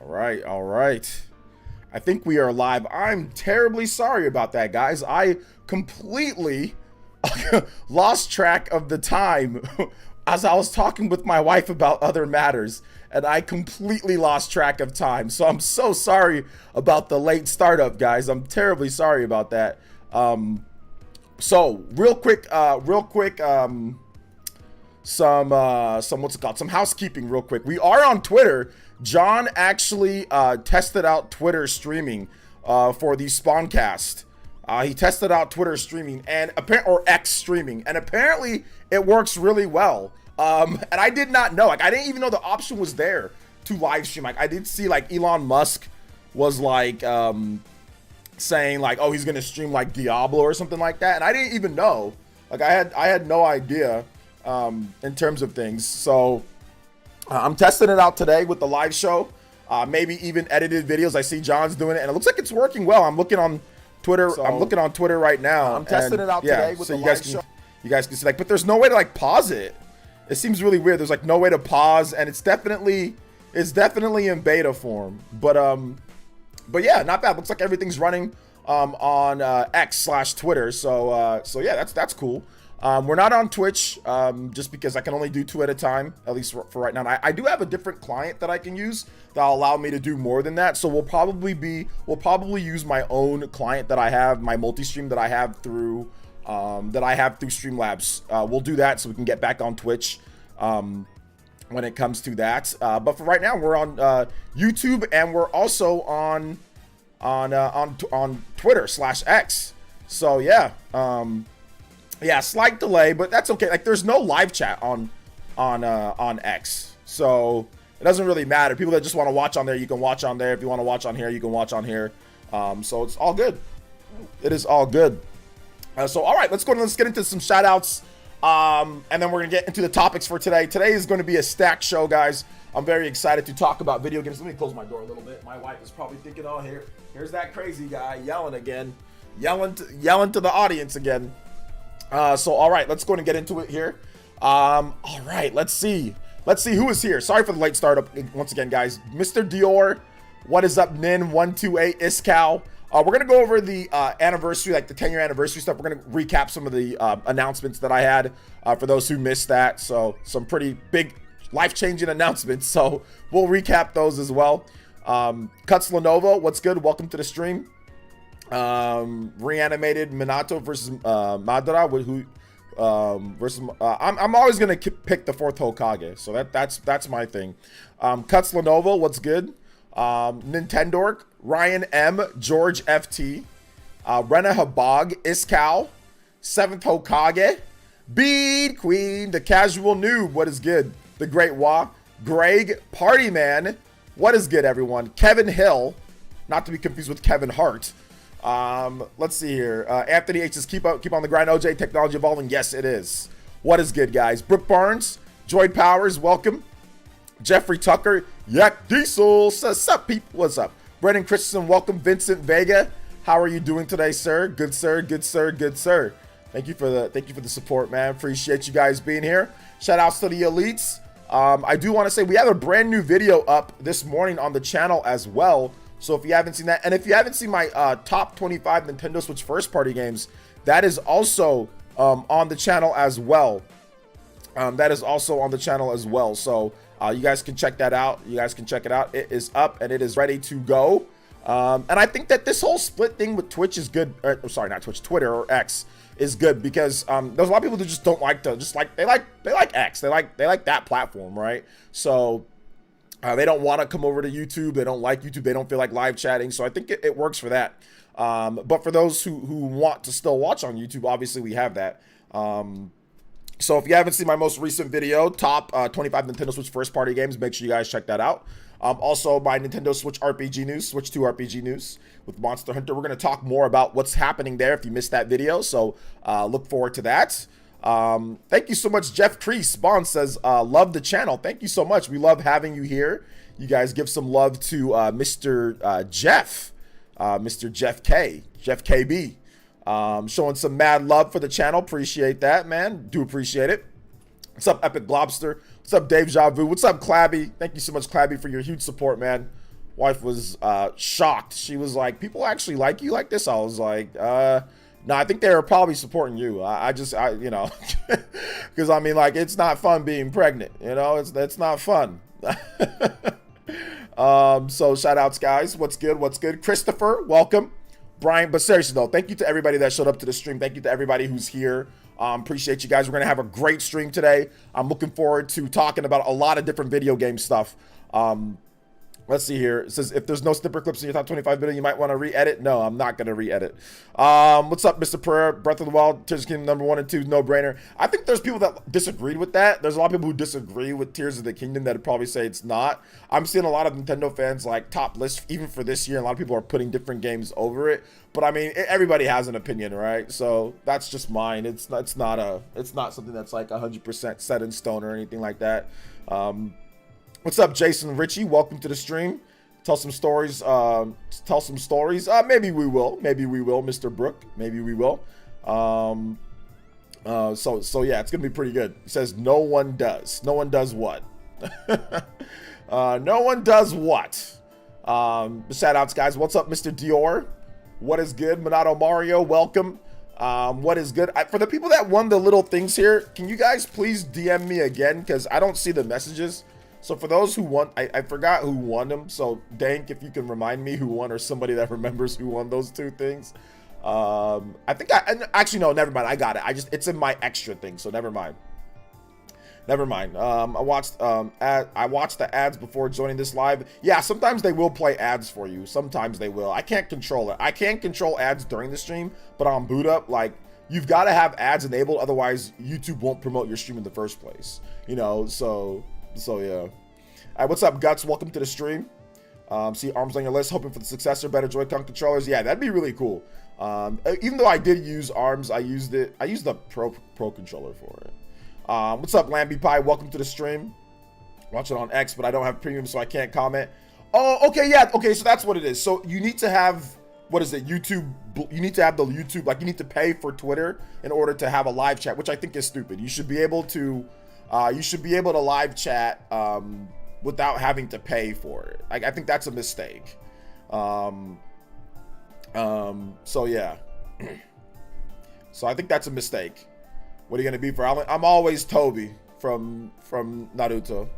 All right, all right. I think we are live. I'm terribly sorry about that, guys. I completely lost track of the time as I was talking with my wife about other matters, and I completely lost track of time. So I'm so sorry about the late startup, guys. I'm terribly sorry about that. So real quick, some what's it called? Some housekeeping real quick. We are on Twitter. John actually tested out Twitter streaming for the Spawncast. He tested out Twitter streaming and or X streaming, and apparently it works really well. And I did not know. Like, I didn't even know the option was there to live stream. Like, I did see like Elon Musk was like saying like, oh, he's gonna stream like Diablo or something like that, and I didn't even know. Like, I had no idea in terms of things. So I'm testing it out today with the live show, maybe even edited videos. I see John's doing it, and it looks like it's working well. I'm looking on Twitter. So, I'm looking on Twitter right now. I'm testing it out today with the live show. You guys can see, like, but there's no way to like pause it. It seems really weird. There's like no way to pause, and it's definitely in beta form. But yeah, not bad. Looks like everything's running on X/Twitter. So yeah, that's cool. We're not on Twitch just because I can only do 2 at a time, at least for right now. I do have a different client that I can use that'll allow me to do more than that. So we'll probably use my own client that I have, my multi-stream that I have through Streamlabs. We'll do that so we can get back on Twitch when it comes to that. But for right now, we're on YouTube, and we're also on Twitter/X. So yeah. Yeah, slight delay, but that's okay. Like, there's no live chat on X, so it doesn't really matter. People that just want to watch on there, you can watch on there. If you want to watch on here, you can watch on here. So it's all good. It is all good. So all right, let's get into some shout outs, and then we're gonna get into the topics for today. Today is going to be a stacked show, guys. I'm very excited to talk about video games. Let me close my door a little bit. My wife is probably thinking, oh, here's that crazy guy yelling again, yelling to the audience again. So all right, let's go and get into it here. All right, let's see who is here. Sorry for the late startup once again, guys. Mr. Dior, what is up? Nin128 Iskow. We're gonna go over the anniversary, like the 10-year anniversary stuff. We're gonna recap some of the announcements that I had for those who missed that. So some pretty big life-changing announcements. So we'll recap those as well. Cuts Lenovo, what's good? Welcome to the stream. Reanimated Minato versus Madara, versus I'm always gonna pick the 4th Hokage, so that's my thing. Cuts Lenovo, what's good? Nintendork, Ryan M, George FT, Rena Habag, Iskow, 7th Hokage, Bead Queen, the Casual Noob, what is good? The Great Wa, Greg Partyman, what is good, everyone? Kevin Hill, not to be confused with Kevin Hart. Let's see here. Anthony H says, keep on the grind. OJ, technology evolving. Yes, it is. What is good, guys? Brooke Barnes, Droid Powers, welcome. Jeffrey Tucker, Yak Diesel says, sup, people? What's up? Brendan Christensen, welcome. Vincent Vega, how are you doing today, sir? Good, sir. Good, sir. Good, sir. Thank you for the support, man. Appreciate you guys being here. Shout outs to the elites. I do want to say we have a brand new video up this morning on the channel as well. So if you haven't seen that, and if you haven't seen my top 25 Nintendo Switch first-party games, that is also on the channel as well. So you guys can check that out. It is up and it is ready to go. And I think that this whole split thing with Twitch is good. Sorry, not Twitch, Twitter or X is good because there's a lot of people that just don't like to, they like X. They like that platform, right? So they don't want to come over to YouTube. They don't like YouTube. They don't feel like live chatting. So I think it works for that. But for those who want to still watch on YouTube, obviously we have that. So if you haven't seen my most recent video, top 25 Nintendo Switch first-party games, make sure you guys check that out. Also, my Nintendo Switch RPG news, Switch 2 RPG news with Monster Hunter. We're going to talk more about what's happening there if you missed that video. So look forward to that. Thank you so much. Jeff Crease Bond says, love the channel. Thank you so much. We love having you here. You guys give some love to Mr. Jeff K, Jeff KB. Showing some mad love for the channel. Appreciate that, man. Do appreciate it. What's up, Epic Globster? What's up, Dave Javu? What's up, Clabby? Thank you so much, Clabby, for your huge support, man. Wife was shocked. She was like, people actually like you like this? I was like, no, I think they were probably supporting you. I you know, because I mean, like, it's not fun being pregnant. You know, it's not fun. So shout outs, guys. What's good? What's good? Christopher, welcome. Brian, but seriously though, thank you to everybody that showed up to the stream. Thank you to everybody who's here. Appreciate you guys. We're gonna have a great stream today. I'm looking forward to talking about a lot of different video game stuff. Let's see here. It says, if there's no snipper clips in your top 25 video, you might want to re-edit. No, I'm not going to re-edit. What's up, Mr. Pereira? Breath of the Wild, Tears of the Kingdom number 1 and 2, no-brainer. I think there's people that disagreed with that. There's a lot of people who disagree with Tears of the Kingdom that would probably say it's not. I'm seeing a lot of Nintendo fans, like, top list, even for this year. A lot of people are putting different games over it. But, I mean, everybody has an opinion, right? So, that's just mine. It's not something that's, like, 100% set in stone or anything like that. What's up, Jason Ritchie? Welcome to the stream. Tell some stories. Maybe we will. Maybe we will, Mr. Brook. Maybe we will. So yeah, it's gonna be pretty good. It says no one does. No one does what? No one does what? Shout outs, guys. What's up, Mr. Dior? What is good? Minato Mario, welcome. What is good? For the people that won the little things here, can you guys please DM me again? Because I don't see the messages. So for those who won, I forgot who won them. So Dank, if you can remind me who won, or somebody that remembers who won those two things. I think actually, no, never mind. I got it. It's in my extra thing. So never mind. Never mind. I watched the ads before joining this live. Yeah, sometimes they will play ads for you. Sometimes they will. I can't control it. I can't control ads during the stream, but on boot up, like, you've got to have ads enabled. Otherwise, YouTube won't promote your stream in the first place. You know, so yeah. All right, what's up, Guts? Welcome to the stream. See arms on your list, hoping for the successor, better Joy-Con controllers. Yeah, that'd be really cool. Even though I did use arms, I used the pro controller for it. What's up, Lambie Pie? Welcome to the stream. Watch it on X, but I don't have premium, so I can't comment. Oh, okay, yeah, okay, so that's what it is. So you need to have, what is it, YouTube? You need to have the YouTube, like, you need to pay for Twitter in order to have a live chat, which I think is stupid. You should be able to live chat without having to pay for it. I think that's a mistake. So yeah. So I think that's a mistake. What are you gonna be for Alan? I'm always Toby from Naruto.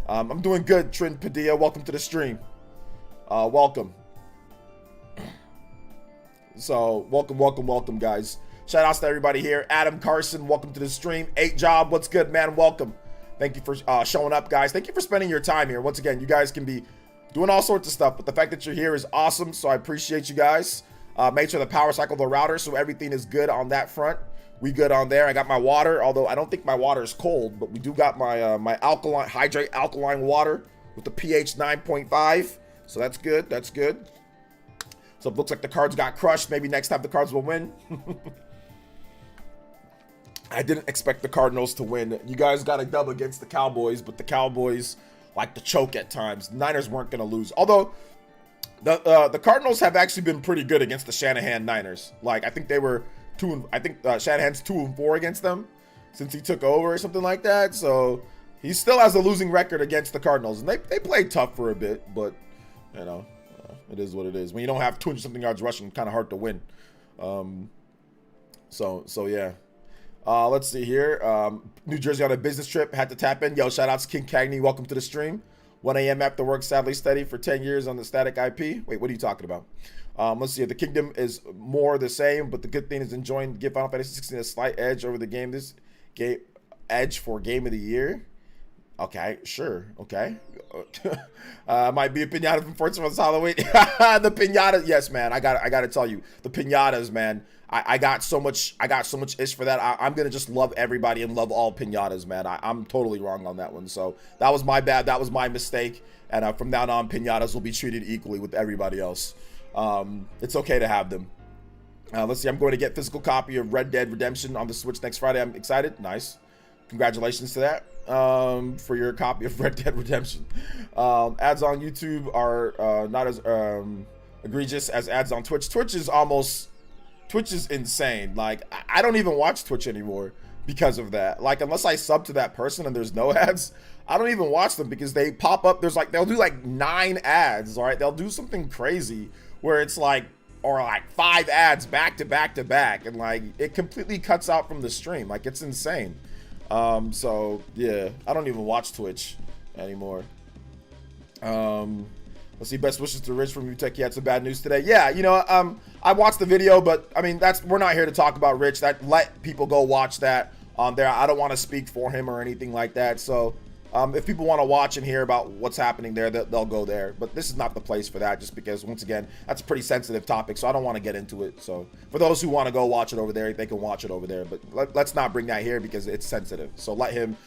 I'm doing good, Trent Padilla. Welcome to the stream. Welcome. So welcome, guys. Shout outs to everybody here. Adam Carson, welcome to the stream. 8 Job, what's good, man? Welcome. Thank you for showing up, guys. Thank you for spending your time here. Once again, you guys can be doing all sorts of stuff, but the fact that you're here is awesome, so I appreciate you guys. Made sure to power cycle the router, so everything is good on that front. We good on there. I got my water, although I don't think my water is cold, but we do got my my hydrate alkaline water with the pH 9.5, so that's good. That's good. So it looks like the Cards got crushed. Maybe next time the Cards will win. I didn't expect the Cardinals to win. You guys got a dub against the Cowboys, but the Cowboys like to choke at times. Niners weren't going to lose. Although the Cardinals have actually been pretty good against the Shanahan Niners. Like, I think they were Shanahan's 2-4 against them since he took over or something like that. So he still has a losing record against the Cardinals, and they played tough for a bit, but you know, it is what it is. When you don't have 200-something yards rushing, kind of hard to win. So yeah. Let's see here. New Jersey on a business trip. Had to tap in. Yo, shout outs to King Cagney. Welcome to the stream. 1 a.m. after work. Sadly steady for 10 years on the static IP. Wait, what are you talking about? Let's see. The Kingdom is more the same, but the good thing is enjoying give Final Fantasy 16 a slight edge over the game. This game edge for Game of the Year. Okay, sure. Okay. Might be a pinata from Forza for Halloween. The pinata. Yes, man. I got to tell you, the pinatas, man. I got so much ish for that. I'm gonna just love everybody and love all pinatas, man. I'm totally wrong on that one. So that was my bad. That was my mistake. And from now on, pinatas will be treated equally with everybody else. It's okay to have them. Let's see. I'm going to get physical copy of Red Dead Redemption on the Switch next Friday. I'm excited. Nice. Congratulations to that. For your copy of Red Dead Redemption. Ads on YouTube are not as egregious as ads on Twitch. Twitch is insane. Like, I don't even watch Twitch anymore because of that. Like, unless I sub to that person and there's no ads, I don't even watch them because they pop up. There's like, they'll do like 9 ads, all right? They'll do something crazy where it's like, or like 5 ads back to back to back, and like it completely cuts out from the stream. Like, it's insane. So yeah, I don't even watch Twitch anymore. Let's see, best wishes to Rich from Utech. He had some bad news today. Yeah, you know, I watched the video, but I mean, we're not here to talk about Rich. Let people go watch that on there. I don't want to speak for him or anything like that. So if people want to watch and hear about what's happening there, they'll go there. But this is not the place for that, just because, once again, that's a pretty sensitive topic, so I don't want to get into it. So for those who want to go watch it over there, they can watch it over there. But let's not bring that here because it's sensitive. So let him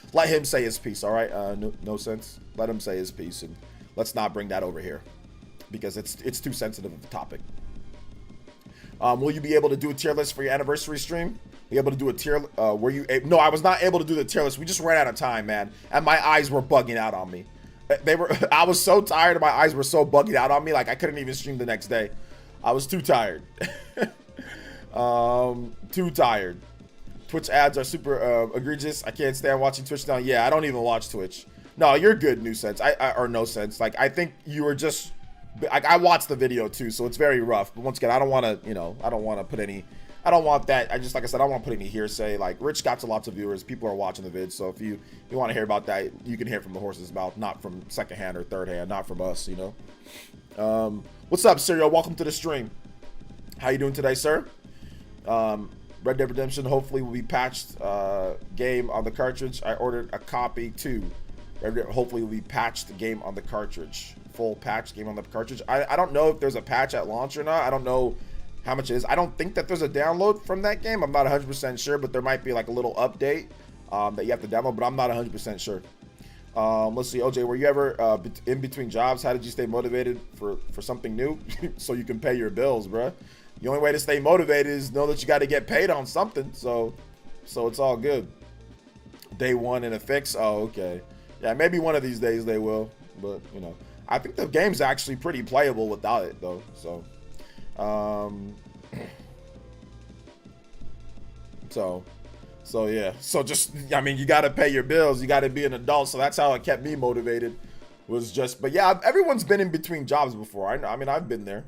say his piece, all right? No sense. Let him say his piece, and let's not bring that over here because it's too sensitive of a topic. Will you be able to do a tier list for your anniversary stream? Be able to do a tier? Were you? No, I was not able to do the tier list. We just ran out of time, man, and my eyes were bugging out on me. I was so tired. My eyes were so bugging out on me, like I couldn't even stream the next day. I was too tired. Too tired. Twitch ads are super egregious. I can't stand watching Twitch now. Yeah, I don't even watch Twitch. No, you're good, New Sense. Or No Sense. Like, I think you were just. I watched the video too, so it's very rough. But once again, I don't want to, I don't want to put any. I don't want that. Like I said, I don't want to put any hearsay. Like, Rich got to lots of viewers. People are watching the vid. So if you want to hear about that, you can hear from the horse's mouth, not from secondhand or third hand, not from us, What's up, Serial? Welcome to the stream. How you doing today, sir? Red Dead Redemption hopefully will be patched game on the cartridge. I ordered a copy too. Red Dead hopefully will be patched game on the cartridge. Full patch game on the cartridge. I don't know if there's a patch at launch or not. I don't know how much it is. I don't think that there's a download from that game. I'm not 100% sure, but there might be like a little update that you have to download, but I'm not 100% sure. Let's see, OJ, were you ever in between jobs? How did you stay motivated for something new? So you can pay your bills, bruh. The only way to stay motivated is know that you got to get paid on something. So it's all good. Day one in a fix. Oh, okay. Yeah, maybe one of these days they will, but I think the game's actually pretty playable without it though. So so yeah, so just, I mean, you got to pay your bills, you got to be an adult. So that's how it kept me motivated, was just, but yeah, everyone's been in between jobs before. I mean, I've been there,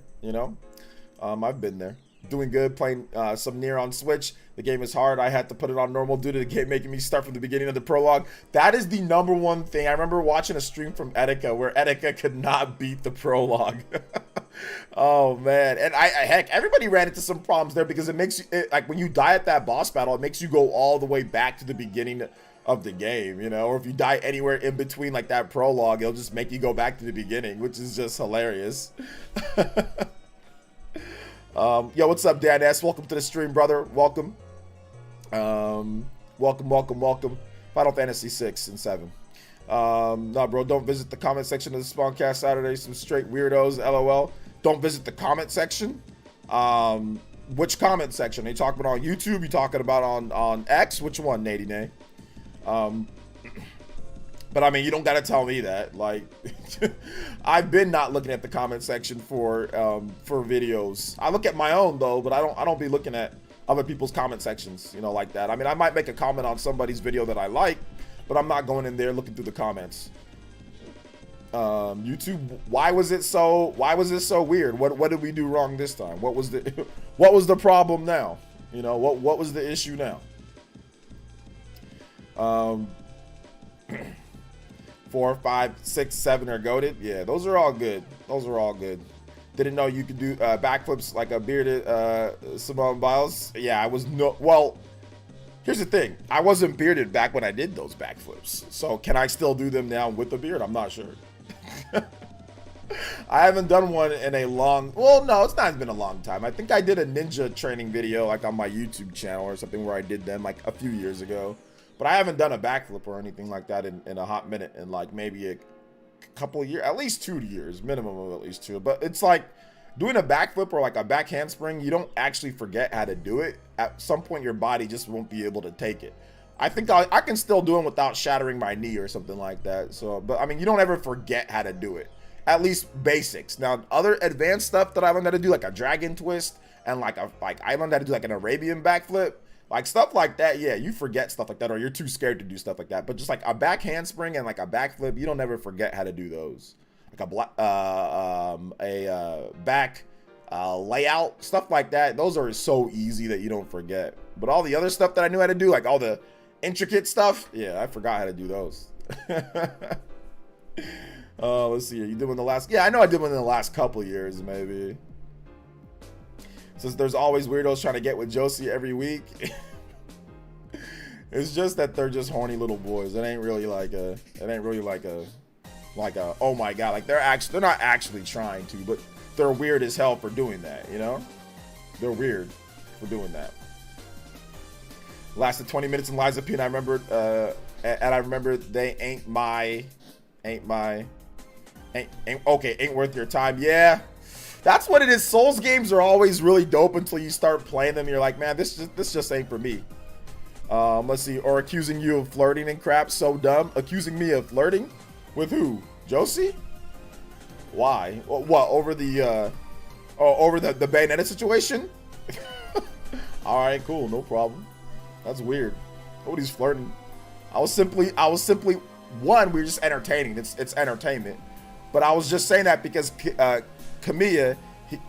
I've been there. Doing good, playing some Nier on Switch. The game is hard. I had to put it on normal due to the game making me start from the beginning of the prologue. That is the #1 thing. I remember watching a stream from Etika where Etika could not beat the prologue. Oh man, and heck, everybody ran into some problems there because it makes you like when you die at that boss battle, it makes you go all the way back to the beginning of the game, or if you die anywhere in between like that prologue, it'll just make you go back to the beginning, which is just hilarious. Yo, what's up, Dan S? Welcome to the stream, brother. Welcome. Welcome. Final Fantasy 6 and 7. No, bro, don't visit the comment section of the Spawncast Saturday. Some straight weirdos, LOL. Don't visit the comment section. Which comment section? Are you talking about on YouTube? You talking about on X? Which one, Nady Nay? But I mean, you don't gotta tell me that. Like, I've been not looking at the comment section for videos. I look at my own though, but I don't be looking at other people's comment sections, like that. I mean, I might make a comment on somebody's video that I like, but I'm not going in there looking through the comments. YouTube, why was it so weird? What did we do wrong this time? What was the problem now? What was the issue now? 4, 5, 6, 7 are goated. Yeah, those are all good. Didn't know you could do backflips like a bearded Simone Biles. Yeah, I was well, here's the thing. I wasn't bearded back when I did those backflips. So can I still do them now with a beard? I'm not sure. I haven't done one in a long, well, no, it's not been a long time. I think I did a ninja training video like on my YouTube channel or something where I did them like a few years ago. But I haven't done a backflip or anything like that in a hot minute, in like maybe a couple of years, at least 2 years, minimum of at least 2. But it's like doing a backflip or like a back handspring, you don't actually forget how to do it. At some point, your body just won't be able to take it. I think I can still do them without shattering my knee or something like that. So, but I mean, you don't ever forget how to do it. At least basics. Now, other advanced stuff that I learned how to do, like a dragon twist and I learned how to do like an Arabian backflip. Like stuff like that, yeah, you forget stuff like that, or you're too scared to do stuff like that. But just like a back handspring and like a backflip, you don't ever forget how to do those. Like a back layout, stuff like that. Those are so easy that you don't forget. But all the other stuff that I knew how to do, like all the intricate stuff, yeah, I forgot how to do those. Let's see here. You did one in the last, yeah, I know I did one in the last couple of years, maybe. Since there's always weirdos trying to get with Josie every week. It's just that they're just horny little boys. It ain't really like a oh my god, like they're not actually trying to, but they're weird as hell for doing that, you know? They're weird for doing that. Lasted 20 minutes in Liza P, and I remember they ain't worth your time. Yeah. That's what it is. Souls games are always really dope until you start playing them. You're like, man, this just ain't for me. Let's see. Or accusing you of flirting and crap. So dumb. Accusing me of flirting? With who? Josie? Why? What? Over the Bayonetta situation? Alright, cool. No problem. That's weird. Nobody's flirting. I was simply one, we were just entertaining. It's entertainment. But I was just saying that because Kamiya,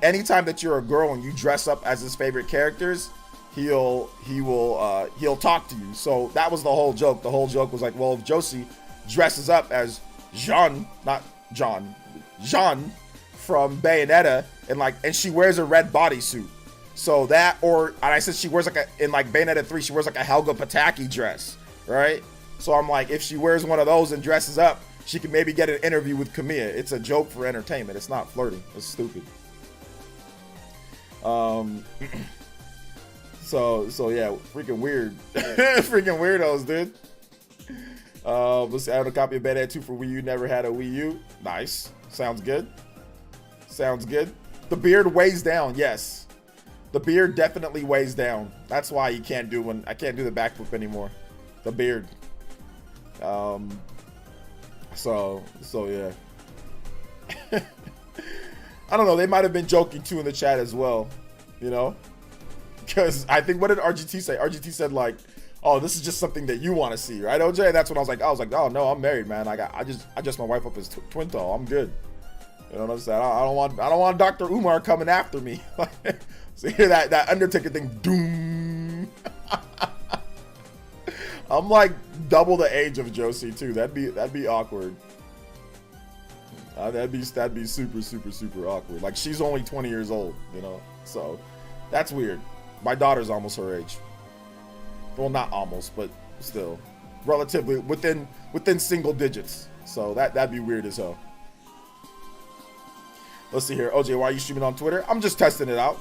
anytime that you're a girl and you dress up as his favorite characters, he'll talk to you. So that was the whole joke. The whole joke was like, well, if Josie dresses up as Jean from Bayonetta and she wears a red bodysuit. So that, and I said she wears in Bayonetta 3, she wears like a Helga Pataki dress, right? So I'm like, if she wears one of those and dresses up, she can maybe get an interview with Kamiya. It's a joke for entertainment. It's not flirting. It's stupid. So yeah, freaking weird. Freaking weirdos, dude. Let's see, I have a copy of Bayonetta 2 for Wii U. Never had a Wii U. Nice. Sounds good. Sounds good. The beard weighs down. Yes. The beard definitely weighs down. That's why I can't do the backflip anymore. The beard. So yeah. I don't know. They might have been joking too in the chat as well, you know, because I think, what did RGT say? RGT said like, "Oh, this is just something that you want to see, right, OJ?" That's when I was like, "Oh no, I'm married, man. I just my wife up as twin tall. I'm good." You know what I'm saying? I don't want Dr. Umar coming after me. So hear that Undertaker thing, doom. I'm like double the age of Josie too. That'd be awkward. That'd be super awkward. Like, she's only 20 years old, you know. So that's weird. My daughter's almost her age. Well, not almost, but still, relatively within single digits. So that'd be weird as hell. Let's see here. OJ, why are you streaming on Twitter? I'm just testing it out.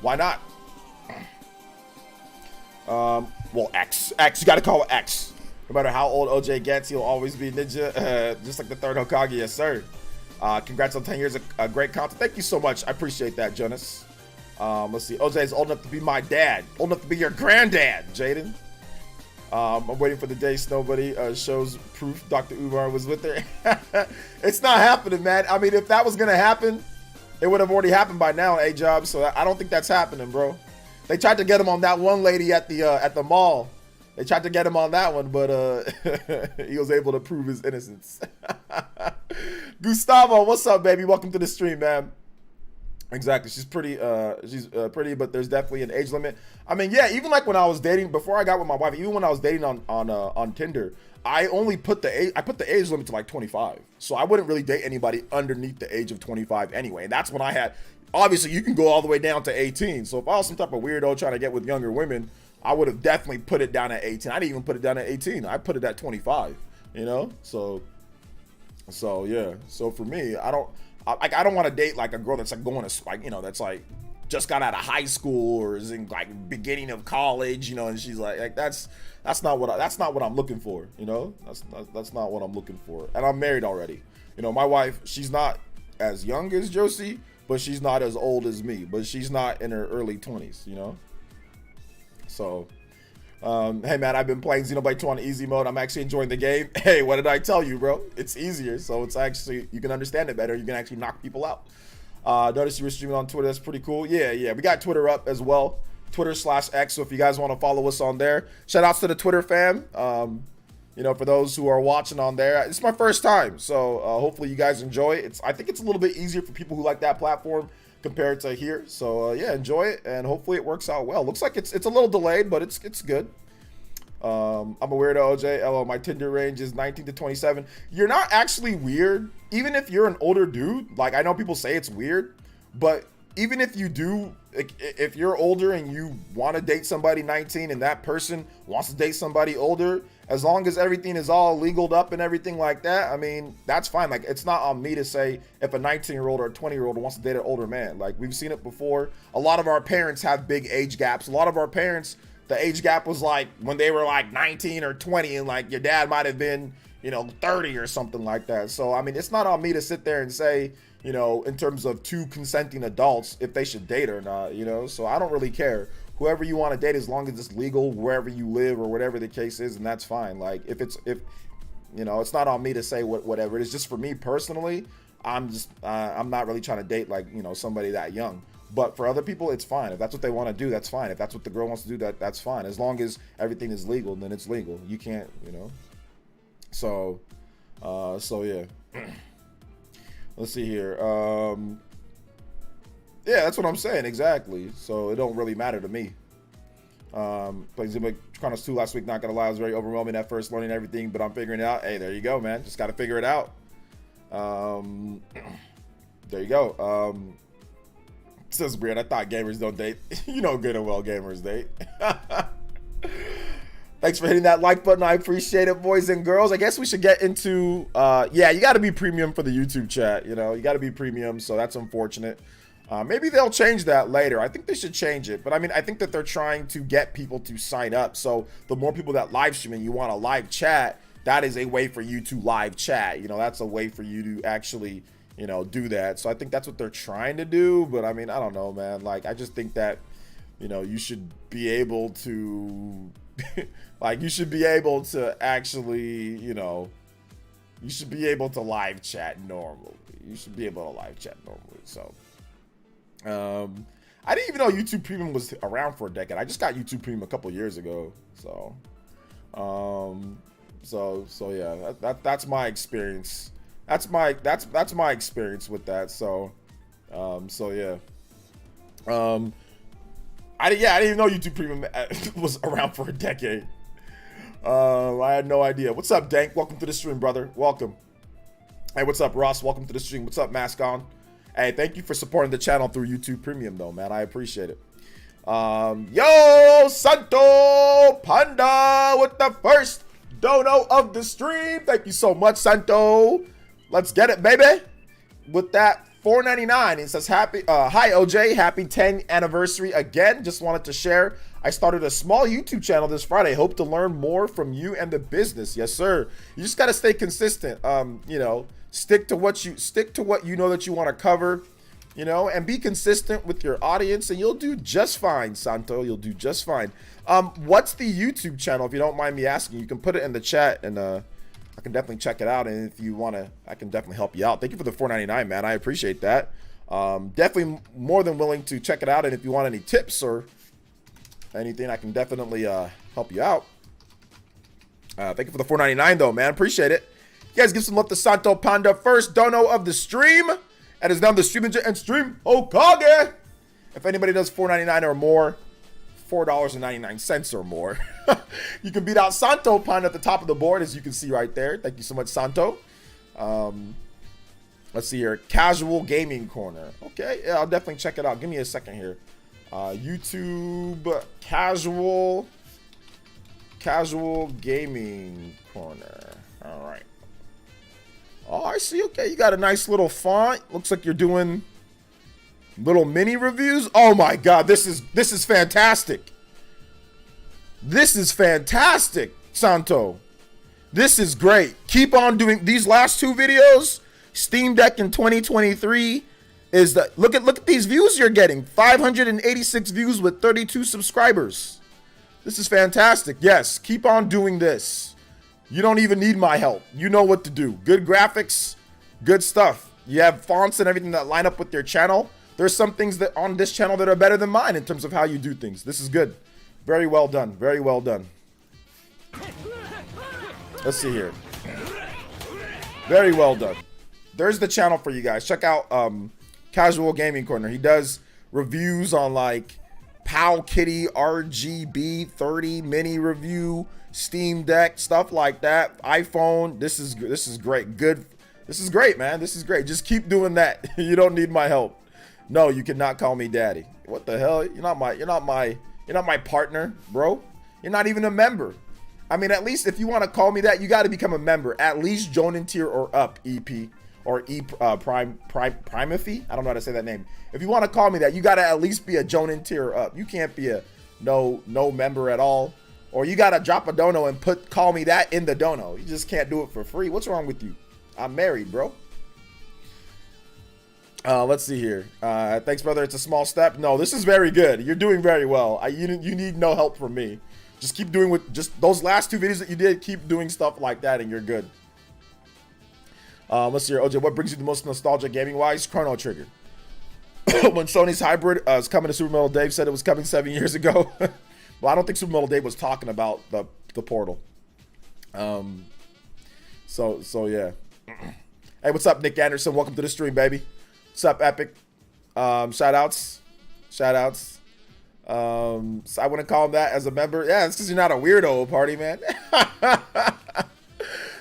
Why not? Well, X. You gotta call it X. No matter how old OJ gets, he'll always be ninja, just like the third Hokage. Yes, sir. Congrats on 10 years of great content. Thank you so much. I appreciate that, Jonas. Let's see. OJ is old enough to be my dad. Old enough to be your granddad, Jaden. I'm waiting for the day Snowbuddy shows proof Dr. Umar was with her. It's not happening, man. I mean, if that was gonna happen, it would have already happened by now, A-Job. So I don't think that's happening, bro. They tried to get him on that one lady at the mall. They tried to get him on that one, but he was able to prove his innocence. Gustavo, what's up, baby? Welcome to the stream, man. Exactly. She's pretty, but there's definitely an age limit. I mean, yeah, even like when I was dating, before I got with my wife, even when I was dating on Tinder, I only put the age limit to like 25. So I wouldn't really date anybody underneath the age of 25 anyway. And that's when I had, obviously you can go all the way down to 18. So if I was some type of weirdo trying to get with younger women, I would have definitely put it down at 18. I didn't even put it down at 18. I put it at 25, you know? So yeah. So for me, I don't want to date like a girl that's like going to, like, you know, that's like just got out of high school or is in like beginning of college, you know, and she's like that's not what I'm looking for, you know. That's not what I'm looking for. And I'm married already. You know, my wife, she's not as young as Josie, but she's not as old as me, but she's not in her early 20s, you know. So hey man, I've been playing Xenoblade 2 on easy mode. I'm actually enjoying the game. Hey, what did I tell you, bro? It's easier, so it's actually, you can understand it better. You can actually knock people out. Notice you were streaming on Twitter. That's pretty cool. Yeah, we got Twitter up as well. Twitter/X. So if you guys want to follow us on there, shout outs to the Twitter fam. You know, for those who are watching on there, it's my first time, so hopefully you guys enjoy it. I think it's a little bit easier for people who like that platform compared to here. So yeah, enjoy it, and hopefully it works out well. Looks like it's a little delayed, but it's good. I'm a weirdo, OJ. LO, my Tinder range is 19 to 27. You're not actually weird, even if you're an older dude. Like, I know people say it's weird, but even if you do, if you're older and you want to date somebody 19 and that person wants to date somebody older, as long as everything is all legaled up and everything like that, I mean, that's fine. Like, it's not on me to say if a 19-year-old or a 20-year-old wants to date an older man. Like, we've seen it before. A lot of our parents have big age gaps. A lot of our parents, the age gap was like when they were like 19 or 20, and like your dad might have been, you know, 30 or something like that. So, I mean, it's not on me to sit there and say, you know, in terms of two consenting adults, if they should date or not, you know. So I don't really care. Whoever you want to date, as long as it's legal wherever you live or whatever the case is, and that's fine. Like, if you know, it's not on me to say whatever it is. Just for me personally, I'm not really trying to date, like, you know, somebody that young. But for other people, it's fine. If that's what they want to do, that's fine. If that's what the girl wants to do, that's fine. As long as everything is legal, then it's legal. You can't, you know. So yeah. Let's see here. Yeah, that's what I'm saying, exactly. So it don't really matter to me. Playing Zimba Chronos 2 last week, not gonna lie, it was very overwhelming at first, learning everything, but I'm figuring it out. Hey, there you go, man. Just gotta figure it out. There you go. It says weird. I thought gamers don't date. You know good and well gamers date. Thanks for hitting that like button. I appreciate it, boys and girls. I guess we should get into, yeah, you got to be premium for the YouTube chat. You know, you got to be premium, so that's unfortunate. Maybe they'll change that later. I think they should change it. But I mean, I think that they're trying to get people to sign up. So the more people that live stream and you want a live chat, that is a way for you to live chat. You know, that's a way for you to actually, you know, do that. So I think that's what they're trying to do. But I mean, I don't know, man. Like, I just think that, you know, you should be able to... like, you should be able to actually, you know, you should be able to live chat normally. You should be able to live chat normally. So, I didn't even know YouTube Premium was around for a decade. I just got YouTube Premium a couple years ago. So, so yeah, that's my experience. That's my experience with that. So, so yeah. I didn't even know YouTube Premium was around for a decade. I had no idea. What's up, Dank? Welcome to the stream, brother. Welcome. Hey, what's up, Ross? Welcome to the stream. What's up, Mask On? Hey, thank you for supporting the channel through YouTube Premium, though, man. I appreciate it. Yo, Santo Panda with the first dono of the stream. Thank you so much, Santo. Let's get it, baby. With that, $4.99. It says, hi OJ, happy 10th anniversary again. Just wanted to share, I started a small YouTube channel this Friday. Hope to learn more from you and the business. Yes, sir. You just got to stay consistent. You know, stick to what you know that you want to cover, you know, and be consistent with your audience, and you'll do just fine, Santo. You'll do just fine. What's the YouTube channel, if you don't mind me asking? You can put it in the chat, and I can definitely check it out, and if you want to, I can definitely help you out. Thank you for the $4.99, man. I appreciate that. Definitely more than willing to check it out, and if you want any tips or anything, I can definitely help you out. Thank you for the $4.99, though, man. Appreciate it. You guys give some love to Santo Panda, first dono of the stream, and is now the stream and stream Hokage. If anybody does $4.99 or more, $4.99 or more, you can beat out Santo Panda at the top of the board, as you can see right there. Thank you so much, Santo. Let's see here. Casual Gaming Corner. Okay, yeah, I'll definitely check it out. Give me a second here. YouTube Casual Gaming Corner. All right. Oh, I see. Okay, you got a nice little font. Looks like you're doing little mini reviews. Oh my God, this is fantastic. This is fantastic, Santo. This is great. Keep on doing these last two videos. Steam Deck in 2023 is the look at these views you're getting. 586 views with 32 subscribers. This is fantastic. Yes, keep on doing this. You don't even need my help. You know what to do. Good graphics, good stuff. You have fonts and everything that line up with your channel. there's some things that on this channel that are better than mine in terms of how you do things. This is good. Very well done. Very well done. Let's see here. Very well done. There's the channel for you guys. Check out Casual Gaming Corner. He does reviews on like PAL Kitty RGB 30 mini review, Steam Deck, stuff like that. iPhone. This is great. Good. This is great, man. This is great. Just keep doing that. You don't need my help. No, you cannot call me daddy. What the hell? You're not my partner, bro. You're not even a member. I mean, at least if you want to call me that, you got to become a member. At least Jonin tier or up, EP or Primacy. I don't know how to say that name. If you want to call me that, you got to at least be a Jonin tier or up. You can't be a no member at all. Or you got to drop a dono and call me that in the dono. You just can't do it for free. What's wrong with you? I'm married, bro. Let's see here. Thanks, brother. It's a small step. No, this is very good. You're doing very well. You need no help from me. Just keep doing with just those last 2 videos that you did. Keep doing stuff like that, and you're good. Let's see here. OJ, what brings you the most nostalgia gaming-wise? Chrono Trigger. When Sony's hybrid is coming to Super Metal Dave said it was coming 7 years ago. Well, I don't think Super Metal Dave was talking about the Portal. So yeah. Hey, what's up, Nick Anderson? Welcome to the stream, baby. What's up, Epic? Shout outs. So I wouldn't call him that as a member. Yeah, it's because you're not a weirdo, party man.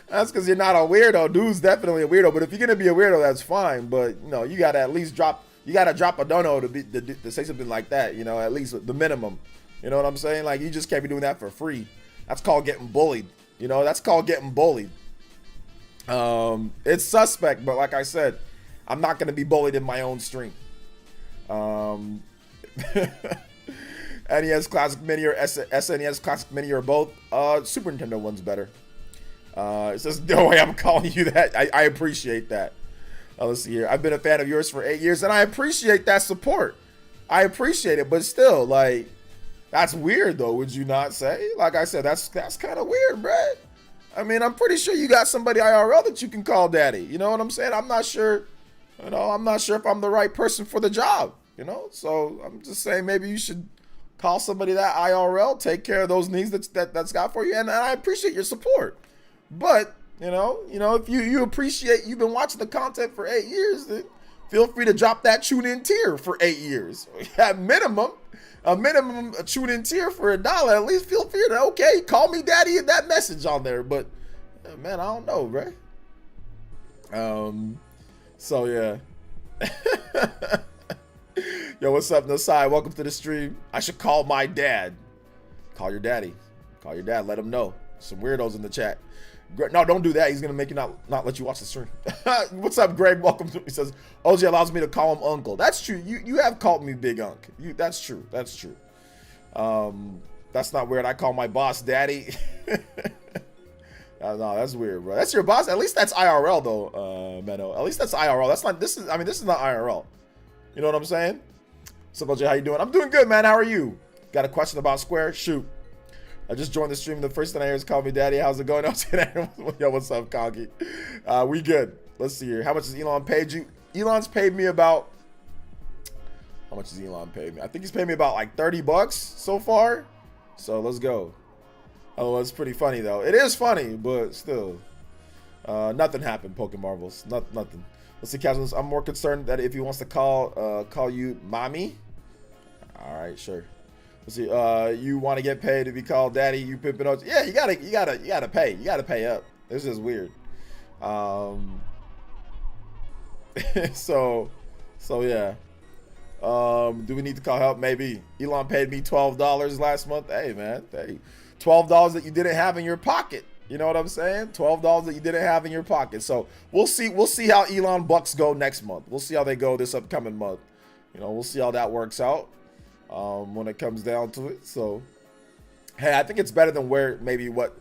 That's because you're not a weirdo. Dude's definitely a weirdo. But if you're gonna be a weirdo, that's fine. But you know, you gotta at least drop. You gotta drop a dono to say something like that. You know, at least the minimum. You know what I'm saying? Like, you just can't be doing that for free. That's called getting bullied. You know, that's called getting bullied. It's suspect, but like I said, I'm not gonna be bullied in my own stream. NES Classic Mini or SNES Classic Mini or both. Super Nintendo one's better. It says, no way I'm calling you that. I appreciate that. Let's see here. I've been a fan of yours for 8 years, and I appreciate that support. I appreciate it, but still, like, that's weird, though, would you not say? Like I said, that's kind of weird, bruh. I mean, I'm pretty sure you got somebody IRL that you can call daddy. You know what I'm saying? I'm not sure. You know, I'm not sure if I'm the right person for the job. You know, so I'm just saying maybe you should call somebody that IRL, take care of those needs that's got for you, and I appreciate your support. But you know, if you appreciate, you've been watching the content for 8 years, then feel free to drop that tune-in tier for 8 years. At minimum, a tune-in tier for $1. At least feel free to, okay, call me daddy in that message on there. But man, I don't know, bro. So yeah. Yo, what's up, Nosai? Welcome to the stream. I should call my dad. Call your daddy. Call your dad. Let him know. Some weirdos in the chat. No, don't do that. He's gonna make you not let you watch the stream. What's up, Greg? Welcome to. He says OG allows me to call him uncle. That's true. You have called me big unk. That's true. That's true. That's not weird. I call my boss daddy. No, that's weird, bro. That's your boss. At least that's IRL though, Menno. At least that's IRL. That's not. This is. I mean, this is not IRL. You know what I'm saying? So, OJ, how you doing? I'm doing good, man. How are you? Got a question about Square? Shoot. I just joined the stream. The first thing I hear is call me daddy. How's it going? Yo, what's up, Conky? We good. Let's see here. How much has Elon paid you? Elon's paid me about. How much has Elon paid me? I think he's paid me about like $30 so far. So let's go. Oh, it's pretty funny though. It is funny, but still, nothing happened. Pokemon Marvels, nothing. Let's see, Casuals. I'm more concerned that if he wants to call you mommy. All right, sure. Let's see. You want to get paid to be called daddy? You pimping out? Yeah, you gotta pay. You gotta pay up. This is weird. So yeah. Do we need to call help? Maybe. Elon paid me $12 last month. Hey man, hey, $12 that you didn't have in your pocket. You know what I'm saying? $12 that you didn't have in your pocket. So we'll see how Elon bucks go next month. We'll see how they go this upcoming month. You know, we'll see how that works out when it comes down to it. So hey, I think it's better than where maybe what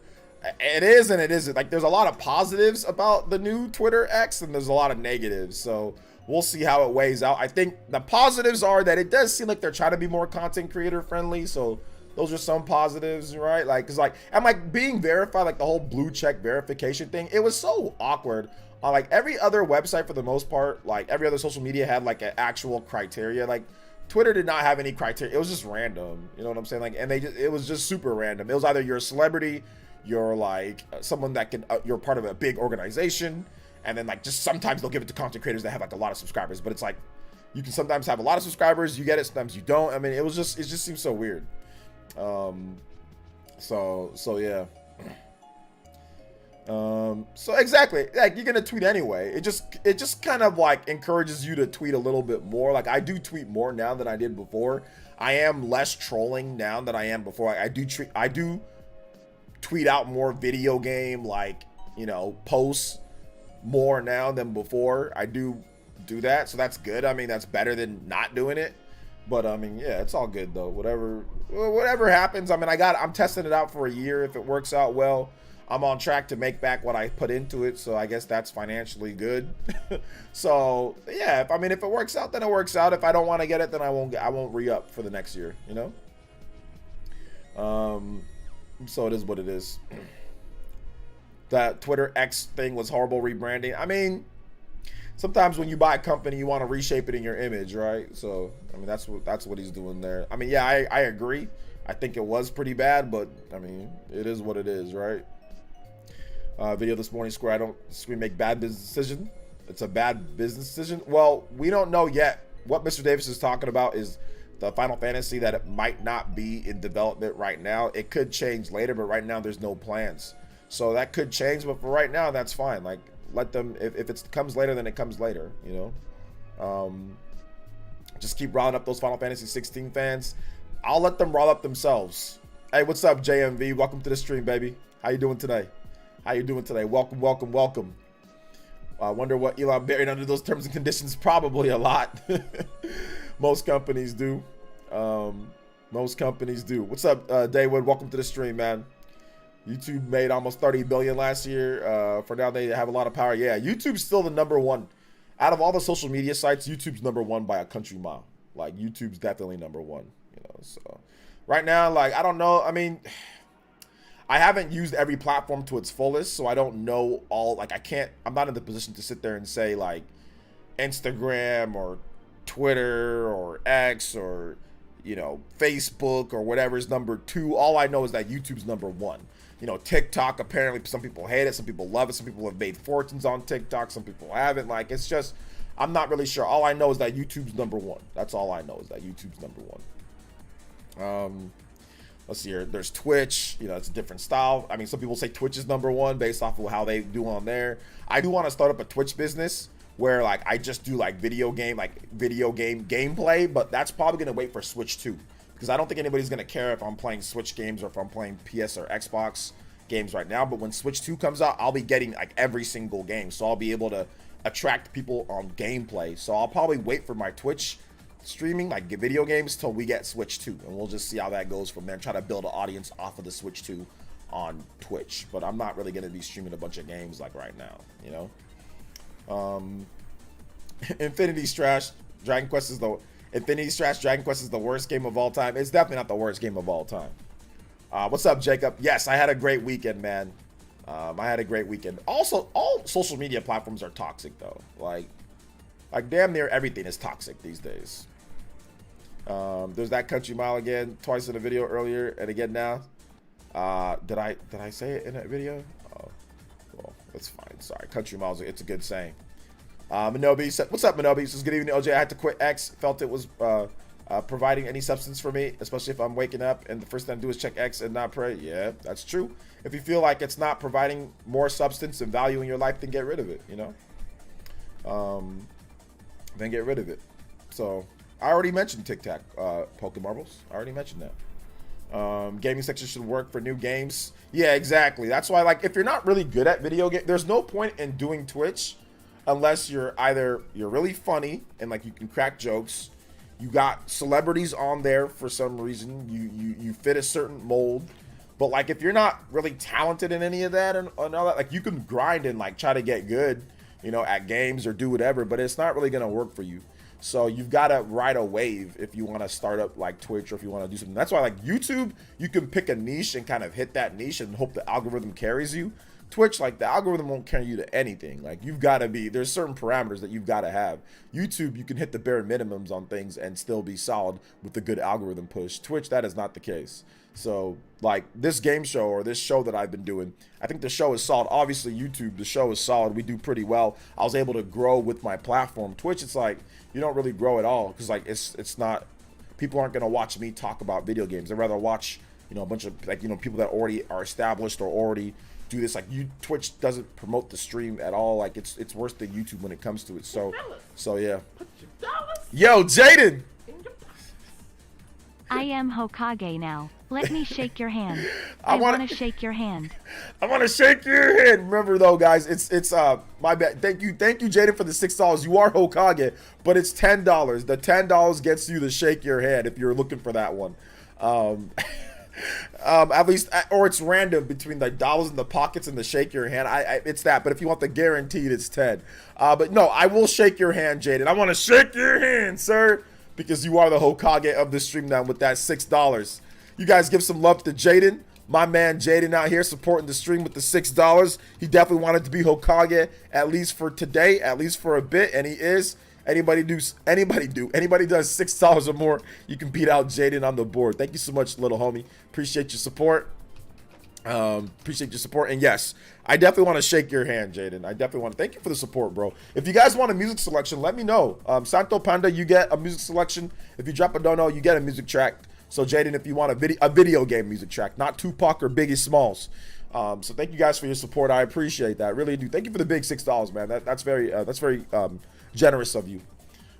it is and it isn't. Like there's a lot of positives about the new Twitter X and there's a lot of negatives. So we'll see how it weighs out. I think the positives are that it does seem like they're trying to be more content creator friendly. So those are some positives, right? Like, cause like, and like being verified, like the whole blue check verification thing, it was so awkward Like every other website for the most part, like every other social media had like an actual criteria. Like Twitter did not have any criteria. It was just random. You know what I'm saying? Like, and it was just super random. It was either you're a celebrity, you're like someone that can, you're part of a big organization, and then like just sometimes they'll give it to content creators that have like a lot of subscribers. But it's like you can sometimes have a lot of subscribers, you get it, sometimes you don't. I mean, it just seems so weird. So yeah. So exactly, like you're gonna tweet anyway. It just kind of like encourages you to tweet a little bit more. Like I do tweet more now than I did before. I am less trolling now than I am before. Like, I do tweet out more video game, like, you know, posts more now than before. I do that, so that's good. I mean, that's better than not doing it. But I mean, yeah, it's all good though. Whatever happens. I mean, I'm testing it out for a year. If it works out well, I'm on track to make back what I put into it, so I guess that's financially good. So yeah, if it works out, then it works out. If I don't want to get it, then I won't re-up for the next year, you know. So it is what it is. That Twitter X thing was horrible rebranding. I mean, sometimes when you buy a company, you want to reshape it in your image, right? So I mean, that's what he's doing there. I mean, yeah, I agree. I think it was pretty bad, but I mean, it is what it is, right? Video this morning, Square, I don't scream make bad business decision. It's a bad business decision. Well, we don't know yet. What Mr. Davis is talking about is the Final Fantasy, that it might not be in development right now. It could change later, but right now there's no plans. So that could change, but for right now, that's fine. Like, let them, if it comes later, then it comes later, you know? Just keep riling up those Final Fantasy 16 fans. I'll let them rile up themselves. Hey, what's up, JMV? Welcome to the stream, baby. How you doing today? Welcome, welcome, welcome. I wonder what Elon buried under those terms and conditions. Probably a lot. Most companies do. What's up, Daywood? Welcome to the stream, man. YouTube made almost 30 billion last year. For now, they have a lot of power. Yeah, YouTube's still the #1. Out of all the social media sites, YouTube's #1 by a country mile. Like, YouTube's definitely #1. You know, so right now, like, I don't know. I mean, I haven't used every platform to its fullest, so I don't know all. Like, I'm not in the position to sit there and say like Instagram or Twitter or X or, you know, Facebook or whatever is #2. All I know is that YouTube's #1. You know, TikTok, apparently some people hate it, some people love it, some people have made fortunes on TikTok, some people haven't. Like, it's just, I'm not really sure. All I know is that YouTube's #1. That's all I know, is that YouTube's #1. Let's see here. There's Twitch. You know, it's a different style. I mean, some people say Twitch is #1 based off of how they do on there. I do want to start up a Twitch business where, like, I just do like video game gameplay, but that's probably gonna wait for Switch 2, because I don't think anybody's gonna care if I'm playing Switch games or if I'm playing PS or Xbox games right now. But when Switch 2 comes out, I'll be getting like every single game, so I'll be able to attract people on gameplay. So I'll probably wait for my Twitch streaming, like video games, till we get Switch 2, and we'll just see how that goes from there and try to build an audience off of the Switch 2 on Twitch. But I'm not really going to be streaming a bunch of games like right now, you know. Infinity Strash Dragon Quest is the worst game of all time. It's definitely not the worst game of all time. What's up, Jacob? Yes, I had a great weekend, man. I had a great weekend. Also, all social media platforms are toxic though. Like damn near everything is toxic these days. There's that country mile again, twice in a video earlier and again now. Did I say it in that video? Oh, well, that's fine. Sorry, country miles. It's a good saying. Minobi said, "What's up, Minobi?" Says, "Good evening, OJ. I had to quit X. Felt it was providing any substance for me, especially if I'm waking up and the first thing I do is check X and not pray." Yeah, that's true. If you feel like it's not providing more substance and value in your life, then get rid of it. You know. Then get rid of it. So I already mentioned TikTok, Pokemarbles. I already mentioned that. Gaming section should work for new games. Yeah, exactly. That's why, like, if you're not really good at video game, there's no point in doing Twitch unless you're really funny and like you can crack jokes. You got celebrities on there for some reason. You fit a certain mold. But like, if you're not really talented in any of that and all that, like, you can grind and like try to get good, you know, at games or do whatever, but it's not really gonna work for you. So you've got to ride a wave if you want to start up like Twitch or if you want to do something. That's why, like, YouTube, you can pick a niche and kind of hit that niche and hope the algorithm carries you. Twitch, like the algorithm won't carry you to anything. Like you've got to be, there's certain parameters that you've got to have. YouTube, you can hit the bare minimums on things and still be solid with the good algorithm push. Twitch, that is not the case. So like this game show or this show that I've been doing, I think the show is solid. Obviously YouTube, the show is solid. We do pretty well. I was able to grow with my platform. Twitch, it's like you don't really grow at all because like it's not, people aren't gonna watch me talk about video games. They'd rather watch, you know, a bunch of like, you know, people that already are established or already do this. Like Twitch doesn't promote the stream at all. Like it's worse than YouTube when it comes to it. So yeah. Yo, Jaden. I am Hokage now. Let me shake your hand. I want to shake your hand. I want to shake your hand. Remember though, guys, it's my bad. Thank you, Jaden, for the $6. You are Hokage, but it's $10. The $10 gets you to shake your hand if you're looking for that one. At least, or it's random between the dollars in the pockets and the shake your hand. It's that. But if you want the guaranteed, it's 10. But no, I will shake your hand, Jaden. I want to shake your hand, sir, because you are the Hokage of the stream now with that $6. You guys give some love to Jaden. My man Jaden out here supporting the stream with the $6. He definitely wanted to be Hokage, at least for today, at least for a bit, and he is. Anybody does $6 or more, you can beat out Jaden on the board. Thank you so much, little homie. Appreciate your support. And yes, I definitely want to shake your hand, Jaden. I definitely want to thank you for the support, bro. If you guys want a music selection, let me know. Santo Panda, you get a music selection. If you drop a dono, you get a music track. So Jaden, if you want a video game music track, not Tupac or Biggie Smalls. So thank you guys for your support. I appreciate that. Really do. Thank you for the big $6, man. That's very generous of you.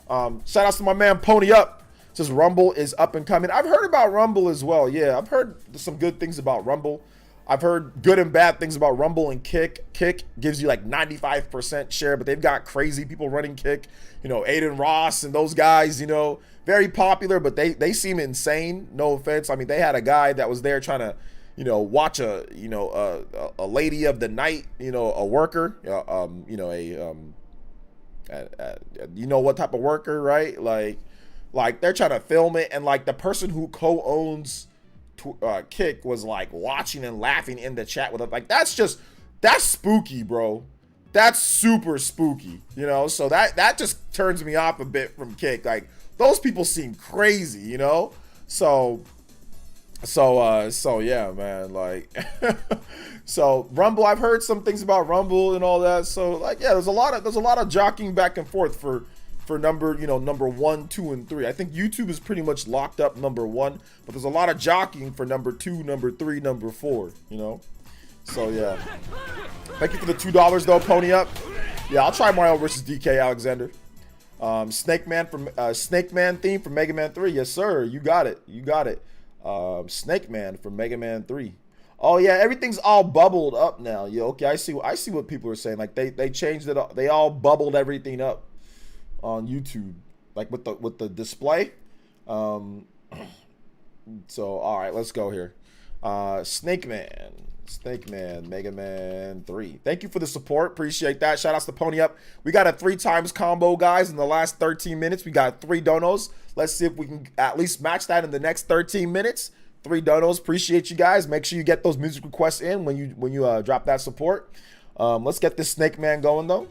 Shout outs to my man Pony Up. Says Rumble is up and coming. I've heard about Rumble as well. Yeah, I've heard some good things about Rumble. I've heard good and bad things about Rumble and Kick. Kick gives you like 95% share, but they've got crazy people running Kick. You know, Aiden Ross and those guys, you know, very popular, but they seem insane. No offense. I mean, they had a guy that was there trying to, you know, watch a lady of the night, you know, a worker, you know what type of worker, right? Like they're trying to film it, and like the person who co-owns Kick was like watching and laughing in the chat with it. Like that's spooky, bro. That's super spooky, you know. So that just turns me off a bit from Kick. Like those people seem crazy, you know. So yeah, man. Like so Rumble, I've heard some things about Rumble and all that. So like yeah, there's a lot of jockeying back and forth for number 1, 2, and 3. I think YouTube is pretty much locked up number 1, but there's a lot of jockeying for number 2, number 3, number 4, you know. So yeah. Thank you for the $2 though, Pony Up. Yeah, I'll try Mario versus DK Alexander. Snake Man theme from Mega Man 3. Yes, sir. You got it. Snake Man from Mega Man 3. Oh yeah, everything's all bubbled up now. Yeah, okay, I see what people are saying. Like they changed it up. They all bubbled everything up on YouTube, like with the display. So all right, let's go here. Snake Man, Mega Man 3. Thank you for the support. Appreciate that. Shout outs to Pony Up. We got a 3 times combo, guys, in the last 13 minutes. We got 3 donos. Let's see if we can at least match that in the next 13 minutes. 3 donos. Appreciate you guys. Make sure you get those music requests in when you drop that support. Let's get this Snake Man going though.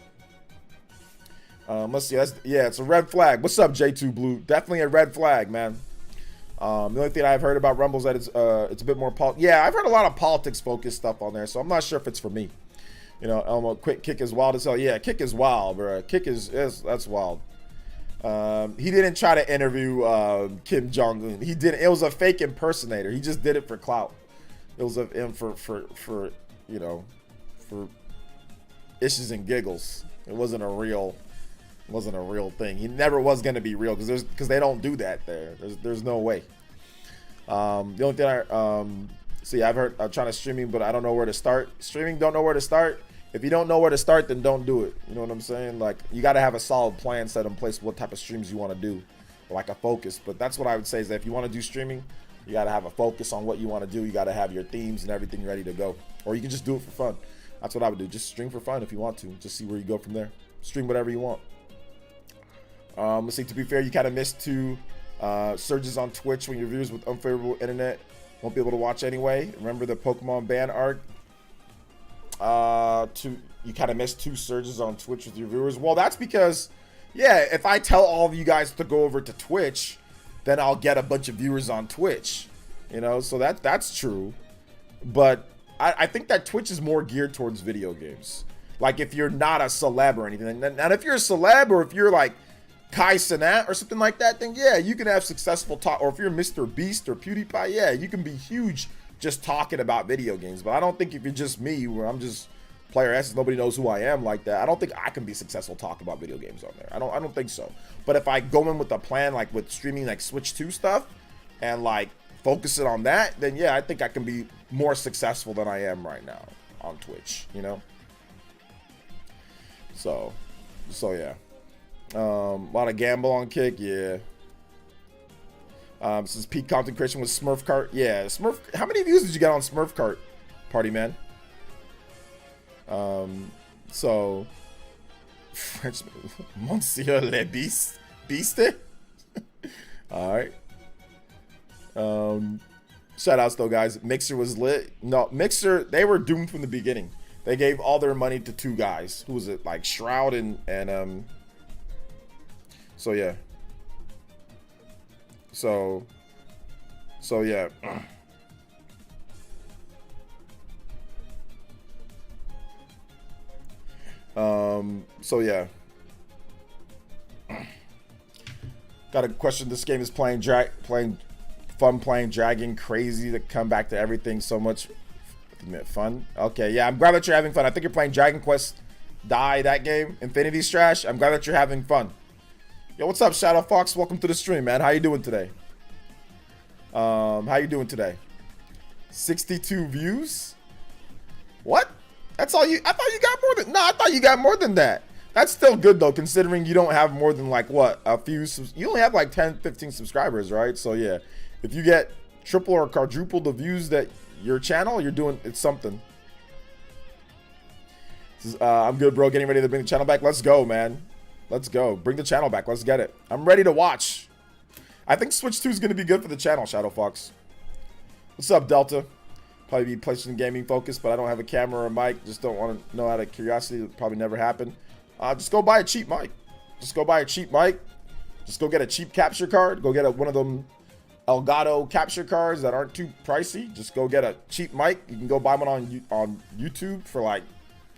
Let's see. It's a red flag. What's up, J2 Blue? Definitely a red flag, man. The only thing I've heard about Rumble is that it's a bit more yeah, I've heard a lot of politics focused stuff on there, so I'm not sure if it's for me. You know, Elmo, quick Kick is wild as hell. Yeah, Kick is wild, bro. Kick that's wild. He didn't try to interview Kim Jong-un. He didn't. It was a fake impersonator. He just did it for clout. It was for you know, for issues and giggles. It wasn't a real thing. He never was going to be real because they don't do that there. There's no way. The only thing I've heard I'm trying to streaming, but I don't know where to start. Streaming, don't know where to start. If you don't know where to start, then don't do it. You know what I'm saying? Like you got to have a solid plan set in place. What type of streams you want to do, like a focus. But that's what I would say is that if you want to do streaming, you got to have a focus on what you want to do. You got to have your themes and everything ready to go, or you can just do it for fun. That's what I would do. Just stream for fun if you want to. Just see where you go from there. Stream whatever you want. Let's see, to be fair, you kind of missed 2 surges on Twitch when your viewers with unfavorable internet won't be able to watch anyway. Remember the Pokemon ban arc? You kind of missed 2 surges on Twitch with your viewers. Well, that's because, yeah, if I tell all of you guys to go over to Twitch, then I'll get a bunch of viewers on Twitch, you know, so that's true. But I think that Twitch is more geared towards video games. Like, if you're not a celeb or anything. And if you're a celeb, or if you're like Kai Cenat or something like that, then yeah, you can have successful talk. Or if you're Mr. Beast or PewDiePie, yeah, you can be huge just talking about video games. But I don't think if you're just me, where I'm just PlayerEssence, nobody knows who I am like that, I don't think I can be successful talking about video games on there. I don't think so. But if I go in with a plan, like with streaming like Switch 2 stuff, and like focus it on that, then yeah, I think I can be more successful than I am right now on Twitch, you know? So yeah. A lot of gamble on Kick, yeah. Since peak content creation was Smurf Cart, yeah. Smurf. How many views did you get on Smurf Cart, Party Man? So French Monsieur Le Beast, all right. Shout outs though, guys. Mixer was lit. No, Mixer, they were doomed from the beginning. They gave all their money to 2 guys. Who was it? Like Shroud and so yeah. So yeah. So yeah. Got a question. This game is playing dragging crazy to come back to everything so much. Fun. Okay, yeah, I'm glad that you're having fun. I think you're playing Dragon Quest that game, Infinity Strash. I'm glad that you're having fun. Yo, what's up, Shadow Fox? Welcome to the stream, man. How you doing today? 62 views? What? That's all you? I thought you got more than. No, I thought you got more than that. That's still good though, considering you don't have more than like what, a few. You only have like 10, 15 subscribers, right? So yeah, if you get triple or quadruple the views that your channel, you're doing, it's something. This is, I'm good, bro. Getting ready to bring the channel back. Let's go, man. Let's go. Bring the channel back. Let's get it. I'm ready to watch. I think Switch 2 is going to be good for the channel, Shadow Fox. What's up, Delta? Probably be PlayStation gaming focused, but I don't have a camera or a mic. Just don't want to know out of curiosity. It'll probably never happen. Just go buy a cheap mic. Just go buy a cheap mic. Just go get a cheap capture card. Go get one of them Elgato capture cards that aren't too pricey. Just go get a cheap mic. You can go buy one on YouTube for like,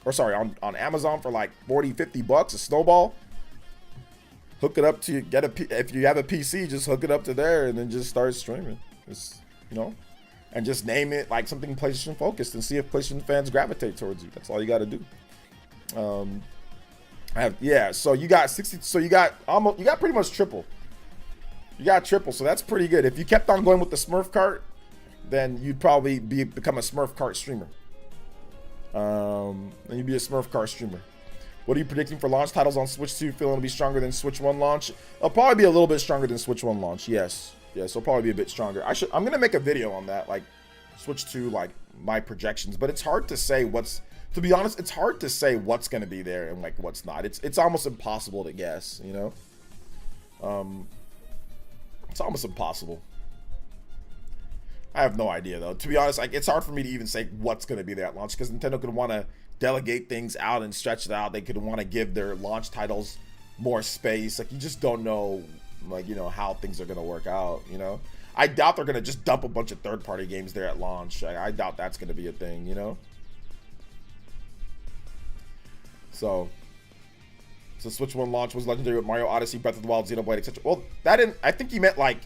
or sorry, on Amazon for like 40, 50 bucks, a snowball. Hook it up to, if you have a PC, just hook it up to there and then just start streaming. Just, you know, and just name it like something PlayStation focused and see if PlayStation fans gravitate towards you. That's all you got to do. Yeah, so you got 60, so you got pretty much triple. You got triple, so that's pretty good. If you kept on going with the Smurf cart, then you'd probably become a Smurf cart streamer. Then you'd be a Smurf cart streamer. What are you predicting for launch titles on Switch 2? Feeling to be stronger than Switch 1 launch? It'll probably be a little bit stronger than Switch 1 launch. Yes, it'll probably be a bit stronger. I'm gonna make a video on that, like Switch 2, like my projections. But it's hard to say what's. To be honest, it's hard to say what's gonna be there and like what's not. It's almost impossible to guess, you know. It's almost impossible. I have no idea though. To be honest, like it's hard for me to even say what's going to be there at launch because Nintendo could want to delegate things out and stretch it out. They could want to give their launch titles more space. Like you just don't know, like, you know, how things are going to work out, you know. I doubt they're going to just dump a bunch of third-party games there at launch. I doubt that's going to be a thing, you know. So Switch 1 launch was legendary with Mario Odyssey, Breath of the Wild, Xenoblade, etc. Well, that didn't. I think he meant like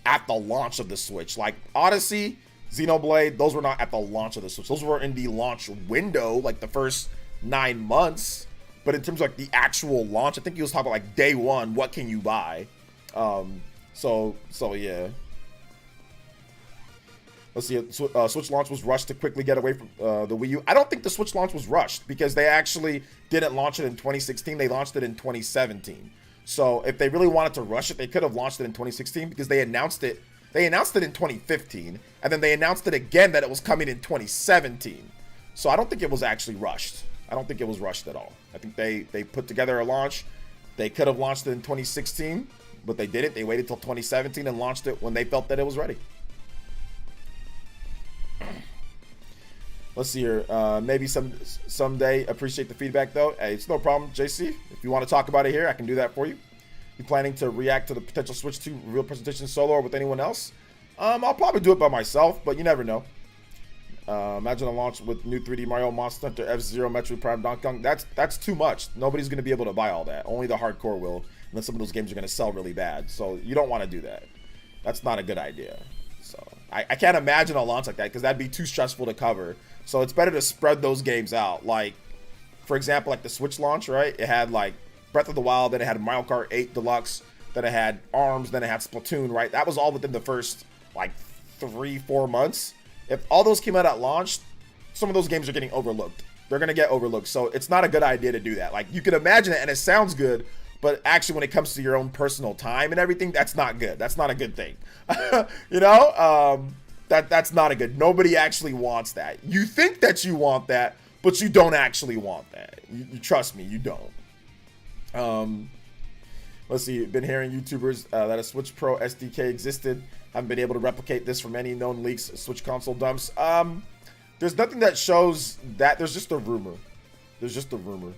at the launch of the Switch. Like Odyssey, Xenoblade, those were not at the launch of the Switch. Those were in the launch window, like the first 9 months. But in terms of like the actual launch, I think he was talking about like day one. What can you buy? So yeah. Let's see. Switch launch was rushed to quickly get away from the Wii U. I don't think the Switch launch was rushed because they actually didn't launch it in 2016. They launched it in 2017. So if they really wanted to rush it, they could have launched it in 2016 because they announced it. They announced it in 2015, and then they announced it again that it was coming in 2017. So I don't think it was actually rushed. I don't think it was rushed at all. I think they put together a launch. They could have launched it in 2016, but they didn't. They waited till 2017 and launched it when they felt that it was ready. Let's see here. Maybe someday. Appreciate the feedback though. Hey, it's no problem, JC. If you want to talk about it here, I can do that for you. You planning to react to the potential Switch 2 real presentation solo or with anyone else? I'll probably do it by myself, but you never know. Imagine a launch with new 3D Mario, Monster Hunter, F-Zero, Metroid Prime, Donkey Kong. That's too much. Nobody's going to be able to buy all that. Only the hardcore will. And then some of those games are going to sell really bad. So you don't want to do that. That's not a good idea. So I can't imagine a launch like that because that'd be too stressful to cover. So it's better to spread those games out. Like, for example, like the Switch launch, right? It had like Breath of the Wild, then it had Mario Kart 8 Deluxe, then it had ARMS, then it had Splatoon, right? That was all within the first like 3-4 months. If all those came out at launch, some of those games are getting overlooked. They're going to get overlooked. So it's not a good idea to do that. Like, you can imagine it and it sounds good, but actually when it comes to your own personal time and everything, that's not good. That's not a good thing. You know, that's not a good. Nobody actually wants that. You think that you want that, but you don't actually want that. You trust me, you don't. Let's see. Been hearing YouTubers that a Switch Pro SDK existed. Haven't been able to replicate this from any known leaks. Switch console dumps. There's nothing that shows that. There's just a rumor. There's just a rumor.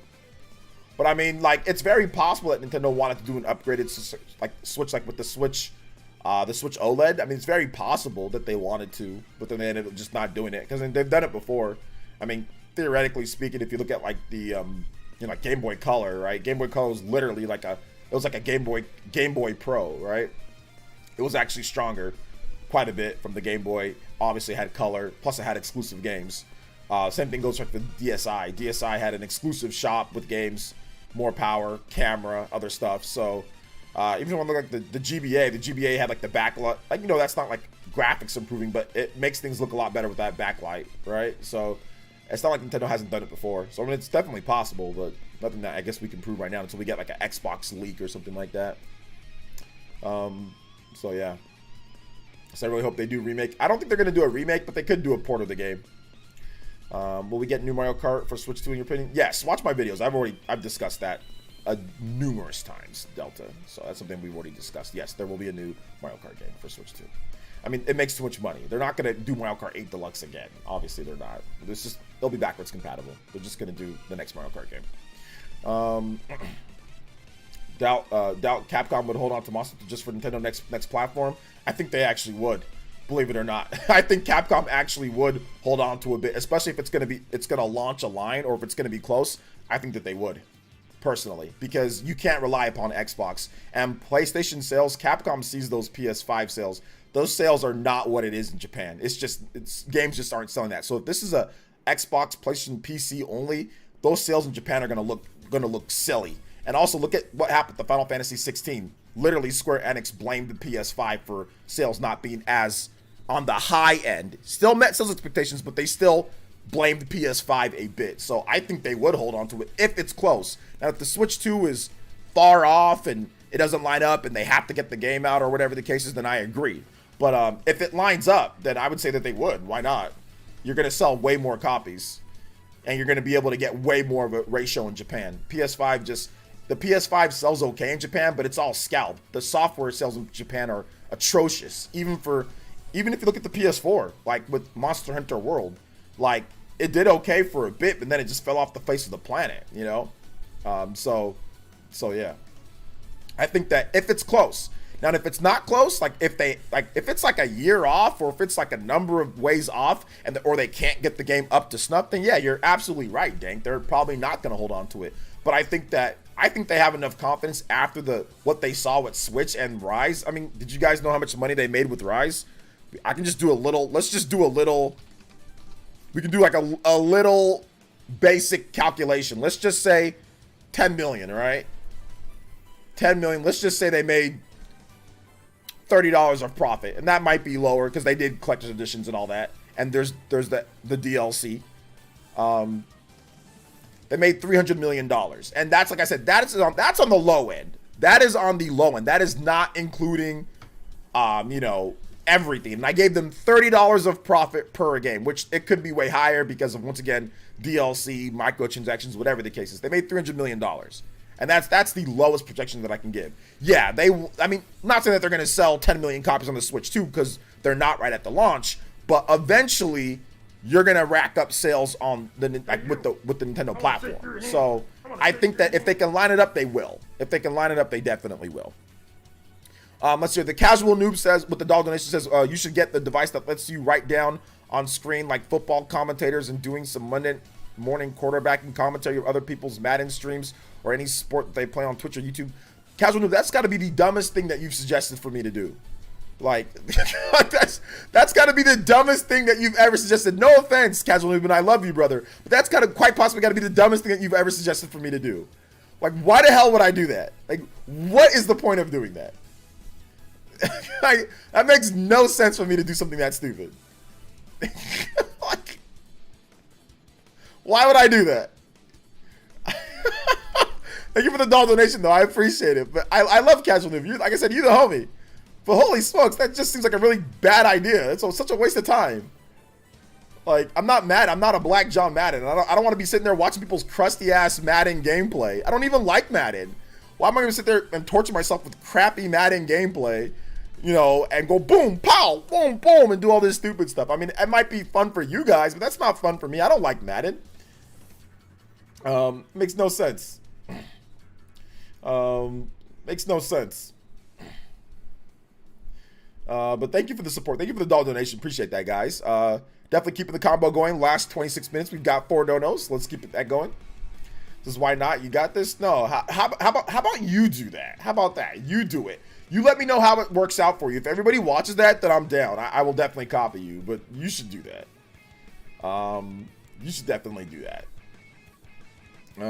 But I mean, like, it's very possible that Nintendo wanted to do an upgraded Switch, like with the Switch OLED. I mean, it's very possible that they wanted to, but then they ended up just not doing it because they've done it before. I mean, theoretically speaking, if you look at like the you know, like Game Boy Color, right? Game Boy Color was literally like a Game Boy Pro, right? It was actually stronger quite a bit from the Game Boy. Obviously had color, plus it had exclusive games. Same thing goes for the DSi. DSi had an exclusive shop with games, more power, camera, other stuff. So even when I look at the GBA had like the backlight. Like, you know, that's not like graphics improving, but it makes things look a lot better with that backlight, right? So it's not like Nintendo hasn't done it before. So I mean, it's definitely possible, but nothing that I guess we can prove right now until we get like an Xbox leak or something like that. So yeah. So I really hope they do remake. I don't think they're going to do a remake, but they could do a port of the game. Will we get new Mario Kart for Switch 2 in your opinion? Yes, watch my videos. I've discussed that numerous times, Delta. So that's something we've already discussed. Yes, there will be a new Mario Kart game for Switch 2. I mean, it makes too much money. They're not going to do Mario Kart 8 Deluxe again. Obviously, they're not. They'll be backwards compatible. They're just going to do the next Mario Kart game. Doubt Capcom would hold on to Monster just for Nintendo next platform. I think they actually would, believe it or not. I think Capcom actually would hold on to a bit, especially if it's gonna launch a line or if it's gonna be close. I think that they would, personally, because you can't rely upon Xbox and PlayStation sales. Capcom sees those PS5 sales. Those sales are not what it is in Japan. Games just aren't selling that. So if this is a Xbox, PlayStation, PC only, those sales in Japan are gonna look silly. And also look at what happened to Final Fantasy 16. Literally, Square Enix blamed the PS5 for sales not being as on the high end. Still met sales expectations, but they still blamed the PS5 a bit. So I think they would hold on to it if it's close. Now, if the Switch 2 is far off and it doesn't line up and they have to get the game out or whatever the case is, then I agree. But if it lines up, then I would say that they would. Why not? You're going to sell way more copies. And you're going to be able to get way more of a ratio in Japan. The PS5 sells okay in Japan, but it's all scalped. The software sales in Japan are atrocious. Even if you look at the PS4, like with Monster Hunter World, like it did okay for a bit, but then it just fell off the face of the planet, you know? So yeah. I think that if it's close. Now, if it's not close, if it's like a year off or if it's like a number of ways off or they can't get the game up to snuff, then yeah, you're absolutely right, Dank. They're probably not going to hold on to it. But I think they have enough confidence after what they saw with Switch and Rise. I mean, did you guys know how much money they made with Rise? I can just do a little. Let's just do a little. We can do like a little basic calculation. Let's just say 10 million, right? 10 million. Let's just say they made $30 of profit, and that might be lower because they did collector's editions and all that. And there's the DLC. They made $300 million. And that's, like I said, that's on the low end. That is on the low end. That is not including, you know, everything. And I gave them $30 of profit per game, which it could be way higher because of, once again, DLC, microtransactions, whatever the case is. They made $300 million. And that's the lowest projection that I can give. Yeah, I mean, not saying that they're going to sell 10 million copies on the Switch 2 because they're not right at the launch, but eventually you're gonna rack up sales on the with the Nintendo platform. So I think that if they can line it up, they will. If they can line it up, they definitely will. Let's see. The casual noob says, with the dog donation says, you should get the device that lets you write down on screen like football commentators and doing some Monday morning quarterbacking commentary of other people's Madden streams or any sport that they play on Twitch or YouTube. Casual noob, that's got to be the dumbest thing that you've suggested for me to do. Like, that's got to be the dumbest thing that you've ever suggested. No offense, Casual Noob, and I love you, brother. But that's got to quite possibly got to be the dumbest thing that you've ever suggested for me to do. Like, why the hell would I do that? Like, what is the point of doing that? Like, that makes no sense for me to do something that stupid. Like, why would I do that? Thank you for the dollar donation, though. I appreciate it. But I love Casual Noob. Like I said, you're the homie. But holy smokes, that just seems like a really bad idea. It's such a waste of time. Like, I'm not mad. I'm not a Black John Madden. I don't want to be sitting there watching people's crusty ass Madden gameplay. I don't even like Madden. Why am I going to sit there and torture myself with crappy Madden gameplay, you know, and go boom, pow, boom, boom, and do all this stupid stuff? I mean, it might be fun for you guys, but that's not fun for me. I don't like Madden. Makes no sense. Makes no sense. But thank you for the support. Thank you for the dollar donation. Appreciate that, guys. Definitely keeping the combo going. Last 26 minutes, we've got 4 donos. Let's keep that going. This is why not. You got this? No. How about you do that? How about that? You do it. You let me know how it works out for you. If everybody watches that, then I'm down. I will definitely copy you, but you should do that. You should definitely do that.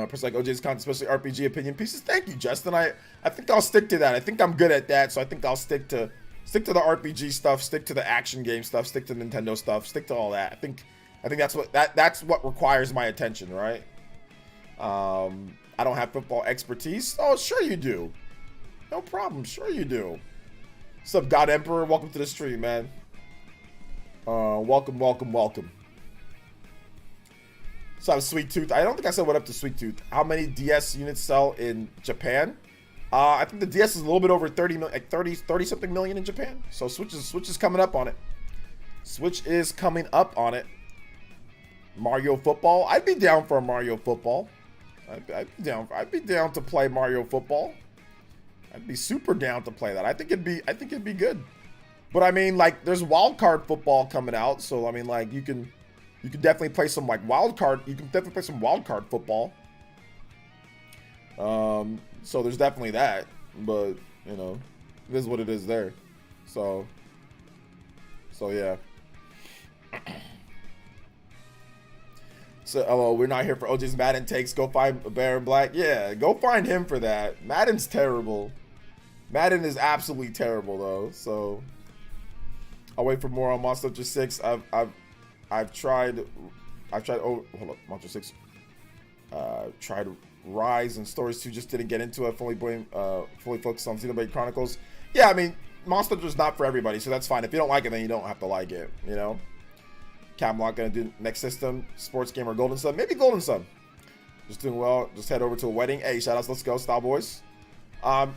Person like OJ's content, especially RPG opinion pieces. Thank you, Justin. I think I'll stick to that. I think I'm good at that, so I think I'll stick to the RPG stuff, stick to the action game stuff, stick to Nintendo stuff, stick to all that. I think that's what requires my attention, right? I don't have football expertise. Oh, sure you do. No problem. Sure you do. What's up, God Emperor? Welcome to the stream, man. Welcome. So I'm Sweet Tooth. I don't think I said what up to Sweet Tooth. How many DS units sell in Japan? I think the DS is a little bit over 30 million, like 30 something million in Japan. So Switch is coming up on it. Switch is coming up on it. Mario Football. I'd be down for a Mario Football. I'd be down to play Mario Football. I'd be super down to play that. I think it'd be good. But I mean, like, there's wild card football coming out, so I mean, like, you can definitely play some like wild card. You can definitely play some wild card football. So there's definitely that, but you know, it is what it is there. So yeah. So, hello, we're not here for OJ's Madden takes. Go find Baron Black. Yeah, go find him for that. Madden's terrible. Madden is absolutely terrible, though. So, I'll wait for more on Monster Hunter 6. I've tried. Oh, hold up, Monster 6. Tried Rise and Stories 2. Just didn't get into it. Fully focused on Xenoblade Chronicles. Yeah, I mean, Monster Hunter's not for everybody, so that's fine. If you don't like it, then you don't have to like it. You know. Camelot gonna do next system, Sports Gamer Golden Sun, maybe Golden Sun. Just doing well. Just head over to a wedding. Hey, shout outs, let's go, Style Boys.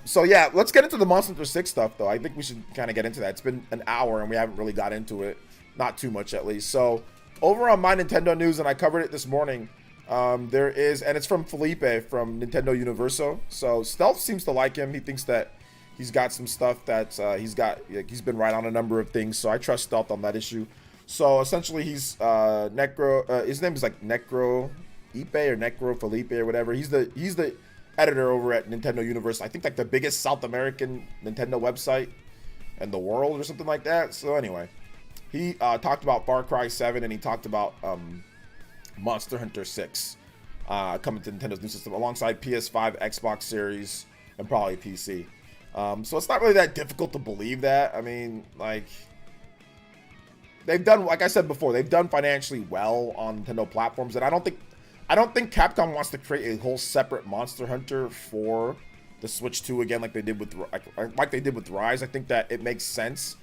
So yeah, let's get into the Monster Hunter 6 stuff though. I think we should kind of get into that. It's been an hour and we haven't really got into it, not too much at least. So over on my Nintendo news, and I covered it this morning. There is, and it's from Felipe from Nintendo Universo. So Stealth seems to like him. He thinks that he's got some stuff that he's been right on a number of things. So I trust Stealth on that issue. So essentially, he's Necro. His name is like Necro Ipe or Necro Felipe or whatever. He's the editor over at Nintendo Universe. I think like the biggest South American Nintendo website in the world or something like that. So anyway, he talked about Far Cry 7 and he talked about Monster Hunter 6 coming to Nintendo's new system alongside PS5, Xbox Series, and probably PC. So it's not really that difficult to believe that. I mean, like. They've done, like I said before, they've done financially well on Nintendo platforms, and I don't think Capcom wants to create a whole separate Monster Hunter for the Switch 2 again, like they did with Rise. I think that it makes sense,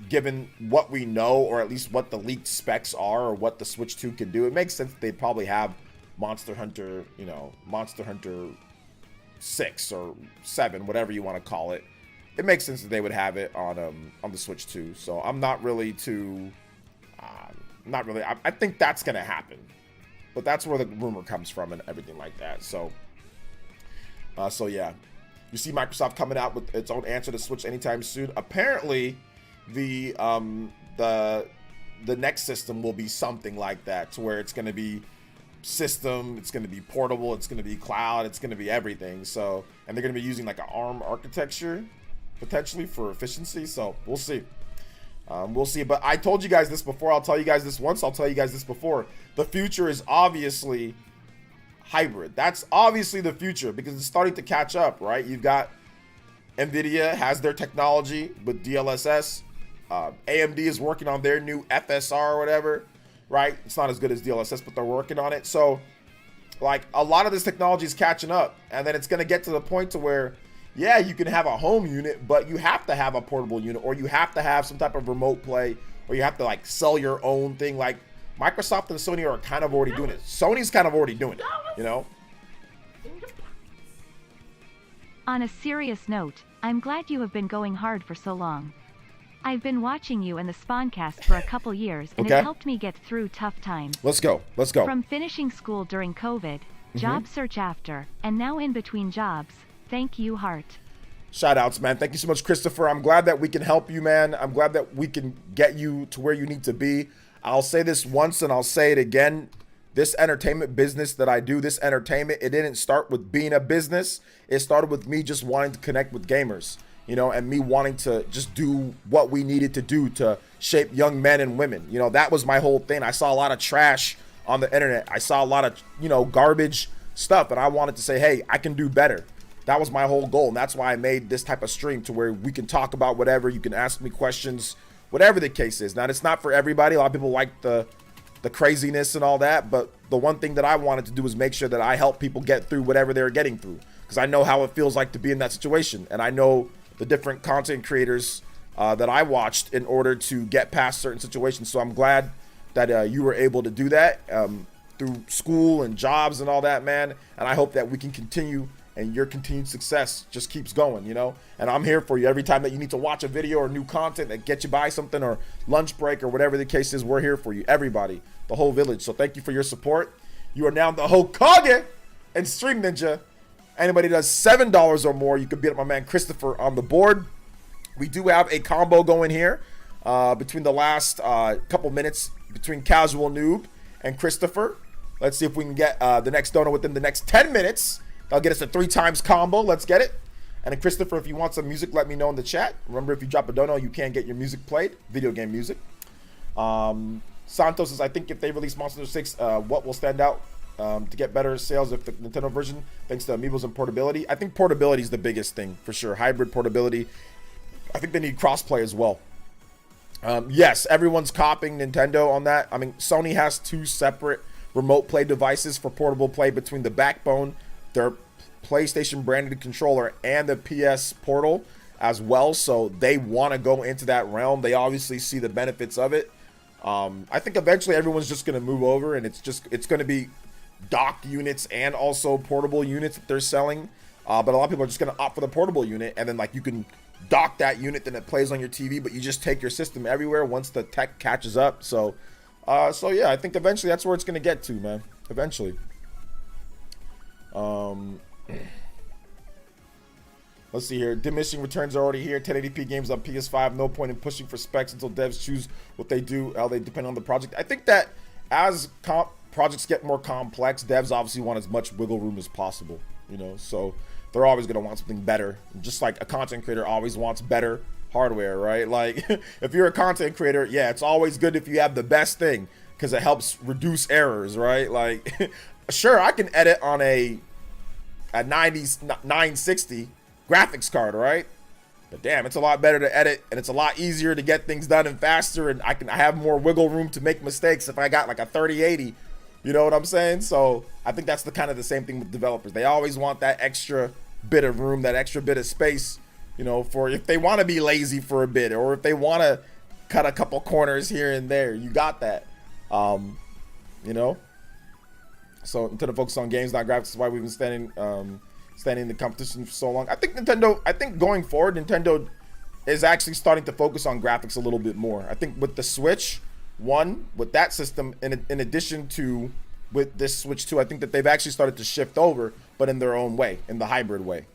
given what we know, or at least what the leaked specs are, or what the Switch 2 can do. It makes sense that they'd probably have Monster Hunter, you know, Monster Hunter 6 or 7, whatever you want to call it. It makes sense that they would have it on the Switch 2. So I'm not really too, not really. I think that's gonna happen, but that's where the rumor comes from and everything like that. So yeah, you see Microsoft coming out with its own answer to Switch anytime soon. Apparently, the next system will be something like that, to where it's gonna be system, it's gonna be portable, it's gonna be cloud, it's gonna be everything. So, and they're gonna be using like an ARM architecture potentially for efficiency. So we'll see. We'll see. But I told you guys this before. I'll tell you guys this once. I'll tell you guys this before. The future is obviously hybrid. That's obviously the future, because it's starting to catch up, right? You've got NVIDIA has their technology with DLSS. AMD is working on their new FSR or whatever, right? It's not as good as DLSS, but they're working on it. So, like, a lot of this technology is catching up, and then it's going to get to the point to where, yeah, you can have a home unit, but you have to have a portable unit, or you have to have some type of remote play, or you have to like sell your own thing. Like Microsoft and Sony are kind of already doing it. Sony's kind of already doing it, you know? On a serious note, I'm glad you have been going hard for so long. I've been watching you and the Spawncast for a couple years, and it helped me get through tough times. Let's go. Let's go. From finishing school during COVID, job search after, and now in between jobs. Thank you, Heart. Shout outs, man. Thank you so much, Christopher. I'm glad that we can help you, man. I'm glad that we can get you to where you need to be. I'll say this once and I'll say it again. This entertainment business that I do, this entertainment, it didn't start with being a business. It started with me just wanting to connect with gamers, you know, and me wanting to just do what we needed to do to shape young men and women. You know, that was my whole thing. I saw a lot of trash on the internet. I saw a lot of, you know, garbage stuff, and I wanted to say, hey, I can do better. That was my whole goal, and that's why I made this type of stream, to where we can talk about whatever. You can ask me questions, whatever the case is. Now, it's not for everybody. A lot of people like the craziness and all that, but the one thing that I wanted to do was make sure that I help people get through whatever they're getting through, because I know how it feels like to be in that situation, and I know the different content creators that I watched in order to get past certain situations. So I'm glad that you were able to do that through school and jobs and all that, man, and I hope that we can continue, and your continued success just keeps going, you know? And I'm here for you every time that you need to watch a video or new content that gets you by something, or lunch break, or whatever the case is. We're here for you, everybody, the whole village. So thank you for your support. You are now the Hokage and Stream Ninja. Anybody does $7 or more, you can beat up my man Christopher on the board. We do have a combo going here between the last couple minutes between Casual Noob and Christopher. Let's see if we can get the next donor within the next 10 minutes. That'll get us a 3 times combo. Let's get it. And then Christopher, if you want some music, let me know in the chat. Remember, if you drop a dono, you can get your music played, video game music. Santos says, I think if they release Monster 6, what will stand out to get better sales if the Nintendo version, thanks to amiibos and portability? I think portability is the biggest thing, for sure. Hybrid portability. I think they need crossplay as well. Yes, everyone's copying Nintendo on that. I mean, Sony has 2 separate remote play devices for portable play between the backbone, their PlayStation branded controller, and the PS Portal as well. So they want to go into that realm. They obviously see the benefits of it. I think eventually everyone's just going to move over, and it's going to be docked units and also portable units that they're selling. But a lot of people are just going to opt for the portable unit, and then like you can dock that unit, then it plays on your TV, but you just take your system everywhere once the tech catches up. So yeah, I think eventually that's where it's going to get to, man. Eventually. Let's see here. Diminishing returns are already here. 1080p games on PS5. No point in pushing for specs until devs choose what they do. How they depend on the project. I think that as projects get more complex, devs obviously want as much wiggle room as possible. You know, so they're always gonna want something better. Just like a content creator always wants better hardware, right? Like if you're a content creator, yeah, it's always good if you have the best thing, because it helps reduce errors, right? Like, sure, I can edit on a 960 graphics card, right? But damn, it's a lot better to edit, and it's a lot easier to get things done and faster, and I have more wiggle room to make mistakes if I got like a 3080. You know what I'm saying? So I think that's the kind of the same thing with developers. They always want that extra bit of room, that extra bit of space, you know, for if they want to be lazy for a bit, or if they want to cut a couple corners here and there. You got that, you know. So Nintendo focus on games, not graphics. That's why we've been standing in the competition for so long. I think going forward, Nintendo is actually starting to focus on graphics a little bit more. I think with the Switch, one, with that system, in addition to with this Switch 2, I think that they've actually started to shift over, but in their own way, in the hybrid way.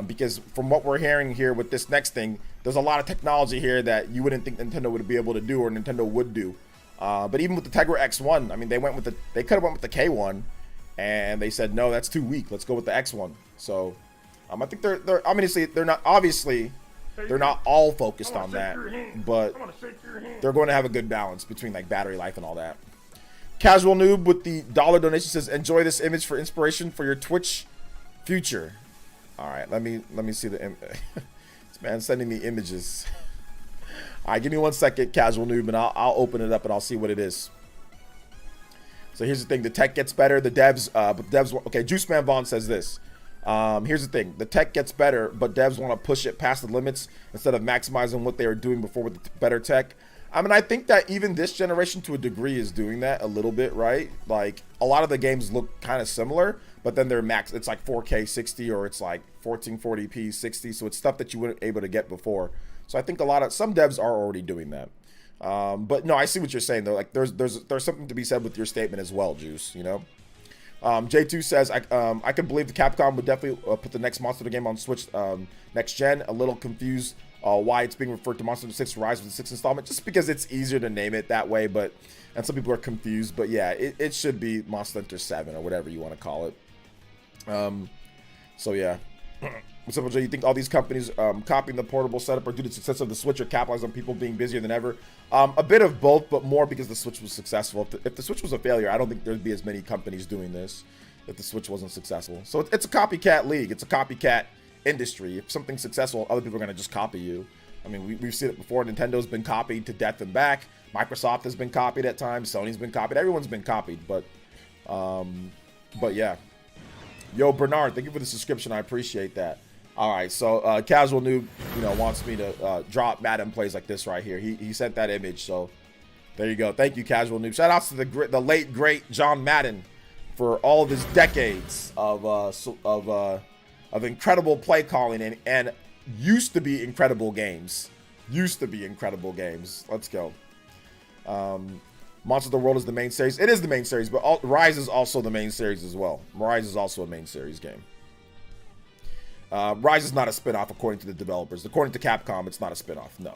Because from what we're hearing here with this next thing, there's a lot of technology here that you wouldn't think Nintendo would be able to do or Nintendo would do. But even with the Tegra X1, I mean, they could have went with the K1, and they said no, that's too weak. Let's go with the X1. So I think they're obviously they're not all focused on that, but they're going to have a good balance between like battery life and all that. Casual Noob with the $1 donation says, enjoy this image for inspiration for your Twitch future. All right, let me see the this man's sending me images. All right, give me 1 second, Casual Noob, and I'll open it up and I'll see what it is. So here's the thing: the tech gets better, the devs, okay. Juice Man Vaughn says this. Here's the thing: the tech gets better, but devs want to push it past the limits instead of maximizing what they were doing before with the better tech. I mean, I think that even this generation, to a degree, is doing that a little bit, right? Like, a lot of the games look kind of similar, but then they're max. It's like 4K 60, or it's like 1440p 60. So it's stuff that you weren't able to get before. So I think some devs are already doing that. But no, I see what you're saying though. Like, there's something to be said with your statement as well, Juice. You know. J2 says, I could believe the Capcom would definitely put the next Monster Hunter game on Switch next gen. A little confused why it's being referred to Monster Hunter 6 Rise with the 6th installment, just because it's easier to name it that way, and some people are confused, but yeah, it should be Monster Hunter 7 or whatever you want to call it. So yeah. What's up, Jay? You think all these companies copying the portable setup are due to the success of the Switch or capitalize on people being busier than ever? A bit of both, but more because the Switch was successful. If the Switch was a failure, I don't think there'd be as many companies doing this if the Switch wasn't successful. So it's a copycat league. It's a copycat industry. If something's successful, other people are going to just copy you. I mean, we've seen it before. Nintendo's been copied to death and back. Microsoft has been copied at times. Sony's been copied. Everyone's been copied. But yeah. Yo, Bernard, thank you for the subscription. I appreciate that. All right, so Casual Noob, wants me to drop Madden plays like this right here. He sent that image, so there you go. Thank you, Casual Noob. Shout outs to the late great John Madden for all of his decades of incredible play calling and used to be incredible games. Let's go. Monster of the World is the main series. It is the main series, but Rise is also the main series as well. Rise is also a main series game. Rise is not a spin-off according to the developers. According to Capcom, it's not a spin-off. No.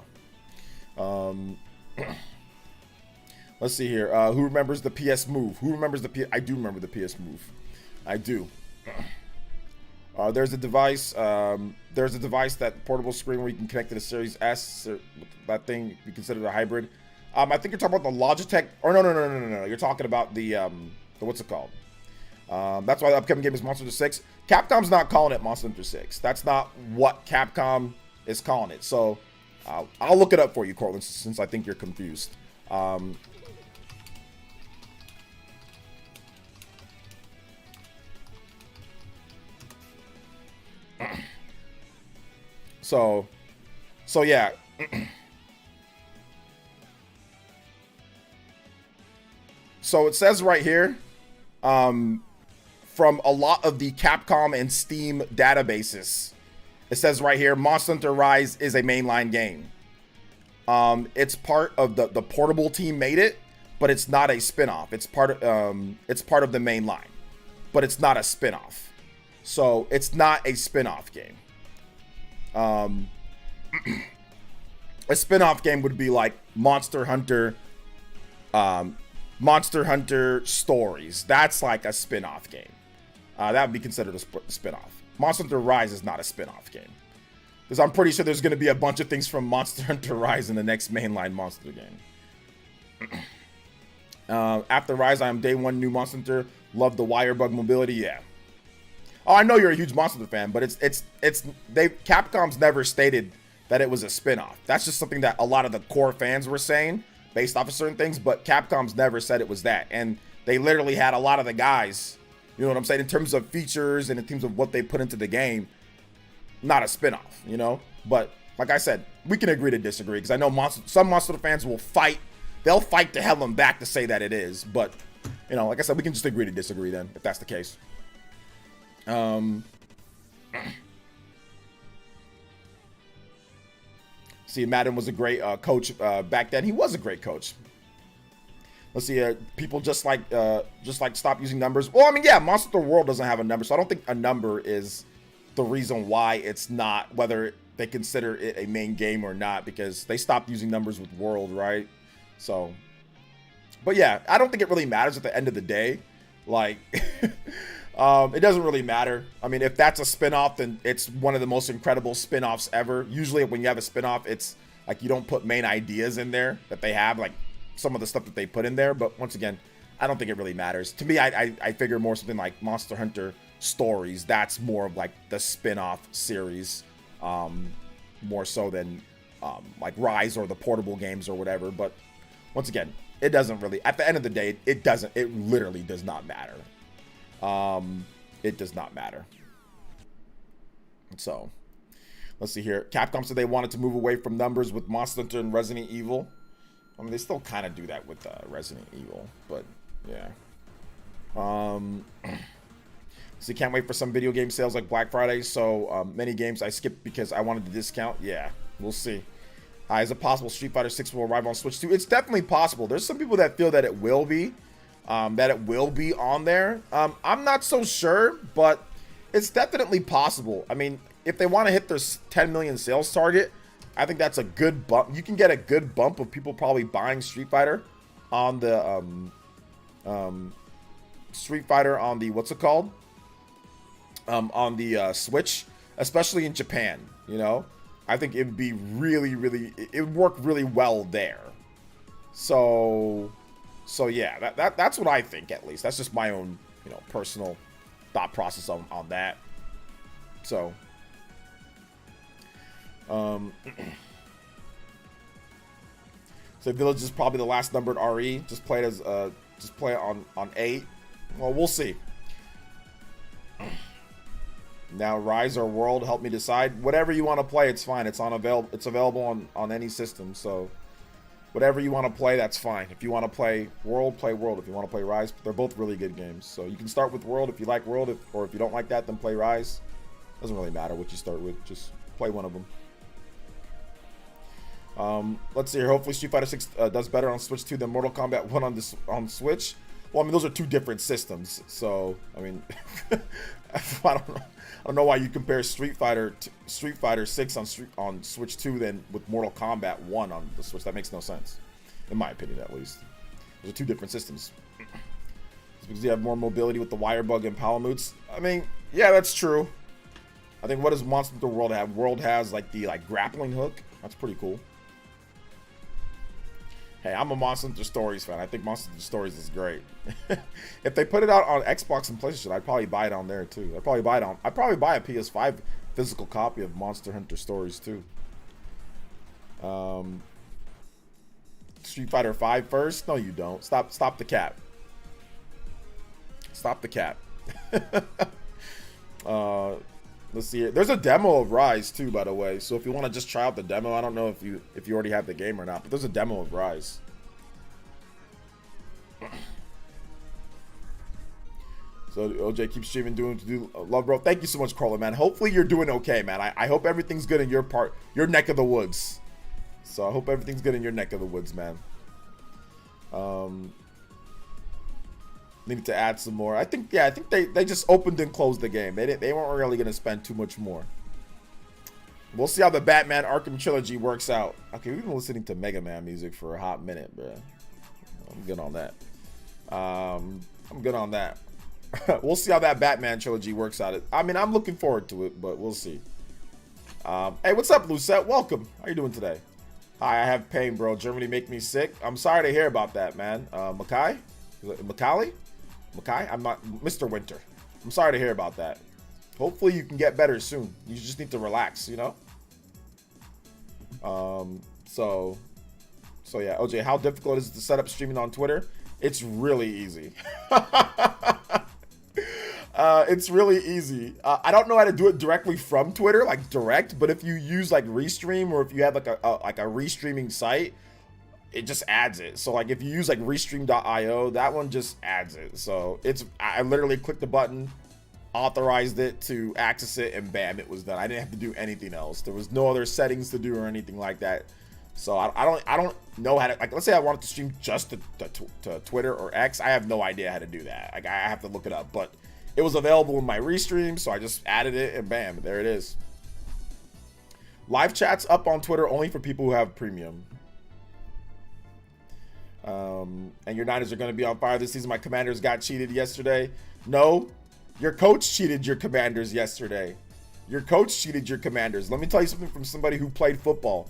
Let's see here. Who remembers the PS Move? I do remember the PS Move. I do. There's a device. That portable screen where you can connect to the Series S. That thing you consider a hybrid. I think you're talking about the Logitech. Or no. You're talking about the what's it called? That's why the upcoming game is Monster Hunter 6. Capcom's not calling it Monster Hunter 6. That's not what Capcom is calling it. So I'll look it up for you, Cortland, since I think you're confused. So yeah. So it says right here, from a lot of the Capcom and Steam databases, it says right here, Monster Hunter Rise is a mainline game. It's part of the portable team made it, but it's not a spin-off. It's part of the main line, but it's not a spin-off. So it's not a spin-off game. A spin-off game would be like Monster Hunter Stories. That's like a spin-off game. That would be considered a spin-off. Monster Hunter Rise is not a spin-off game. Because I'm pretty sure there's going to be a bunch of things from Monster Hunter Rise in the next mainline Monster game. After Rise, I am day one new Monster Hunter. Love the wire bug mobility. Yeah. Oh, I know you're a huge Monster Hunter fan, but Capcom's never stated that it was a spin-off. That's just something that a lot of the core fans were saying based off of certain things, but Capcom's never said it was that. And they literally had a lot of the guys, you know what I'm saying, in terms of features and in terms of what they put into the game, not a spin-off, But like I said, we can agree to disagree, because I know some Monster Hunter fans will fight. They'll fight to hell and back to say that it is. But, like I said, we can just agree to disagree then, if that's the case. See, Madden was a great coach back then. He was a great coach. Let's see. People just like stop using numbers. Well, I mean, yeah, Monster Hunter World doesn't have a number, so I don't think a number is the reason why it's not, whether they consider it a main game or not, because they stopped using numbers with World, right? So, but yeah, I don't think it really matters at the end of the day. Like, it doesn't really matter. I mean, if that's a spinoff, then it's one of the most incredible spinoffs ever. Usually when you have a spinoff, it's like you don't put main ideas in there that they have, like some of the stuff that they put in there. But once again, I don't think it really matters. To me, I figure more something like Monster Hunter Stories. That's more of like the spin-off series, more so than like Rise or the portable games or whatever. But once again, it doesn't really, at the end of the day, it literally does not matter. It does not matter. So let's see here. Capcom said they wanted to move away from numbers with Monster Hunter and Resident Evil. I mean, they still kind of do that with Resident Evil, but yeah. So can't wait for some video game sales like Black Friday. So many games I skipped because I wanted the discount. Yeah, we'll see. Is it possible Street Fighter 6 will arrive on Switch 2? It's definitely possible. There's some people that feel that it will be, on there. I'm not so sure, but it's definitely possible. I mean, if they want to hit their 10 million sales target, I think that's a good bump. You can get a good bump of people probably buying Street Fighter on the what's it called? On the Switch, especially in Japan, you know? I think it would be really, it would work really well there. So yeah, that's what I think, at least. That's just my own, you know, personal thought process on that. So, so Village is probably the last numbered RE. Just play it on 8. Well, we'll see. Now, Rise or World, help me decide. Whatever you want to play, it's fine. It's available on any system. So, whatever you want to play, that's fine. If you want to play World, play World. If you want to play Rise, they're both really good games. So you can start with World if you like World, or if you don't like that, then play Rise. Doesn't really matter what you start with. Just play one of them. Let's see here. Hopefully, Street Fighter 6 does better on Switch 2 than Mortal Kombat 1 on Switch. Well, I mean, those are two different systems. So, I mean, I don't know why you compare Street Fighter 6 on Switch 2 than with Mortal Kombat 1 on the Switch. That makes no sense, in my opinion, at least. Those are two different systems. It's because you have more mobility with the wire bug and Palamutes. I mean, yeah, that's true. I think, what does Monster Hunter World have? World has like the grappling hook. That's pretty cool. Hey, I'm a Monster Hunter Stories fan. I think Monster Hunter Stories is great. If they put it out on Xbox and PlayStation, I'd probably buy it on there too. I'd probably buy a PS5 physical copy of Monster Hunter Stories too. Street Fighter 5 first? No, you don't. Stop the cap. Stop the cap. Let's see here. There's a demo of Rise too, by the way. So if you want to just try out the demo, I don't know if you already have the game or not, but there's a demo of Rise. So OJ keeps streaming, doing love, bro. Thank you so much, Carla, man. Hopefully you're doing okay, man. I hope everything's good in your neck of the woods. So I hope everything's good in your neck of the woods, man. Need to add some more. I think they just opened and closed the game. They weren't really gonna spend too much more. We'll see how the Batman Arkham trilogy works out. Okay, we've been listening to Mega Man music for a hot minute, bro. I'm good on that. I'm good on that. We'll see how that Batman trilogy works out. I mean, I'm looking forward to it, but we'll see. Hey, what's up, Lucette? Welcome. How you doing today? Hi, I have pain, bro. Germany make me sick. I'm sorry to hear about that, man. Mackay? Macaulay? I'm not Mr. Winter. I'm sorry to hear about that. Hopefully you can get better soon. You just need to relax, you know? So yeah, OJ, how difficult is it to set up streaming on Twitter? It's really easy. It's really easy. I don't know how to do it directly from Twitter, like direct, but if you use like Restream, or if you have like a restreaming site, it just adds it. So like if you use like restream.io, that one just adds it. So I literally clicked the button, authorized it to access it, and bam, it was done. I didn't have to do anything else. There was no other settings to do or anything like that. So I don't know how to, like, let's say I wanted to stream just to Twitter or X. I have no idea how to do that. Like, I have to look it up, but it was available in my restream, so I just added it and bam, there it is. Live chat's up on Twitter only for people who have premium. And your Niners are going to be on fire this season. My Commanders got cheated yesterday. No, your coach cheated your Commanders yesterday. Your coach cheated your Commanders. Let me tell you something from somebody who played football.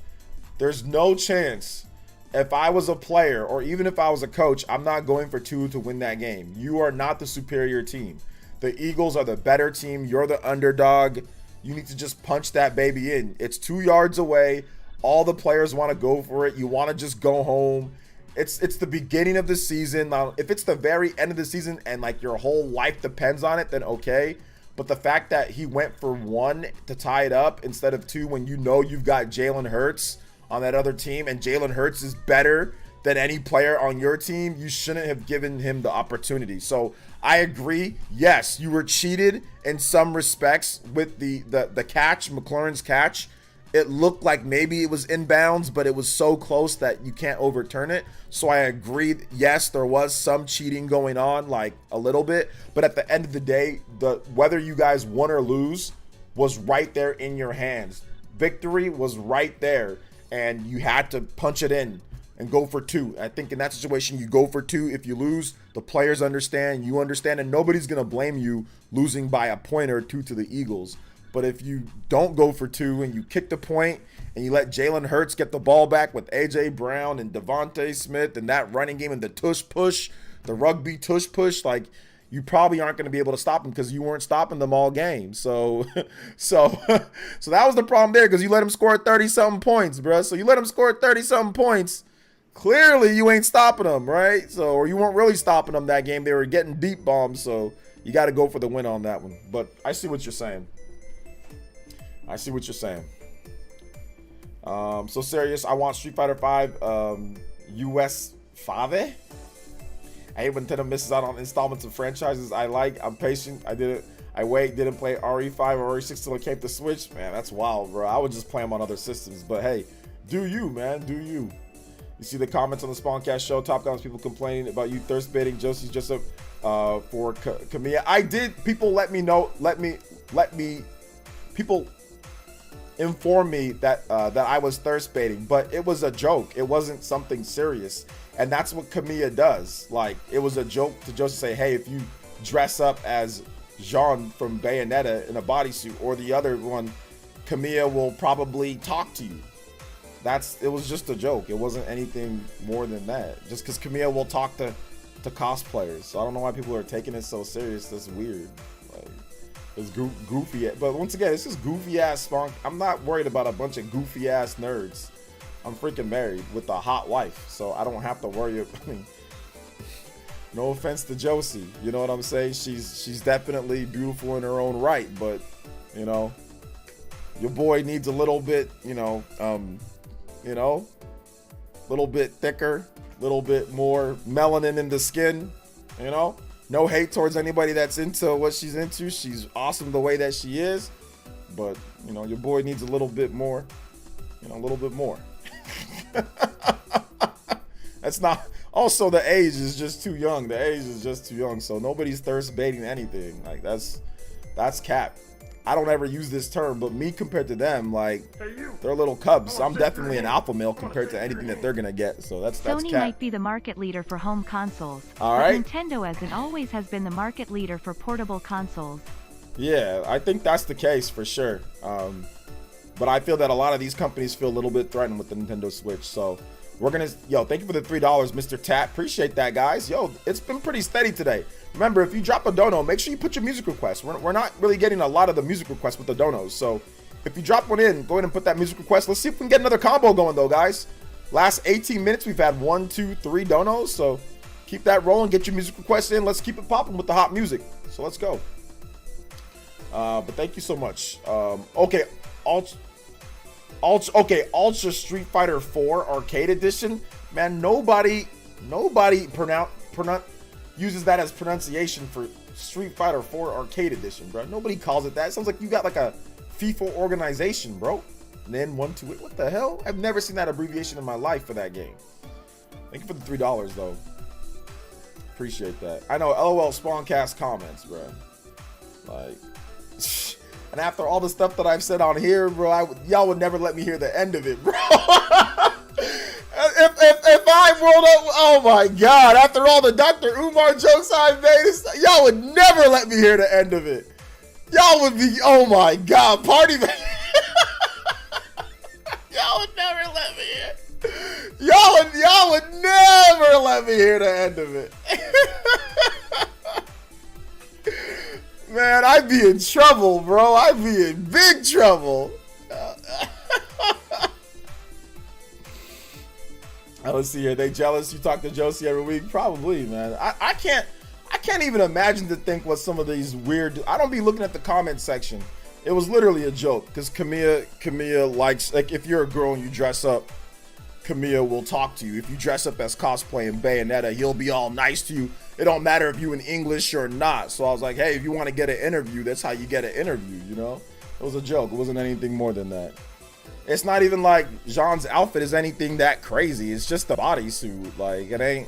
There's no chance if I was a player or even if I was a coach, I'm not going for 2 to win that game. You are not the superior team. The Eagles are the better team. You're the underdog. You need to just punch that baby in. It's 2 yards away. All the players want to go for it. You want to just go home. It's the beginning of the season. Now, if it's the very end of the season and like your whole life depends on it, then okay. But the fact that he went for 1 to tie it up instead of 2 when you know you've got Jalen Hurts on that other team and Jalen Hurts is better than any player on your team, you shouldn't have given him the opportunity. So I agree. Yes, you were cheated in some respects with the catch, McLaurin's catch. It looked like maybe it was inbounds, but it was so close that you can't overturn it. So I agree. Yes, there was some cheating going on, like a little bit. But at the end of the day, whether you guys won or lose was right there in your hands. Victory was right there, and you had to punch it in and go for 2. I think in that situation, you go for 2. If you lose, the players understand, you understand, and nobody's going to blame you losing by a point or 2 to the Eagles. But if you don't go for 2 and you kick the point and you let Jalen Hurts get the ball back with A.J. Brown and Devontae Smith and that running game and the tush push, the rugby tush push, like, you probably aren't going to be able to stop them because you weren't stopping them all game. So that was the problem there, because you let him score 30-something points, bro. So you let him score 30-something points. Clearly, you ain't stopping them, right? So, or you weren't really stopping them that game. They were getting deep bombs, so you got to go for the win on that one. But I see what you're saying. So serious. I want Street Fighter 5 US 5. I hate when Nintendo misses out on installments of franchises I like. I'm patient. I didn't play RE5 or RE6 till it came to Switch. Man, that's wild, bro. I would just play them on other systems. But hey, do you, man? Do you? You see the comments on the Spawncast show. Top comments, people complaining about you thirst baiting Josie's just up for Kamiya. I did. People let me know. People inform me that I was thirst baiting, but it was a joke. It wasn't something serious. And that's what Kamiya does. Like, it was a joke to just say, hey, if you dress up as Jean from Bayonetta in a bodysuit, or the other one, Kamiya will probably talk to you. It was just a joke. It wasn't anything more than that. Just because Kamiya will talk to cosplayers. So I don't know why people are taking it so serious. That's weird. Like, it's goofy. But once again, it's just goofy ass Spawn. I'm not worried about a bunch of goofy ass nerds. I'm freaking married with a hot wife, so I don't have to worry. I mean, no offense to Josie, you know what I'm saying? She's definitely beautiful in her own right, but you know, your boy needs a little bit, little bit thicker, little bit more melanin in the skin, you know? No hate towards anybody that's into what she's into. She's awesome the way that she is, but you know, your boy needs a little bit more, a little bit more. That's not. Also, the age is just too young. The age is just too young. So nobody's thirst baiting anything. Like, that's cap. I don't ever use this term, but me compared to them, like, they're little cubs. I'm definitely an alpha male compared to anything that they're gonna get. So that's Sony cap. might be the market leader for home consoles. All right. But Nintendo, as it always has been, the market leader for portable consoles. Yeah, I think that's the case for sure. But I feel that a lot of these companies feel a little bit threatened with the Nintendo Switch. So we're gonna, thank you for the $3, Mr. Tat. Appreciate that, guys. It's been pretty steady today. Remember, if you drop a dono, make sure you put your music request. We're not really getting a lot of the music requests with the donos. So if you drop one in, go ahead and put that music request. Let's see if we can get another combo going though, guys. Last 18 minutes, we've had 1, 2, 3 donos. So keep that rolling. Get your music requests in. Let's keep it popping with the hot music. So let's go. But thank you so much. Okay, Ultra Street Fighter 4 Arcade Edition. Man, nobody uses that as pronunciation for Street Fighter 4 Arcade Edition, bro. Nobody calls it that. It sounds like you got like a FIFA organization, bro. And then 1 2. What the hell? I've never seen that abbreviation in my life for that game. Thank you for the $3 though. Appreciate that. I know. LOL Spawncast comments, bro. Like, and after all the stuff that I've said on here, bro, y'all would never let me hear the end of it, bro. If I rolled up, oh my God! After all the Dr. Umar jokes I made, y'all would never let me hear the end of it. Y'all would be, oh my God, party man. Y'all would never let me hear. Y'all would never let me hear the end of it. Man, I'd be in trouble, bro. I'd be in big trouble. Let's see here. They jealous you talk to Josie every week? Probably, man. I can't even imagine to think what some of these weird. I don't be looking at the comment section. It was literally a joke because Camilla likes, like, if you're a girl and you dress up, Camilla will talk to you. If you dress up as cosplay in Bayonetta, he'll be all nice to you. It don't matter if you in English or not. So I was like, hey, if you want to get an interview, that's how you get an interview, you know? It was a joke. It wasn't anything more than that. It's not even like Jean's outfit is anything that crazy. It's just a bodysuit. Like, it ain't.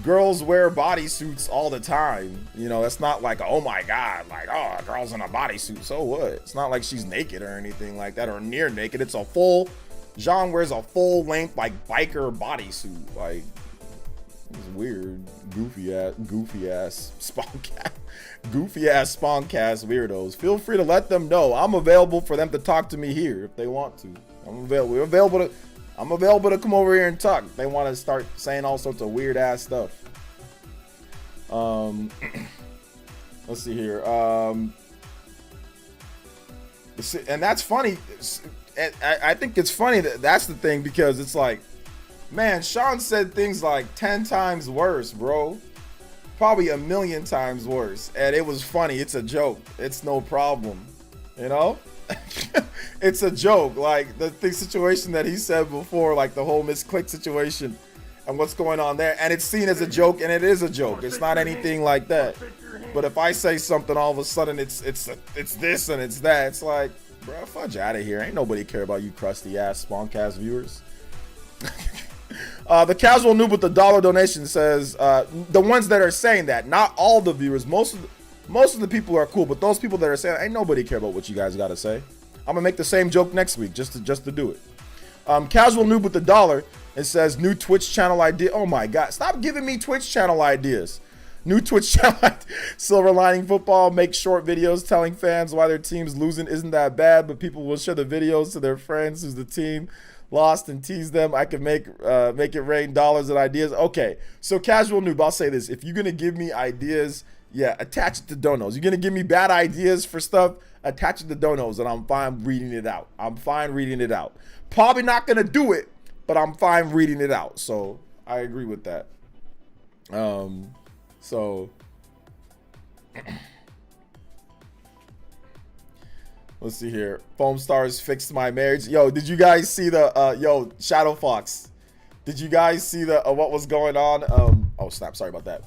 Girls wear bodysuits all the time. You know, it's not like, oh my God, like, oh, a girl's in a bodysuit. So what? It's not like she's naked or anything like that or near naked. It's a full, Jean wears a full length, like, biker bodysuit. Like, it's weird. Goofy ass Spawncast weirdos. Feel free to let them know. I'm available for them to talk to me here if they want to. I'm available to come over here and talk. They want to start saying all sorts of weird ass stuff. Let's see here. And that's funny. I think it's funny that's the thing, because it's like, man, Sean said things like 10 times worse, bro. Probably a million times worse. And it was funny. It's a joke. It's no problem. You know? It's a joke. Like the situation that he said before, like the whole Miss Click situation and what's going on there. And it's seen as a joke, and it is a joke. It's not anything like that. But if I say something, all of a sudden it's this and it's that. It's like, bro, fudge out of here. Ain't nobody care about you crusty ass Spawncast viewers. The casual noob with the $1 donation says, the ones that are saying that, not all the viewers, most of the people are cool, but those people that are saying, ain't nobody care about what you guys got to say. I'm gonna make the same joke next week just to do it. Casual noob with the $1, it says new Twitch channel idea. Oh my God, stop giving me Twitch channel ideas. New Twitch channel, Silver Lining Football, make short videos telling fans why their team's losing isn't that bad, but people will share the videos to their friends who's the team lost and tease them. I can make it rain dollars and ideas. Okay, so casual noob, I'll say this: if you're gonna give me ideas, yeah, attach it to donos. You're gonna give me bad ideas for stuff, attach it to donos, and I'm fine reading it out. I'm fine reading it out. Probably not gonna do it, but I'm fine reading it out. So I agree with that. So let's see here. Foamstars fixed my marriage. Yo, did you guys see the Shadow Fox? Did you guys see the what was going on? Oh snap! Sorry about that.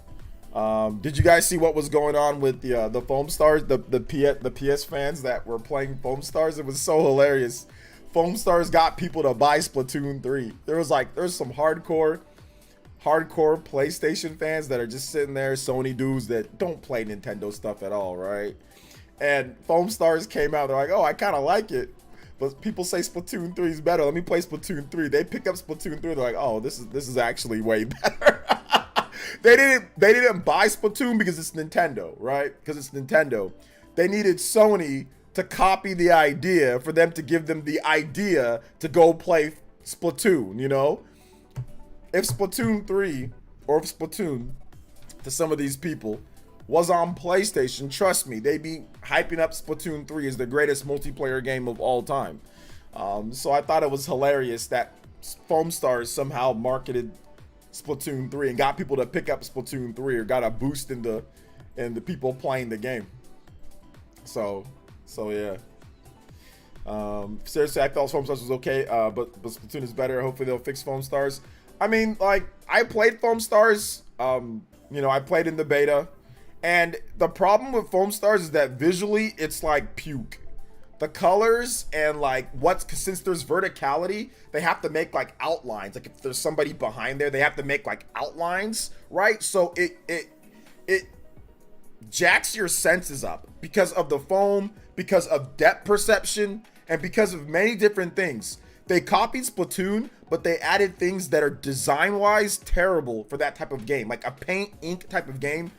Did you guys see what was going on with the Foamstars, the PS fans that were playing Foamstars? It was so hilarious. Foamstars got people to buy Splatoon 3. There's some hardcore PlayStation fans that are just sitting there, Sony dudes that don't play Nintendo stuff at all, right? And Foamstars came out. They're like, oh, I kind of like it, but people say Splatoon 3 is better. Let me play Splatoon 3. They pick up Splatoon 3. They're like, oh, this is actually way better. They didn't buy Splatoon because it's Nintendo, right? Because it's Nintendo. They needed Sony to copy the idea for them to give them the idea to go play Splatoon, you know? If Splatoon 3 or if Splatoon to some of these people was on PlayStation, trust me, they'd be hyping up Splatoon 3 as the greatest multiplayer game of all time. So I thought it was hilarious that Foamstars somehow marketed Splatoon 3 and got people to pick up Splatoon 3 or got a boost in the people playing the game. So yeah. Seriously, I thought Foamstars was okay, but Splatoon is better. Hopefully they'll fix Foamstars. I mean, like, I played Foamstars. You know, I played in the beta. And the problem with Foamstars is that visually, it's like puke. the colors and like since there's verticality, they have to make like outlines. Like if there's somebody behind there, they have to make like outlines, right? So it jacks your senses up because of the foam, because of depth perception, and because of many different things. They copied Splatoon, but they added things that are design-wise terrible for that type of game, like a paint ink type of game.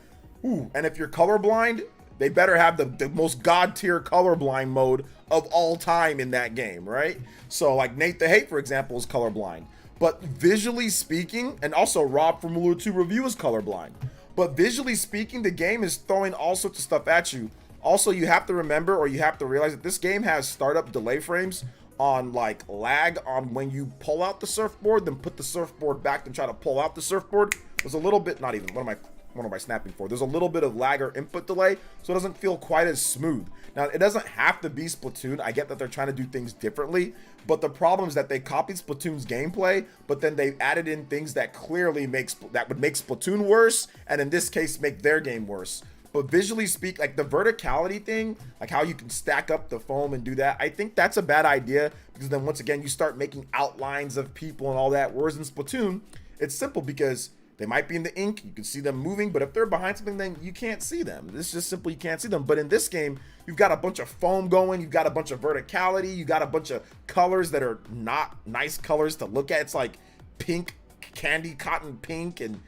Ooh, and if you're colorblind, they better have the most god-tier colorblind mode of all time in that game, right? So like Nate the Hate, for example, is colorblind. But visually speaking, and also Rob from Lure 2 Review is colorblind. But visually speaking, the game is throwing all sorts of stuff at you. Also, you have to remember, or you have to realize that this game has startup delay frames on like lag on when you pull out the surfboard, then put the surfboard back and try to pull out the surfboard. There's a little bit, not even, what am I snapping for? There's a little bit of lag or input delay, so it doesn't feel quite as smooth. Now, it doesn't have to be Splatoon. I get that they're trying to do things differently, but the problem is that they copied Splatoon's gameplay, but then they added in things that clearly would make Splatoon worse, and in this case, make their game worse. But visually speak, like the verticality thing, like how you can stack up the foam and do that, I think that's a bad idea, because then once again, you start making outlines of people and all that. Whereas in Splatoon, it's simple because they might be in the ink, you can see them moving, but if they're behind something, then you can't see them. It's just simply you can't see them. But in this game, you've got a bunch of foam going, you've got a bunch of verticality, you got a bunch of colors that are not nice colors to look at. It's like pink, candy cotton pink and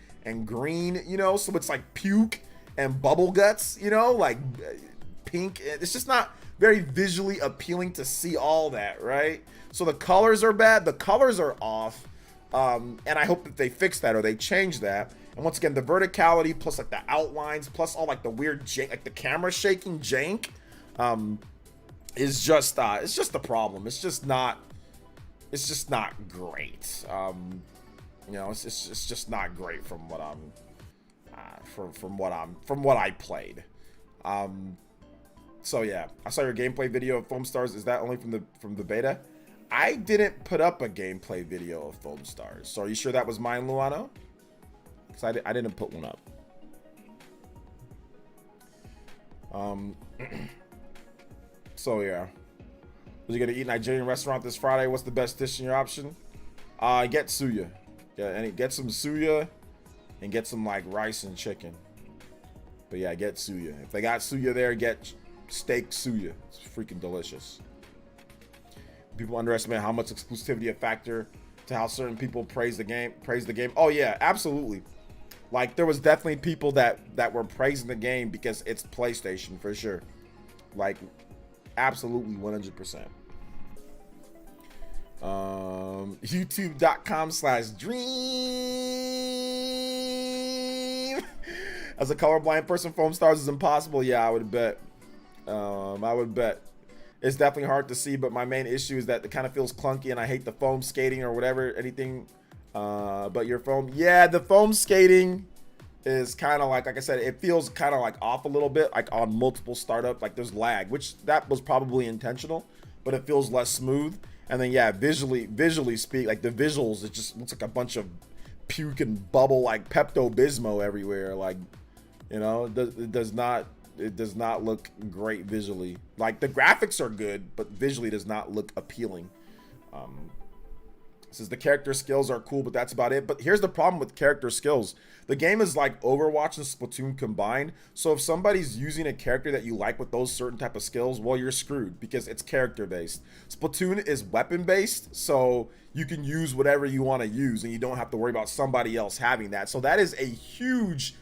green, you know, so it's like puke and bubble guts, you know, like pink. It's just not very visually appealing to see all that, right? So the colors are bad, the colors are off, and I hope that they fix that or they change that. And once again, the verticality plus like the outlines plus all like the weird jank, like the camera shaking jank, is just it's just a problem. It's just not great. You know, it's just not great from what I'm from what I played. So yeah, I saw your gameplay video of Foamstars. Is that only from the beta? I didn't put up a gameplay video of Foamstars. So are you sure that was mine, Luano? Because I didn't put one up. So yeah, was you gonna eat Nigerian restaurant this Friday? What's the best dish in your option? Get suya. Yeah, and get some suya. And get some like rice and chicken. But yeah, get suya. If they got suya there, get steak suya. It's freaking delicious. People underestimate how much exclusivity a factor to how certain people praise the game. Oh yeah, absolutely. Like there was definitely people that were praising the game because it's PlayStation for sure. Like absolutely 100%. YouTube.com/dream. As a colorblind person, Foamstars is impossible. Yeah, I would bet. It's definitely hard to see, but my main issue is that it kind of feels clunky and I hate the foam skating or whatever, anything. But your foam, yeah, the foam skating is kind of like I said, it feels kind of like off a little bit, like on multiple startup, like there's lag, which that was probably intentional, but it feels less smooth. And then yeah, visually speak, like the visuals, it just looks like a bunch of puke and bubble like Pepto-Bismol everywhere. Like, you know, it does not look great visually. Like the graphics are good, but visually does not look appealing. Says the character skills are cool, but that's about it. But here's the problem with character skills. The game is like Overwatch and Splatoon combined. So if somebody's using a character that you like with those certain type of skills, well, you're screwed because it's character based. Splatoon is weapon based, so you can use whatever you want to use and you don't have to worry about somebody else having that. So that is a huge,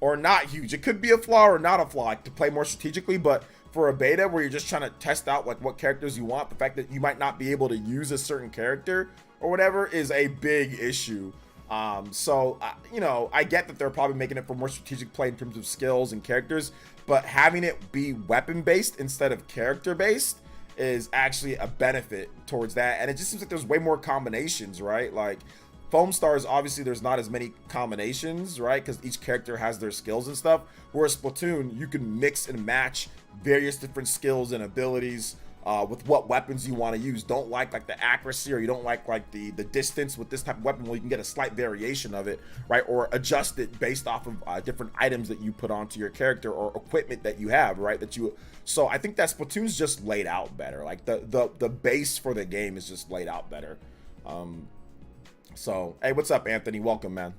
or not huge, it could be a flaw or not a flaw, like to play more strategically. But for a beta where you're just trying to test out like what characters you want, the fact that you might not be able to use a certain character or whatever is a big issue. You know, I get that they're probably making it for more strategic play in terms of skills and characters, but having it be weapon based instead of character based is actually a benefit towards that. And it just seems like there's way more combinations, right? Like Foamstars, obviously there's not as many combinations, right? Because each character has their skills and stuff. Whereas Splatoon, you can mix and match various different skills and abilities with what weapons you want to use. Don't like the accuracy, or you don't like the distance with this type of weapon. Well, you can get a slight variation of it, right? Or adjust it based off of different items that you put onto your character or equipment that you have, right? So I think that Splatoon's just laid out better. Like the base for the game is just laid out better. So hey, what's up, Anthony? Welcome, man.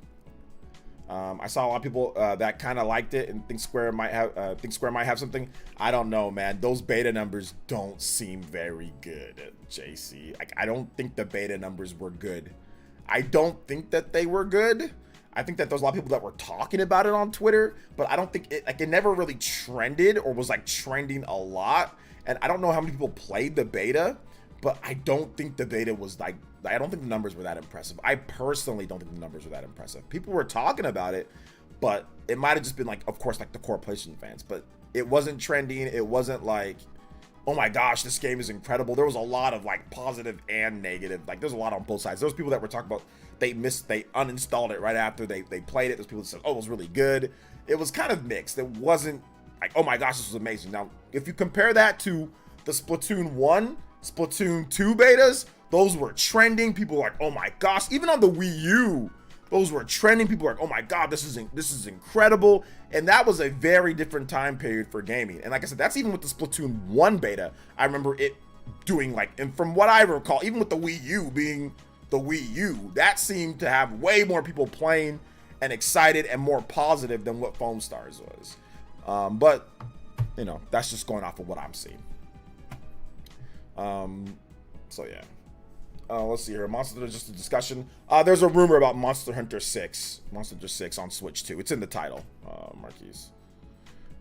I saw a lot of people that kind of liked it and think Square might have something. I don't know, man. Those beta numbers don't seem very good, JC. Like, I don't think the beta numbers were good. I don't think that they were good. I think that there's a lot of people that were talking about it on Twitter, but I don't think it never really trended or was like trending a lot. And I don't know how many people played the beta, but I don't think the beta was like, I don't think the numbers were that impressive. I personally don't think the numbers were that impressive. People were talking about it, but it might have just been like, of course, like the core PlayStation fans, but it wasn't trending. It wasn't like, oh my gosh, this game is incredible. There was a lot of like positive and negative. Like, there's a lot on both sides. There was people that were talking about they uninstalled it right after they played it. There's people that said, oh, it was really good. It was kind of mixed. It wasn't like, oh my gosh, this was amazing. Now, if you compare that to the Splatoon 1, Splatoon 2 betas, those were trending. People were like, oh my gosh. Even on the Wii U, those were trending. People were like, oh my god, this is incredible. And that was a very different time period for gaming. And like I said, that's even with the Splatoon 1 beta. I remember it doing like, and from what I recall, even with the Wii U being the Wii U, that seemed to have way more people playing and excited and more positive than what Foamstars was. But, you know, that's just going off of what I'm seeing. So yeah. Let's see here. Monster Hunter, just a discussion. There's a rumor about Monster Hunter 6 on Switch 2. It's in the title, Marquise.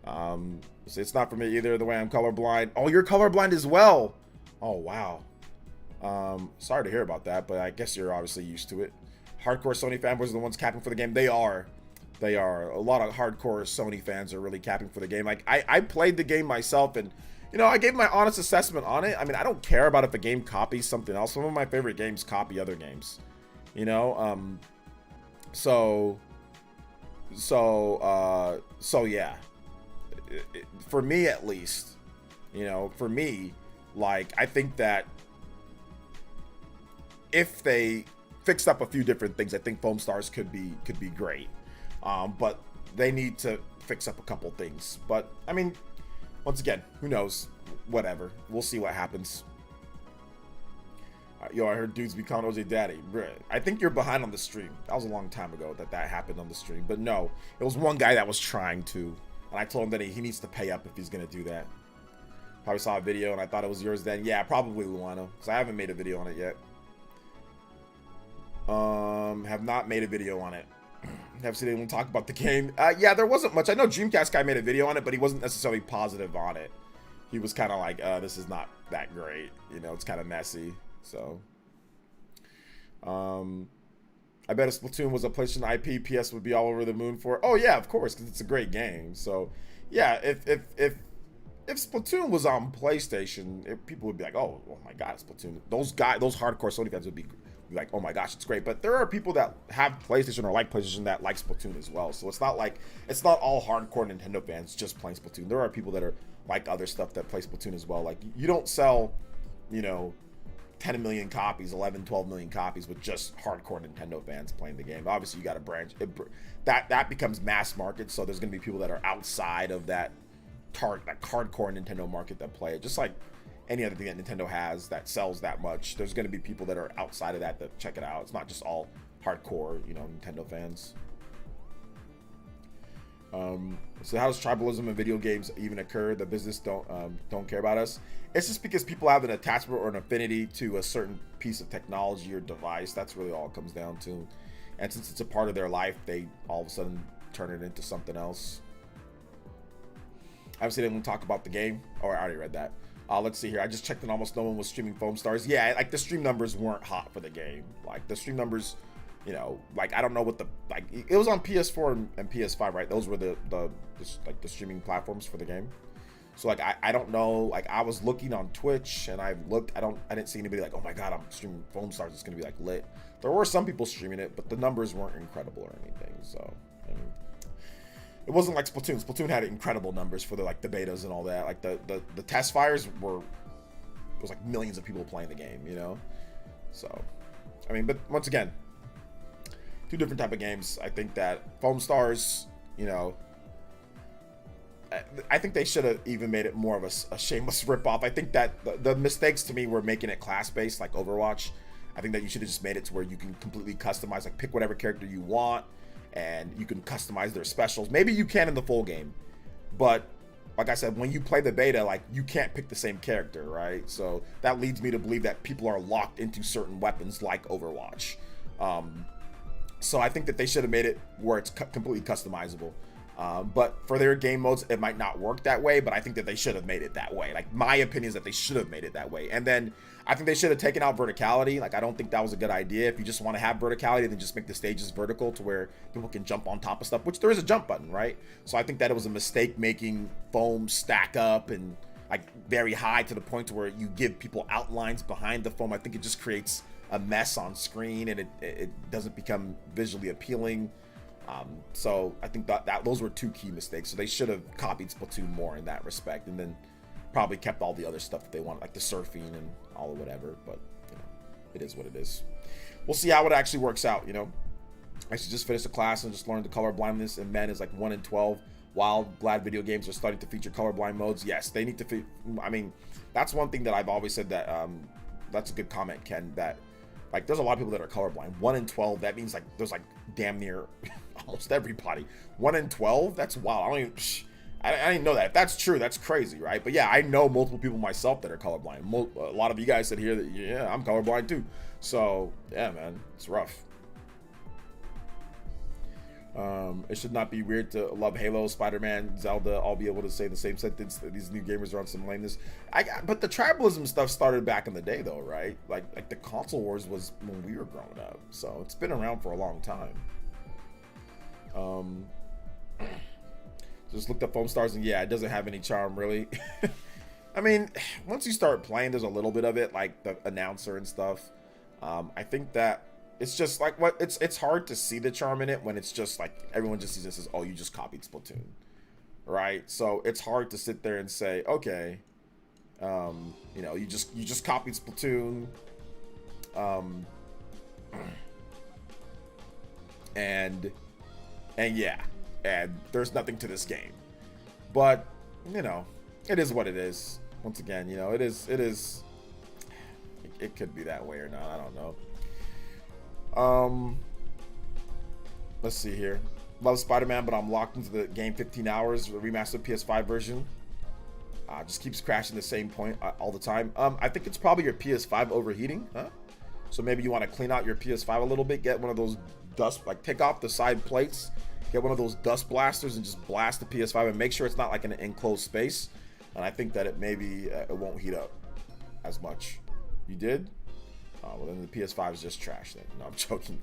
So it's not for me either, the way I'm colorblind. Oh, you're colorblind as well. Oh, wow. Sorry to hear about that, but I guess you're obviously used to it. Hardcore Sony fanboys are the ones capping for the game. They are. A lot of hardcore Sony fans are really capping for the game. Like, I played the game myself, and you know, I gave my honest assessment on it. I mean, I don't care about if a game copies something else. Some of my favorite games copy other games, you know? So yeah. For me, at least, you know, like, I think that if they fixed up a few different things, I think Foamstars could be great. But they need to fix up a couple things. But, I mean, once again, who knows? Whatever. We'll see what happens. Yo, I heard dudes be calling OJ daddy. Bruh, I think you're behind on the stream. That was a long time ago that happened on the stream. But no, it was one guy that was trying to. And I told him that he needs to pay up if he's going to do that. Probably saw a video and I thought it was yours then. Yeah, probably Luano. Because I haven't made a video on it yet. Have not made a video on it. Have seen anyone talk about the game. Yeah, there wasn't much. I know Dreamcast guy made a video on it, but he wasn't necessarily positive on it. He was kind of like, this is not that great. You know, it's kind of messy. So, I bet if Splatoon was a PlayStation IP, PS would be all over the moon for it. Oh yeah, of course, because it's a great game. So, yeah, if Splatoon was on PlayStation, people would be like, oh my god, Splatoon. Those hardcore Sony fans would be like, oh my gosh, it's great. But there are people that have PlayStation or like PlayStation that like Splatoon as well. So it's not all hardcore Nintendo fans just playing Splatoon. There are people that are like other stuff that play Splatoon as well. Like, you don't sell, you know, 10 million copies, 11, 12 million copies with just hardcore Nintendo fans playing the game. Obviously, you got to branch. That becomes mass market. So there's going to be people that are outside of that hardcore Nintendo market that play it. Just like any other thing that Nintendo has that sells that much, there's going to be people that are outside of that check it out. It's not just all hardcore, you know, Nintendo fans. So how does tribalism in video games even occur? The business don't care about us. It's just because people have an attachment or an affinity to a certain piece of technology or device. That's really all it comes down to. And since it's a part of their life, they all of a sudden turn it into something else. I haven't seen anyone talk about the game. Oh, I already read that. Let's see here. I just checked and almost no one was streaming Foamstars. Yeah, like the stream numbers weren't hot for the game. Like the stream numbers, you know, like I don't know what it was on PS4 and PS5, right? Those were the streaming platforms for the game. So like I don't know. Like I was looking on Twitch and I didn't see anybody like, oh my god, I'm streaming Foamstars. It's gonna be like lit. There were some people streaming it, but the numbers weren't incredible or anything. So I mean, it wasn't like Splatoon. Splatoon had incredible numbers for the betas and all that. Like the test fires were was like millions of people playing the game, you know. So, I mean, but once again, two different type of games. I think that Foamstars, you know, I think they should have even made it more of a shameless ripoff. I think that the mistakes to me were making it class-based like Overwatch. I think that you should have just made it to where you can completely customize, like pick whatever character you want, and you can customize their specials. Maybe you can in the full game, but like I said, when you play the beta, like you can't pick the same character, right? So that leads me to believe that people are locked into certain weapons like Overwatch. So I think that they should have made it where it's completely customizable. But for their game modes, it might not work that way, but I think that they should have made it that way. Like, my opinion is that they should have made it that way. And then I think they should have taken out verticality. Like, I don't think that was a good idea. If you just want to have verticality, then just make the stages vertical to where people can jump on top of stuff, which there is a jump button, right? So I think that it was a mistake making foam stack up and like very high to the point to where you give people outlines behind the foam. I think it just creates a mess on screen, and it doesn't become visually appealing. So I think that those were two key mistakes. So they should have copied Splatoon more in that respect, and then probably kept all the other stuff that they want, like the surfing and all of whatever. But you know, it is what it is. We'll see how it actually works out. You know, I should just finish the class and just learn the color blindness in men is like 1 in 12. While glad video games are starting to feature colorblind modes, yes, they need to. I mean, that's one thing that I've always said that that's a good comment, Ken. That like there's a lot of people that are colorblind. 1 in 12. That means like there's like damn near almost everybody. 1 in 12. That's wild. I didn't know that. If that's true, that's crazy, right? But yeah, I know multiple people myself that are colorblind. A lot of you guys said here that yeah, I'm colorblind too. So yeah, man, it's rough. It should not be weird to love Halo, Spider-Man, Zelda, all be able to say the same sentence. That these new gamers are on some lameness. But the tribalism stuff started back in the day, though, right? Like the console wars was when we were growing up, so it's been around for a long time. Just looked up Foamstars, and yeah, it doesn't have any charm, really. I mean, once you start playing, there's a little bit of it, like the announcer and stuff. I think that it's just like it's hard to see the charm in it when it's just like everyone just sees this as, oh, you just copied Splatoon, right? So it's hard to sit there and say, okay, you know, you just copied Splatoon, and yeah, and there's nothing to this game. But you know, it is what it is. Once again, you know, it could be that way or not. I don't know. Let's see here. Love Spider-Man, but I'm locked into the game 15 hours. The remastered PS5 version just keeps crashing the same point all the time. I think it's probably your PS5 overheating, huh? So maybe you want to clean out your PS5 a little bit. Get one of those dust, like take off the side plates. Get one of those dust blasters and just blast the PS5 and make sure it's not like in an enclosed space. And I think that it maybe it won't heat up as much. You did? Well, then the PS5 is just trash. Then no, I'm joking.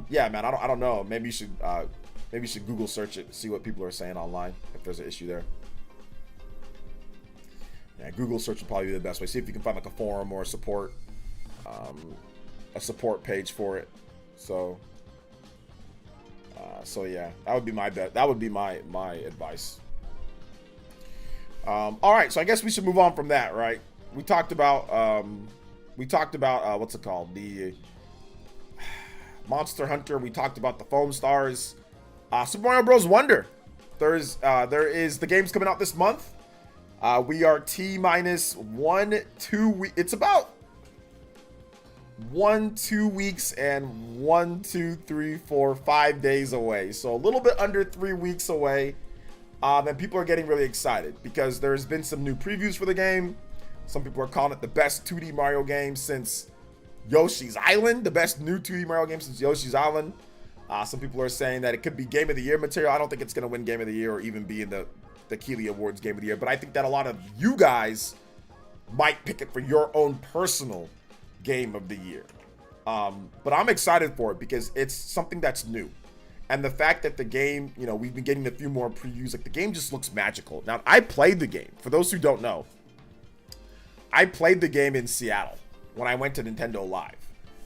Yeah, man, I don't know. Maybe you should Google search it, see what people are saying online if there's an issue there. Yeah, Google search would probably be the best way. See if you can find like a forum or a support page for it. So yeah, that would be my bet. That would be my advice. All right, so I guess we should move on from that, right? We talked about what's it called, the Monster Hunter. We talked about the Foamstars. Super Mario Bros. Wonder. There is the game's coming out this month. We are T-minus 1, 2 weeks. It's about 1-2 weeks and 1, 2, 3, 4, 5 days away. So a little bit under 3 weeks away. And people are getting really excited because there's been some new previews for the game. Some people are calling it the best 2D Mario game since Yoshi's Island. The best new 2D Mario game since Yoshi's Island. Some people are saying that it could be Game of the Year material. I don't think it's going to win Game of the Year or even be in the Keeley Awards Game of the Year. But I think that a lot of you guys might pick it for your own personal Game of the Year. But I'm excited for it because it's something that's new. And the fact that the game, you know, we've been getting a few more previews. Like, the game just looks magical. Now, I played the game. For those who don't know, I played the game in Seattle when I went to Nintendo Live.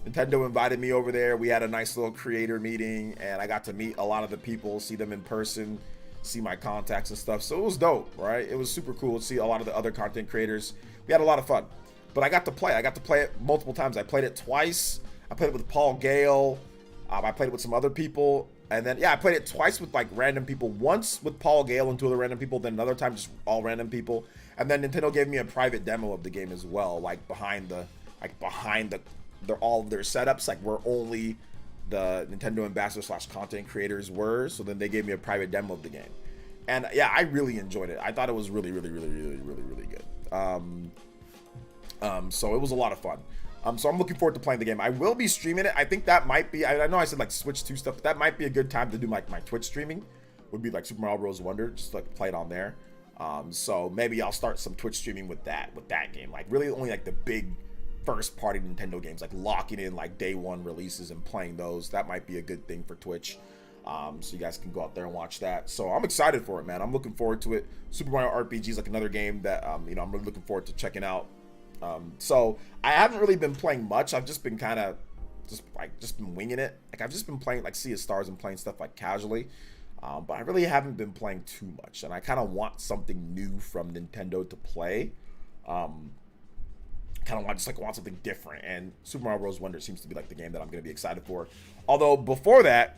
Nintendo invited me over there. We had a nice little creator meeting, and I got to meet a lot of the people, see them in person, see my contacts and stuff. So it was dope, right? It was super cool to see a lot of the other content creators. We had a lot of fun. but I got to play it multiple times. I played it twice. I played it with Paul Gale. I played it with some other people. And then, yeah, I played it twice with like random people. Once with Paul Gale and 2 other random people. Then another time just all random people. And then Nintendo gave me a private demo of the game as well, like behind all of their setups, like where only the Nintendo ambassador / content creators were. So then they gave me a private demo of the game, and yeah, I really enjoyed it. I thought it was really good. So it was a lot of fun. So I'm looking forward to playing the game. I will be streaming it. I think that might be, I know I said like Switch 2 stuff, but that might be a good time to do my Twitch streaming. Would be like Super Mario Bros. Wonder, just like play it on there. So maybe I'll start some Twitch streaming with that game. Like really only like the big first party Nintendo games, like locking in like day 1 releases and playing those. That might be a good thing for Twitch. So you guys can go out there and watch that. So I'm excited for it, man. I'm looking forward to it. Super Mario RPG is like another game that you know, I'm really looking forward to checking out. So I haven't really been playing much. I've just been kind of just been winging it. Like I've just been playing like Sea of Stars and playing stuff like casually. But I really haven't been playing too much, and I kind of want something new from Nintendo to play. Kind of want something different, and Super Mario Bros. Wonder seems to be like the game that I'm going to be excited for. Although before that,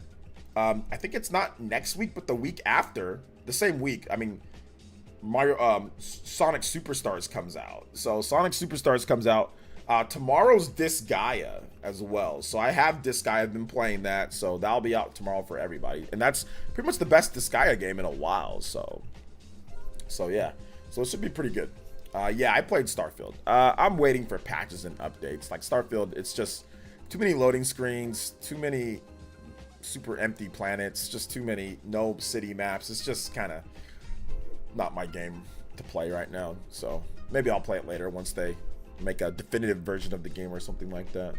I think it's not next week, but the week after, the same week. I mean, Sonic Superstars comes out. So Sonic Superstars comes out. Tomorrow's Disgaea as well. So I have Disgaea. I've been playing that. So that'll be out tomorrow for everybody. And that's pretty much the best Disgaea game in a while. So yeah. So it should be pretty good. Yeah, I played Starfield. I'm waiting for patches and updates. Like Starfield, it's just too many loading screens, too many super empty planets, just too many no city maps. It's just kind of not my game to play right now. So maybe I'll play it later once they make a definitive version of the game or something like that.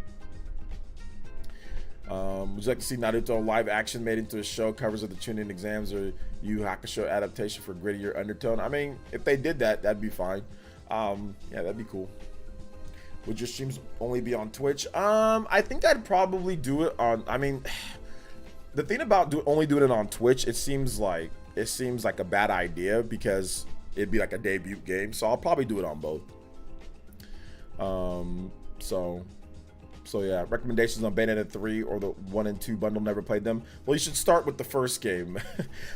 Would you like to see Naruto live action made into a show, covers of the Chunin exams, or Yu Hakusho adaptation for grittier undertone? I mean, if they did that, that'd be fine. Yeah, that'd be cool. Would your streams only be on Twitch? I think I'd probably do it on, I mean, the thing about only doing it on Twitch, it seems like a bad idea because it'd be like a debut game. So I'll probably do it on both. So yeah, recommendations on Bayonetta 3 or the 1 and 2 bundle. Never played them. Well, you should start with the first game.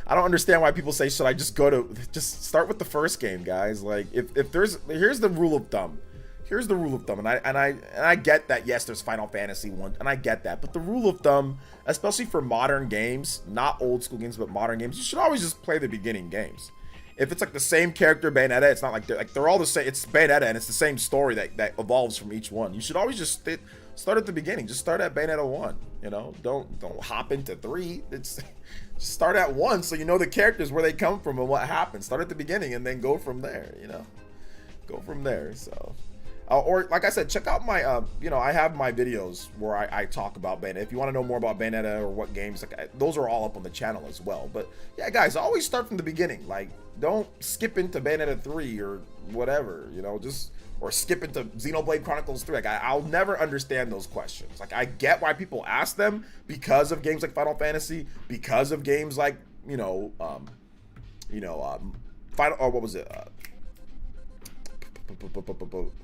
I don't understand why people say, should I just start with the first game, guys? Like if here's the rule of thumb. Here's the rule of thumb, and I get that, yes, there's Final Fantasy 1, and I get that, but the rule of thumb, especially for modern games, not old school games, but modern games, you should always just play the beginning games. If it's like the same character, Bayonetta, it's not like they're all the same. It's Bayonetta, and it's the same story that evolves from each one. You should always just start at the beginning. Just start at Bayonetta 1. You know, don't hop into 3. Just start at 1 so you know the characters, where they come from and what happens. Start at the beginning and then go from there. You know, go from there. So. Or like I said, check out my, you know, I have my videos where I talk about Bayonetta. If you want to know more about Bayonetta or what games, like those are all up on the channel as well. But yeah, guys, always start from the beginning. Like, don't skip into Bayonetta 3 or whatever, you know, or skip into Xenoblade Chronicles 3. Like, I'll never understand those questions. Like, I get why people ask them because of games like Final Fantasy, because of games like,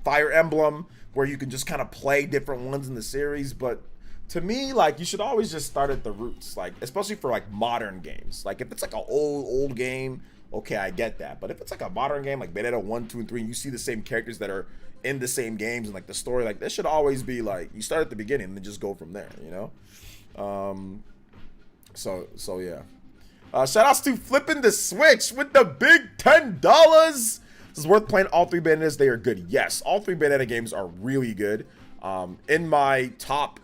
Fire Emblem, where you can just kind of play different ones in the series. But to me, like, you should always just start at the roots, like, especially for like modern games. Like, if it's like an old game, okay, I get that. But if it's like a modern game, like Bayonetta 1, 2, and 3, and you see the same characters that are in the same games and like the story, like, this should always be like, you start at the beginning and then just go from there, you know? So yeah. Shout outs to Flipping the Switch with the big $10. This is worth playing all 3 Bayonettas. They are good. Yes, all 3 Bayonetta games are really good. In my top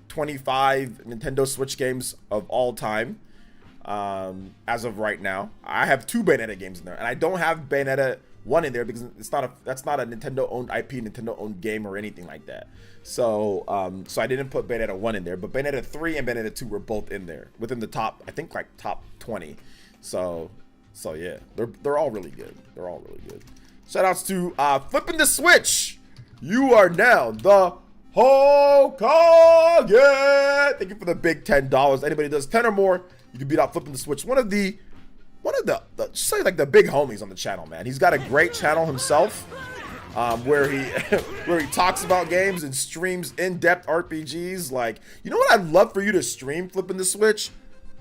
25 Nintendo Switch games of all time, as of right now, I have 2 Bayonetta games in there, and I don't have Bayonetta 1 in there because that's not a Nintendo-owned IP, Nintendo-owned game or anything like that. So I didn't put Bayonetta 1 in there, but Bayonetta 3 and Bayonetta 2 were both in there within the top, I think, like top 20. So yeah, they're all really good. They're all really good. Shout outs to Flipping the Switch. You are now the Hokage. Thank you for the big $10. Anybody does 10 or more, you can beat out Flipping the Switch. One of the just say like the big homies on the channel, man. He's got a great channel himself. where he where he talks about games and streams in-depth RPGs. Like, you know what I'd love for you to stream, flipping the switch?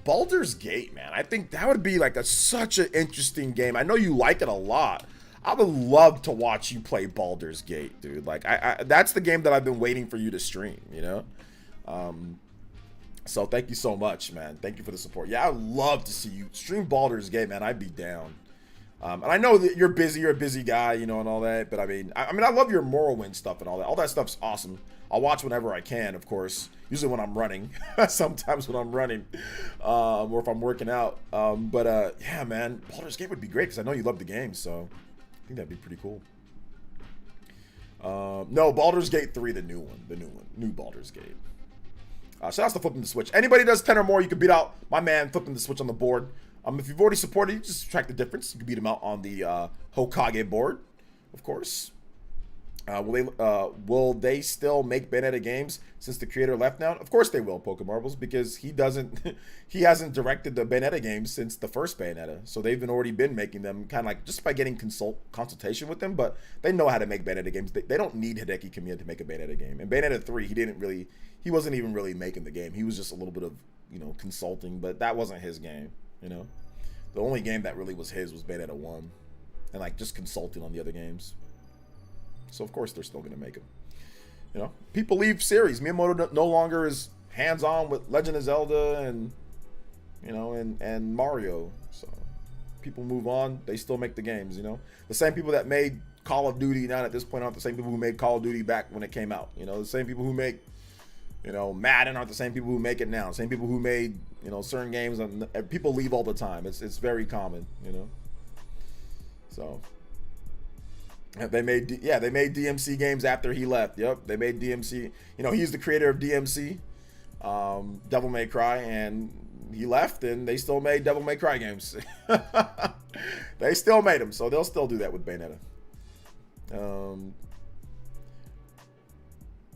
Baldur's Gate, man. I think that would be like such an interesting game. I know you like it a lot. I would love to watch you play Baldur's Gate, dude. Like, that's the game that I've been waiting for you to stream, you know? So thank you so much, man. Thank you for the support. Yeah, I'd love to see you stream Baldur's Gate, man. I'd be down. And I know that you're a busy guy, you know, and all that. But I mean, I love your Morrowind stuff and all that. All that stuff's awesome. I'll watch whenever I can, of course. Usually when I'm running. Sometimes when I'm running, or if I'm working out. Yeah, man, Baldur's Gate would be great because I know you love the game. So I think that'd be pretty cool. No, Baldur's Gate 3, the new one, new Baldur's Gate. Shout out to Flipping the Switch. Anybody does 10 or more, you can beat out my man Flipping the Switch on the board. If you've already supported, you just subtract the difference. You can beat him out on the Hokage board, of course. Will they still make Bayonetta games since the creator left now? Of course they will, Pokemarbles, because he hasn't directed the Bayonetta games since the first Bayonetta. So they've already been making them kind of like just by getting consultation with them, but they know how to make Bayonetta games. They don't need Hideki Kamiya to make a Bayonetta game. And Bayonetta 3, he wasn't even really making the game. He was just a little bit of, you know, consulting, but that wasn't his game, you know. The only game that really was his was Bayonetta 1 and like just consulting on the other games. So of course they're still gonna make them. You know, people leave series. Miyamoto no longer is hands-on with Legend of Zelda and, you know, and Mario. So people move on. They still make the games. You know, the same people that made Call of Duty now at this point aren't the same people who made Call of Duty back when it came out. You know, the same people who make, you know, Madden aren't the same people who make it now. Same people who made, you know, certain games. And people leave all the time. It's very common. You know, so. They made DMC games after he left. Yep, they made DMC. You know, he's the creator of DMC, Devil May Cry, and he left, and they still made Devil May Cry games. They still made them, so they'll still do that with Bayonetta.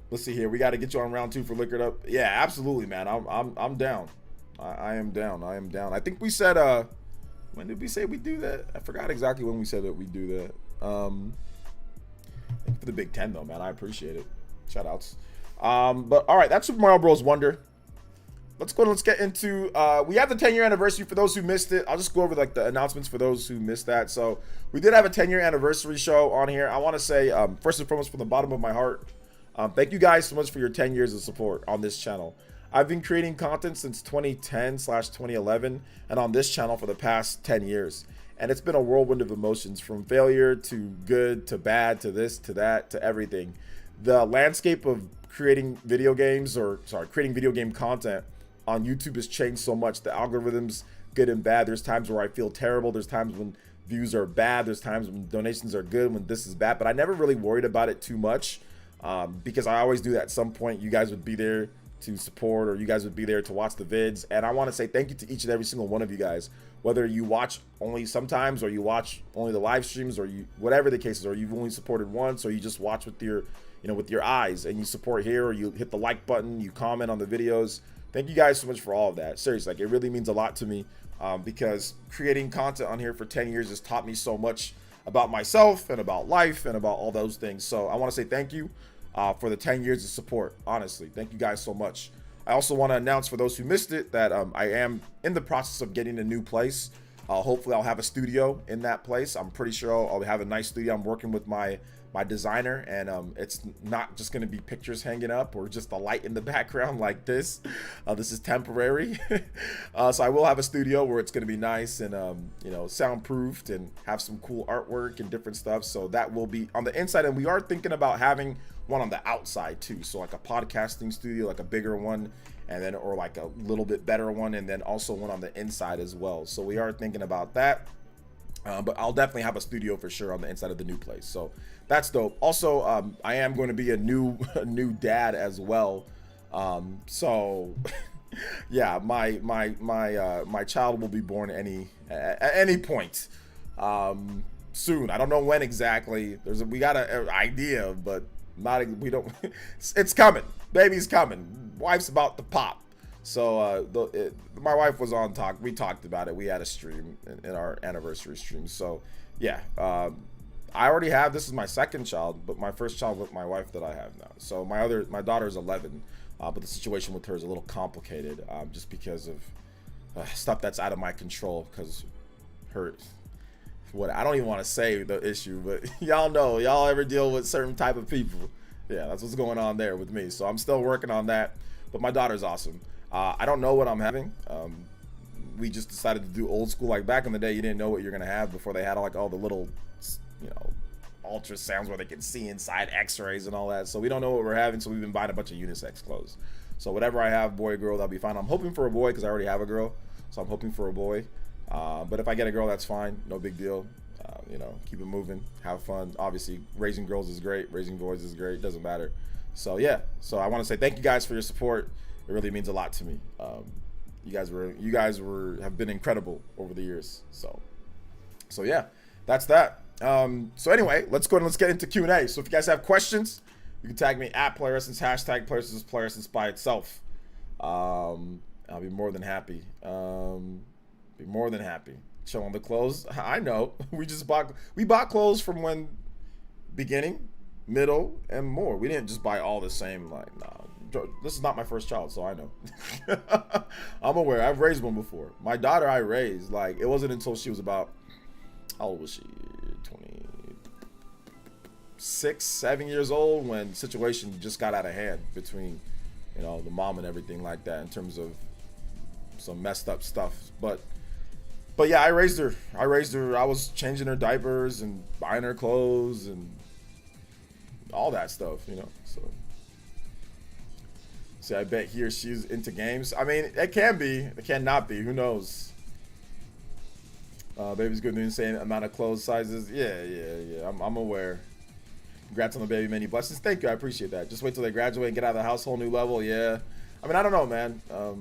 Let's see here. We got to get you on round 2 for Liquored Up. Yeah, absolutely, man. I'm down. I am down. I am down. I think we said when did we say we do that? I forgot exactly when we said that we do that. Thank you for the Big 10 though, man. I appreciate it. Shout outs. But all right, that's Super Mario Bros. Wonder. Let's get into we have the 10-year anniversary. For those who missed it, I'll just go over like the announcements for those who missed that. So we did have a 10-year anniversary show on here. I want to say first and foremost, from the bottom of my heart, thank you guys so much for your 10 years of support on this channel. I've been creating content since 2010/2011 and on this channel for the past 10 years. And it's been a whirlwind of emotions, from failure to good to bad to this to that to everything. The landscape of creating video game content on YouTube has changed so much. The algorithms, good and bad. There's times where I feel terrible. There's times when views are bad. There's times when donations are good, when this is bad. But I never really worried about it too much because I always knew that at some point you guys would be there to support, or you guys would be there to watch the vids. And I want to say thank you to each and every single one of you guys, whether you watch only sometimes or you watch only the live streams, or you, whatever the case is, or you've only supported once, or you just watch with your, you know, with your eyes and you support here, or you hit the like button, you comment on the videos. Thank you guys so much for all of that. Seriously, like, it really means a lot to me because creating content on here for 10 years has taught me so much about myself and about life and about all those things. So I want to say thank you for the 10 years of support. Honestly, thank you guys so much. I also want to announce, for those who missed it, that I am in the process of getting a new place. Hopefully I'll have a studio in that place. I'm pretty sure I'll have a nice studio. I'm working with my designer, and it's not just going to be pictures hanging up or just a light in the background like this. This is temporary. So I will have a studio where it's going to be nice and you know, soundproofed and have some cool artwork and different stuff. So that will be on the inside, and we are thinking about having one on the outside too. So like a podcasting studio, like a bigger one, and then, or like a little bit better one, and then also one on the inside as well. So we are thinking about that. But I'll definitely have a studio for sure on the inside of the new place. So that's dope. Also, I am going to be a new dad as well. So yeah, my child will be born at any point soon. I don't know when exactly. We got an idea, but we don't. It's coming. Baby's coming. Wife's about to pop. So my wife was on talk. We talked about it. We had a stream in our anniversary stream. So yeah, I already have, this is my second child, but my first child with my wife that I have now. So my daughter is 11, but the situation with her is a little complicated, just because of stuff that's out of my control. Because her, what I don't even want to say the issue, but y'all know, y'all ever deal with certain type of people? Yeah, that's what's going on there with me. So I'm still working on that, but my daughter's awesome. I don't know what I'm having. We just decided to do old school. Like back in the day, you didn't know what you're gonna have before they had like all the little, you know, ultrasounds where they can see inside, x-rays and all that. So we don't know what we're having, so we've been buying a bunch of unisex clothes. So whatever I have, boy, girl, that'll be fine. I'm hoping for a boy because I already have a girl, so I'm hoping for a boy. But if I get a girl, that's fine, no big deal. You know, keep it moving, have fun. Obviously, raising girls is great, raising boys is great, doesn't matter. So yeah, so I want to say thank you guys for your support. It really means a lot to me. You guys have been incredible over the years. So yeah, that's that. So anyway, let's go and let's get into Q&A. So if you guys have questions, you can tag me at PlayerEssence, hashtag PlayerEssence by itself. I'll be more than happy. Chill on the clothes. I know we bought clothes from when beginning, middle, and more. We didn't just buy all the same. Like, nah, this is not my first child, so I know. I'm aware. I've raised one before. My daughter I raised, like, it wasn't until she was about, how old was she? 26, 7 years old, when the situation just got out of hand between, you know, the mom and everything like that, in terms of some messed up stuff. But yeah, I raised her. I was changing her diapers and buying her clothes and all that stuff, you know. So see, I bet he or she's into games. I mean, it can be. It cannot be. Who knows? Baby's good, the insane amount of clothes sizes. Yeah. I'm aware. Congrats on the baby, many blessings. Thank you, I appreciate that. Just wait till they graduate and get out of the house, whole new level. Yeah. I mean, I don't know, man. I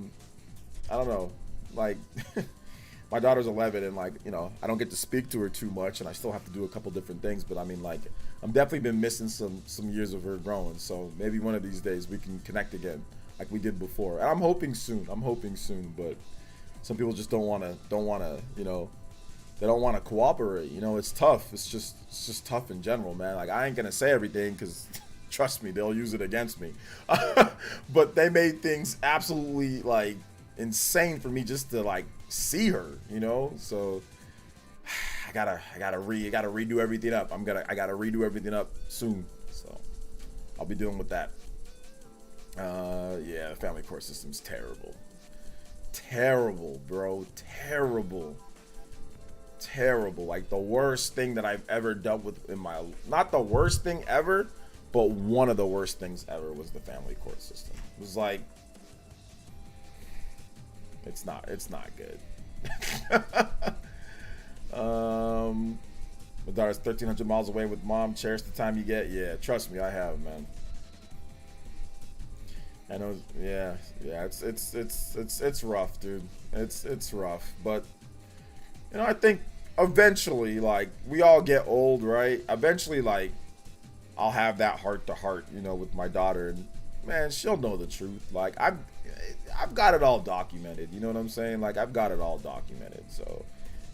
don't know. Like, my daughter's 11, and like, you know, I don't get to speak to her too much, and I still have to do a couple different things. But I mean, like, I'm definitely been missing some years of her growing. So maybe one of these days we can connect again, like we did before. And I'm hoping soon. But some people just don't want to, you know. They don't want to cooperate. You know, it's tough. It's just tough in general, man. Like, I ain't gonna say everything because, trust me, they'll use it against me. But they made things absolutely like insane for me just to like see her. You know, so I gotta redo everything up. I gotta redo everything up soon. So I'll be dealing with that. Yeah, the family court system's terrible, bro. Terrible. Like, the worst thing that I've ever dealt with in my, not the worst thing ever, but one of the worst things ever was the family court system. It was like, it's not good. My daughter's 1,300 miles away with mom. Cherish the time you get. Yeah, trust me, I have, man. I know. Yeah. It's rough, dude. It's rough, but you know, I think eventually, like, we all get old, right? Eventually, like, I'll have that heart to heart, you know, with my daughter, and man, she'll know the truth. Like, I've got it all documented. You know what I'm saying? Like, I've got it all documented, so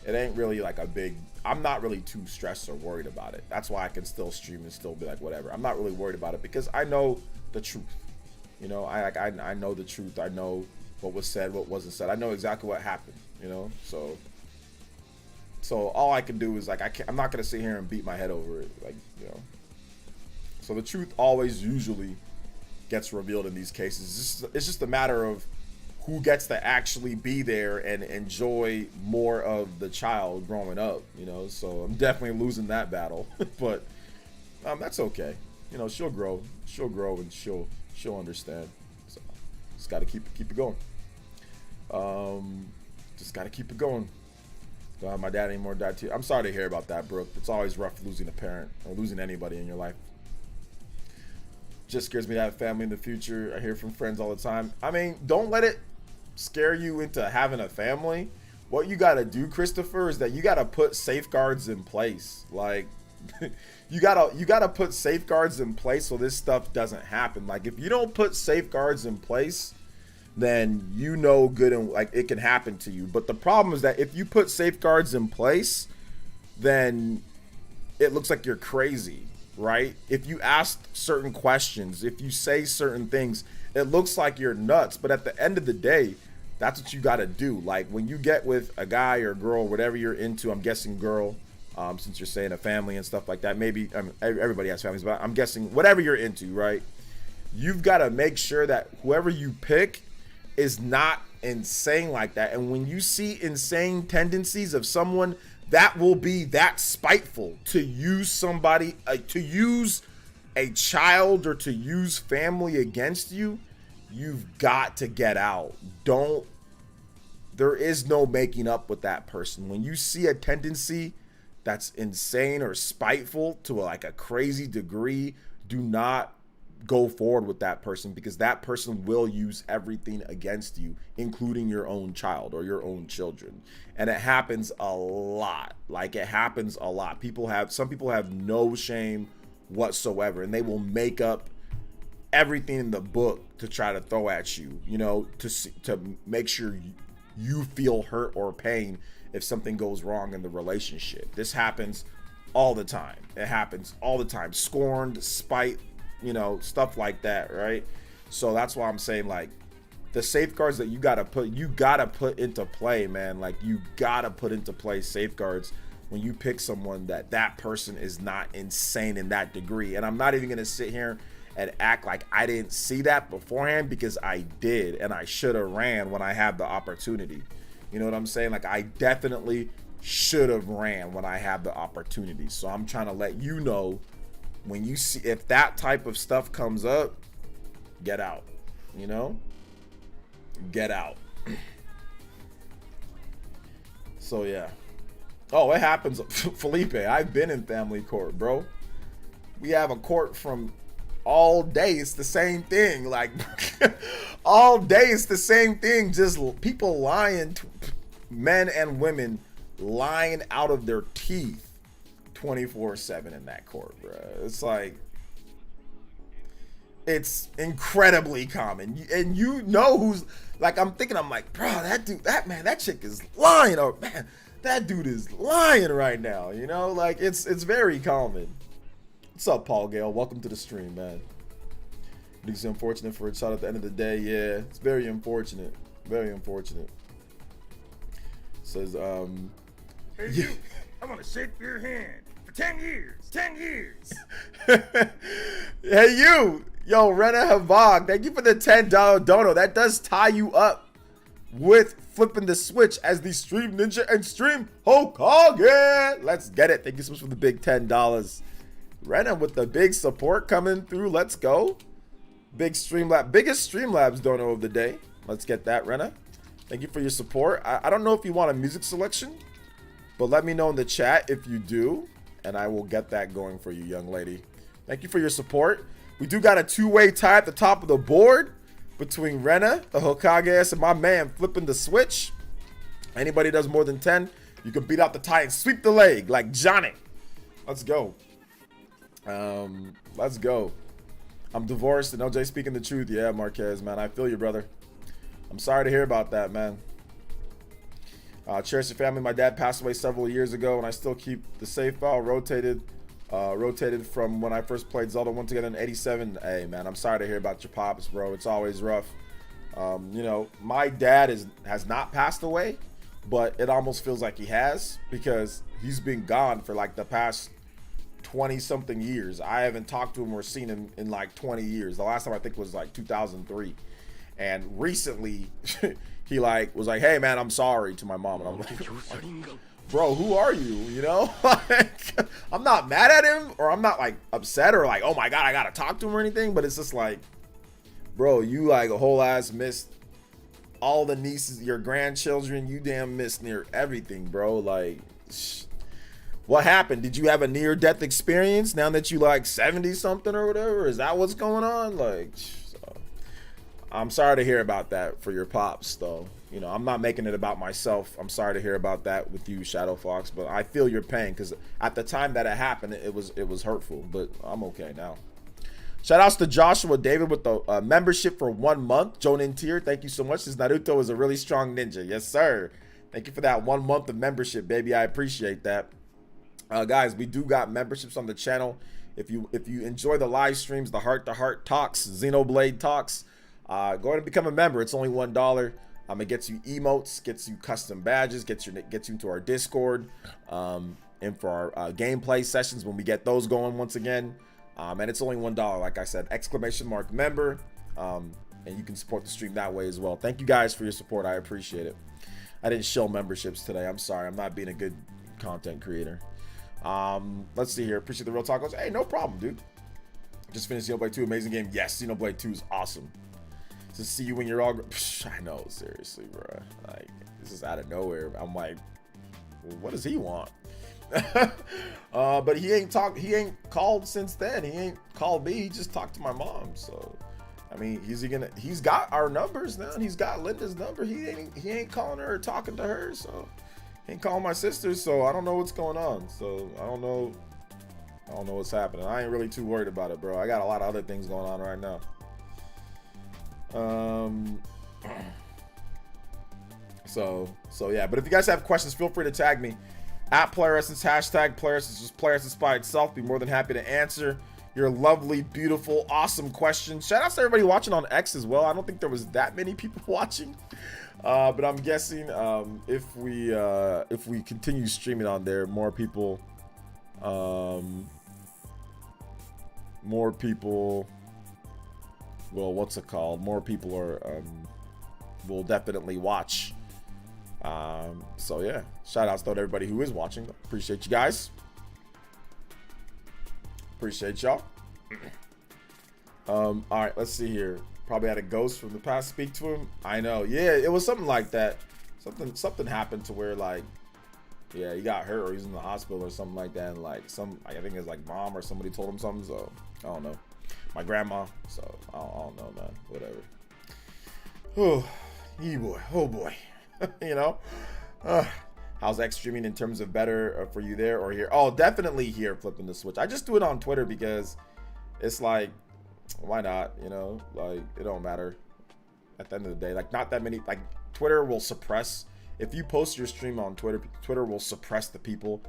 it ain't really like a big. I'm not really too stressed or worried about it. That's why I can still stream and still be like, whatever. I'm not really worried about it because I know the truth. You know, I know the truth. I know what was said, what wasn't said. I know exactly what happened. You know, so all I can do is, like, I'm not gonna sit here and beat my head over it, like, you know. So the truth always usually gets revealed in these cases. It's just a matter of who gets to actually be there and enjoy more of the child growing up, you know. So I'm definitely losing that battle, but that's okay. You know, she'll grow, and she'll understand. So just gotta keep it going. Just gotta keep it going. Don't have my dad anymore, died too. I'm sorry to hear about that, Brooke. It's always rough losing a parent or losing anybody in your life. Just scares me to have family in the future. I hear from friends all the time. I mean, don't let it scare you into having a family. What you gotta do, Christopher, is that you gotta put safeguards in place. Like, you gotta put safeguards in place so this stuff doesn't happen. Like, if you don't put safeguards in place, then you know good and like it can happen to you. But the problem is that if you put safeguards in place, then it looks like you're crazy, right? If you ask certain questions, if you say certain things, it looks like you're nuts. But at the end of the day, that's what you got to do. Like when you get with a guy or a girl, whatever you're into, I'm guessing girl, since you're saying a family and stuff like that. Maybe everybody has families, but I'm guessing whatever you're into, right? You've got to make sure that whoever you pick is not insane like that. And when you see insane tendencies of someone that will be that spiteful to use somebody, to use a child or to use family against you, you've got to get out. There is no making up with that person. When you see a tendency that's insane or spiteful to like a crazy degree, do not go forward with that person, because that person will use everything against you, including your own child or your own children. And it happens a lot. Like it happens a lot. Some people have no shame whatsoever, and they will make up everything in the book to try to throw at you, you know, to make sure you feel hurt or pain if something goes wrong in the relationship. This happens all the time. It happens all the time. Scorned, spite, you know, stuff like that, right? So that's why I'm saying, like, the safeguards that you gotta put into play, man. Like, you gotta put into play safeguards when you pick someone that person is not insane in that degree. And I'm not even gonna sit here and act like I didn't see that beforehand, because I did, and I should have ran when I had the opportunity. You know what I'm saying? Like, I definitely should have ran when I had the opportunity. So I'm trying to let you know, when you see, if that type of stuff comes up, get out, you know? Get out. So yeah. Oh, it happens. Felipe, I've been in family court, bro. We have a court from all day. It's the same thing. Like, all day it's the same thing. Just people lying, men and women lying out of their teeth 24/7 in that court, bro. It's like, it's incredibly common. And you know who's, like, I'm like, bro, that dude, that chick is lying, or man, that dude is lying right now, you know? Like, it's very common. What's up, Paul Gale? Welcome to the stream, man. It's unfortunate for a child at the end of the day. Yeah, it's very unfortunate. Very unfortunate. Says, Hey, you, I'm gonna shake your hand for 10 years. 10 years. Hey, you. Yo, Rena Havag, thank you for the $10 dono. That does tie you up with flipping the switch as the Stream Ninja and Stream Hokage. Let's get it. Thank you so much for the big $10. Rena with the big support coming through. Let's go. Biggest Streamlabs dono of the day. Let's get that, Rena. Thank you for your support. I don't know if you want a music selection, but let me know in the chat if you do, and I will get that going for you, young lady. Thank you for your support. We do got a two-way tie at the top of the board between Rena, the Hokage, and my man flipping the switch. Anybody does more than 10, you can beat out the tie and sweep the leg like Johnny. Let's go. Let's go. I'm divorced and LJ speaking the truth. Yeah, Marquez, man, I feel you, brother. I'm sorry to hear about that, man. Cherish your family. My dad passed away several years ago, and I still keep the save file rotated from when I first played Zelda 1 together in '87. Hey, man, I'm sorry to hear about your pops, bro. It's always rough. You know, my dad has not passed away, but it almost feels like he has, because he's been gone for like the past 20 something years. I haven't talked to him or seen him in like 20 years. The last time I think was like 2003. And recently he like was like, hey man, I'm sorry, to my mom. And I'm like, bro, who are you? You know, like, I'm not mad at him, or I'm not like upset or like, oh my God, I gotta talk to him or anything. But it's just like, bro, you like a whole ass missed all the nieces, your grandchildren. You damn missed near everything, bro. Like, what happened? Did you have a near-death experience now that you like 70 something or whatever? Is that what's going on? Like, so, I'm sorry to hear about that for your pops, though. You know, I'm not making it about myself. I'm sorry to hear about that with you, Shadow Fox, but I feel your pain, because at the time that it happened, it was hurtful, but I'm okay now. Shout outs to Joshua David with the membership for 1 month. Jonin Tier, thank you so much. This Naruto is a really strong ninja. Yes, sir. Thank you for that 1 month of membership, baby. I appreciate that. Guys, we do got memberships on the channel. If you enjoy the live streams, the heart-to-heart talks, Xenoblade talks, go ahead and become a member. It's only $1. It gets you emotes, gets you custom badges, gets you into our Discord, and for our gameplay sessions when we get those going once again. And it's only $1, like I said, ! member, and you can support the stream that way as well. Thank you guys for your support. I appreciate it. I didn't show memberships today. I'm sorry. I'm not being a good content creator. Let's see here. Appreciate the real tacos. Hey, no problem, dude. Just finished Xenoblade 2. Amazing game. Yes, Xenoblade 2 is awesome. To see you when you're all... I know, seriously, bro. Like, this is out of nowhere. I'm like, well, what does he want? But he ain't called since then. He ain't called me. He just talked to my mom. So, I mean, he's got our numbers now. And he's got Linda's number. He ain't calling her or talking to her. So, he ain't calling my sister. So, I don't know what's going on. So, I don't know what's happening. I ain't really too worried about it, bro. I got a lot of other things going on right now. So yeah, but if you guys have questions, feel free to tag me at PlayerEssence, hashtag PlayerEssence, just PlayerEssence by itself. Be more than happy to answer your lovely, beautiful, awesome questions. Shout out to everybody watching on X as well. I don't think there was that many people watching, but I'm guessing if we continue streaming on there, more people well, what's it called? More people are will definitely watch. So yeah, shout outs though to everybody who is watching. Appreciate you guys. Appreciate y'all. All right, let's see here. Probably had a ghost from the past speak to him. I know. Yeah, it was something like that. Something happened to where, like, yeah, he got hurt or he's in the hospital or something like that. And like I think it's like mom or somebody told him something. So I don't know. My grandma. So I don't know, man. Whatever. Oh, boy. Oh boy. You know. How's X streaming in terms of better for you there or here? Oh, definitely here. Flipping the switch. I just do it on Twitter because it's like, why not? You know, like it don't matter. At the end of the day, like not that many. Like Twitter will suppress. If you post your stream on Twitter, Twitter will suppress the people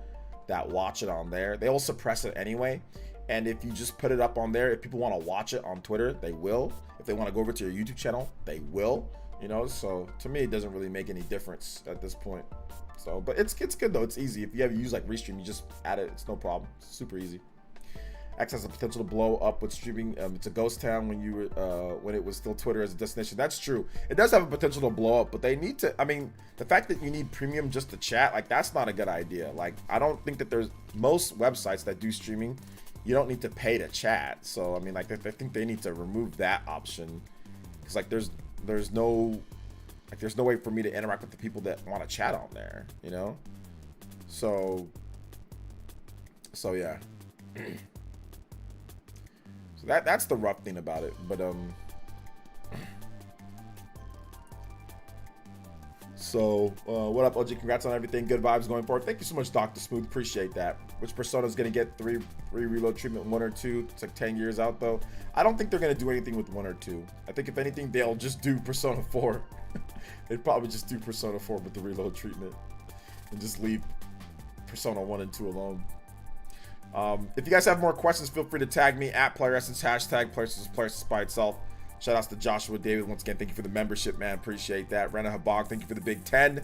that watch it on there. They will suppress it anyway. And if you just put it up on there, if people want to watch it on Twitter, they will. If they want to go over to your YouTube channel, they will. You know, so to me, it doesn't really make any difference at this point. So, but it's good though. It's easy. If you ever use like Restream, you just add it. It's no problem. It's super easy. X has the potential to blow up with streaming. It's a ghost town when it was still Twitter as a destination. That's true. It does have a potential to blow up, but they need to. I mean, the fact that you need premium just to chat, like that's not a good idea. Like I don't think that there's most websites that do streaming. You don't need to pay to chat. So I mean, like I think they need to remove that option because like there's no way for me to interact with the people that want to chat on there. You know. So yeah. That's the rough thing about it, but what up, OG? Congrats on everything. Good vibes going forward. Thank you so much, Dr. Smooth. Appreciate that. Which persona is gonna get three reload treatment, 1 or 2? It's like 10 years out though. I don't think they're gonna do anything with 1 or 2. I think if anything, they'll just do Persona 4. They'd probably just do Persona 4 with the reload treatment and just leave Persona 1 and 2 alone. If you guys have more questions, feel free to tag me at PlayerEssence, hashtag PlayerEssence by itself. Shout outs to Joshua David. Once again, thank you for the membership, man. Appreciate that. Rena Habag, thank you for the big 10.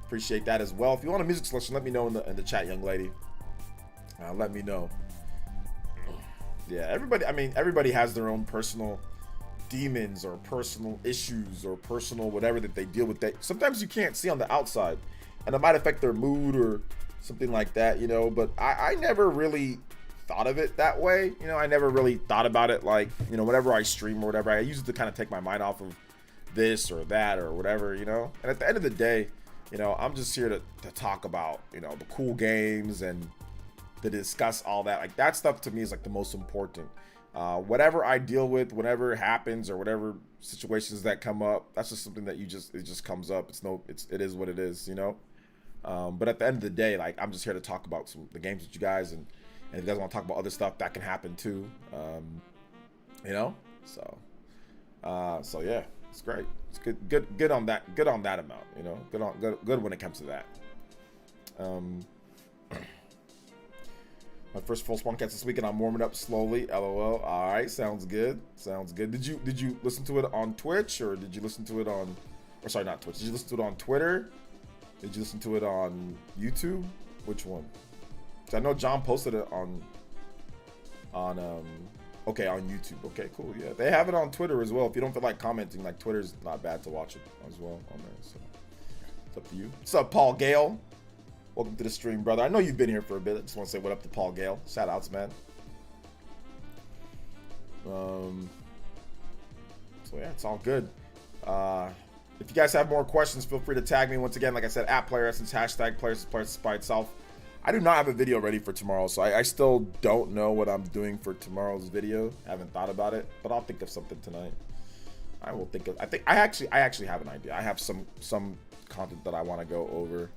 Appreciate that as well. If you want a music selection, let me know in the chat, young lady. Let me know. Yeah, everybody has their own personal demons or personal issues or personal whatever that they deal with that sometimes you can't see on the outside. And it might affect their mood or something like that, you know, but I never really thought of it that way. You know, I never really thought about it like, you know, whenever I stream or whatever, I use it to kind of take my mind off of this or that or whatever, you know. And at the end of the day, you know, I'm just here to talk about, you know, the cool games and to discuss all that. Like that stuff to me is like the most important. Whatever I deal with, whatever happens or whatever situations that come up, that's just something that it just comes up. It is what it is, you know. But at the end of the day, like I'm just here to talk about the games with you guys, and if you guys want to talk about other stuff, that can happen too. You know, so yeah, it's great. It's good on that. Good on that amount. You know, good when it comes to that. My first full Spawncast this weekend. I'm warming up slowly. LOL. All right, sounds good. Sounds good. Did you listen to it on Twitch, or did you listen to it on, or sorry, not Twitch. Did you listen to it on Twitter? Did you listen to it on YouTube? Which one? 'Cause I know John posted it on okay, on YouTube. Okay, cool. Yeah, they have it on Twitter as well. If you don't feel like commenting, like, Twitter's not bad to watch it as well on there. So it's up to you. What's up, Paul Gale? Welcome to the stream, brother. I know you've been here for a bit. I just want to say what up to Paul Gale. Shout outs, man. So yeah, it's all good. If you guys have more questions, feel free to tag me. Once again, like I said, at PlayerEssence, hashtag PlayerEssence by itself. I do not have a video ready for tomorrow, so I still don't know what I'm doing for tomorrow's video. I haven't thought about it, but I'll think of something tonight. I will think of. I actually have an idea. I have some content that I want to go over,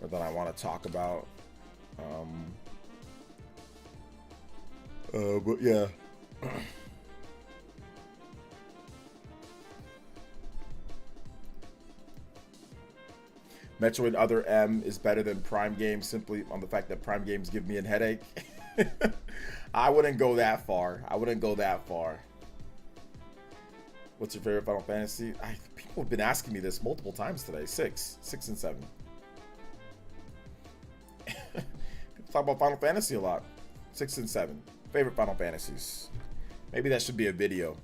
or that I want to talk about. But yeah. Metroid Other M is better than Prime Games simply on the fact that Prime Games give me a headache. I wouldn't go that far. What's your favorite Final Fantasy? People have been asking me this multiple times today. 6 and 7. People talk about Final Fantasy a lot. 6 and 7. Favorite Final Fantasies. Maybe that should be a video.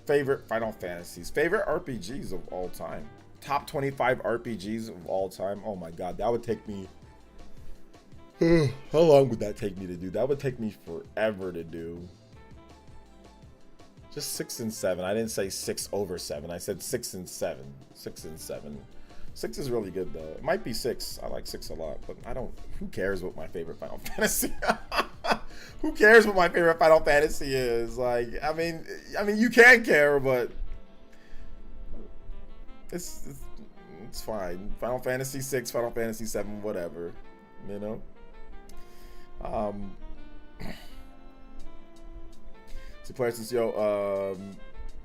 Favorite Final Fantasies. Favorite RPGs of all time. Top 25 RPGs of all time. Oh my god, that would take me... How long would that take me to do? That would take me forever to do. Just 6 and 7. I didn't say 6 over 7. I said 6 and 7. 6 and 7. 6 is really good though. It might be 6. I like 6 a lot, but I don't... Who cares what my favorite Final Fantasy... Who cares what my favorite Final Fantasy is? Like, I mean, you can care, but... It's fine. Final Fantasy 6, Final Fantasy 7, whatever, you know. So PlayerEssence, yo,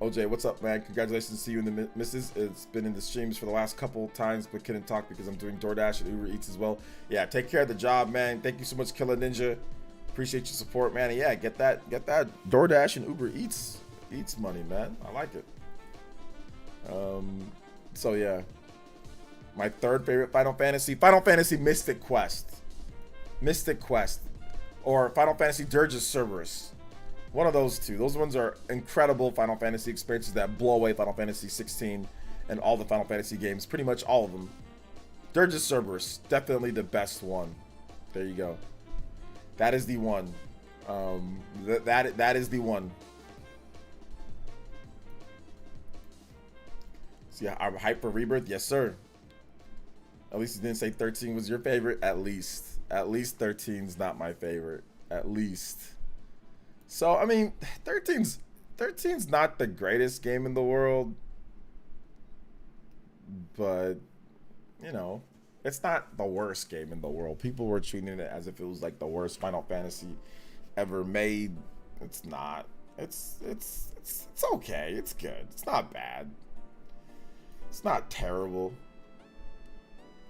OJ, what's up, man? Congratulations to you and the missus. It's been in the streams for the last couple times, but couldn't talk because I'm doing DoorDash and Uber Eats as well. Yeah, take care of the job, man. Thank you so much, Killer Ninja. Appreciate your support, man. And yeah, get that DoorDash and Uber Eats money, man. I like it. So yeah, my third favorite Final Fantasy Mystic Quest, or Final Fantasy Dirge's Cerberus. One of those two. Those ones are incredible Final Fantasy experiences that blow away Final Fantasy 16 and all the Final Fantasy games, pretty much all of them. Dirge's Cerberus, definitely the best one. There you go. That is the one. That is the one. So yeah, I'm hyped for Rebirth. Yes, sir. At least you didn't say 13 was your favorite. At least 13's not my favorite. At least. So I mean, 13's not the greatest game in the world, but you know, it's not the worst game in the world. People were treating it as if it was like the worst Final Fantasy ever made. It's not. It's okay. It's good. It's not bad. It's not terrible.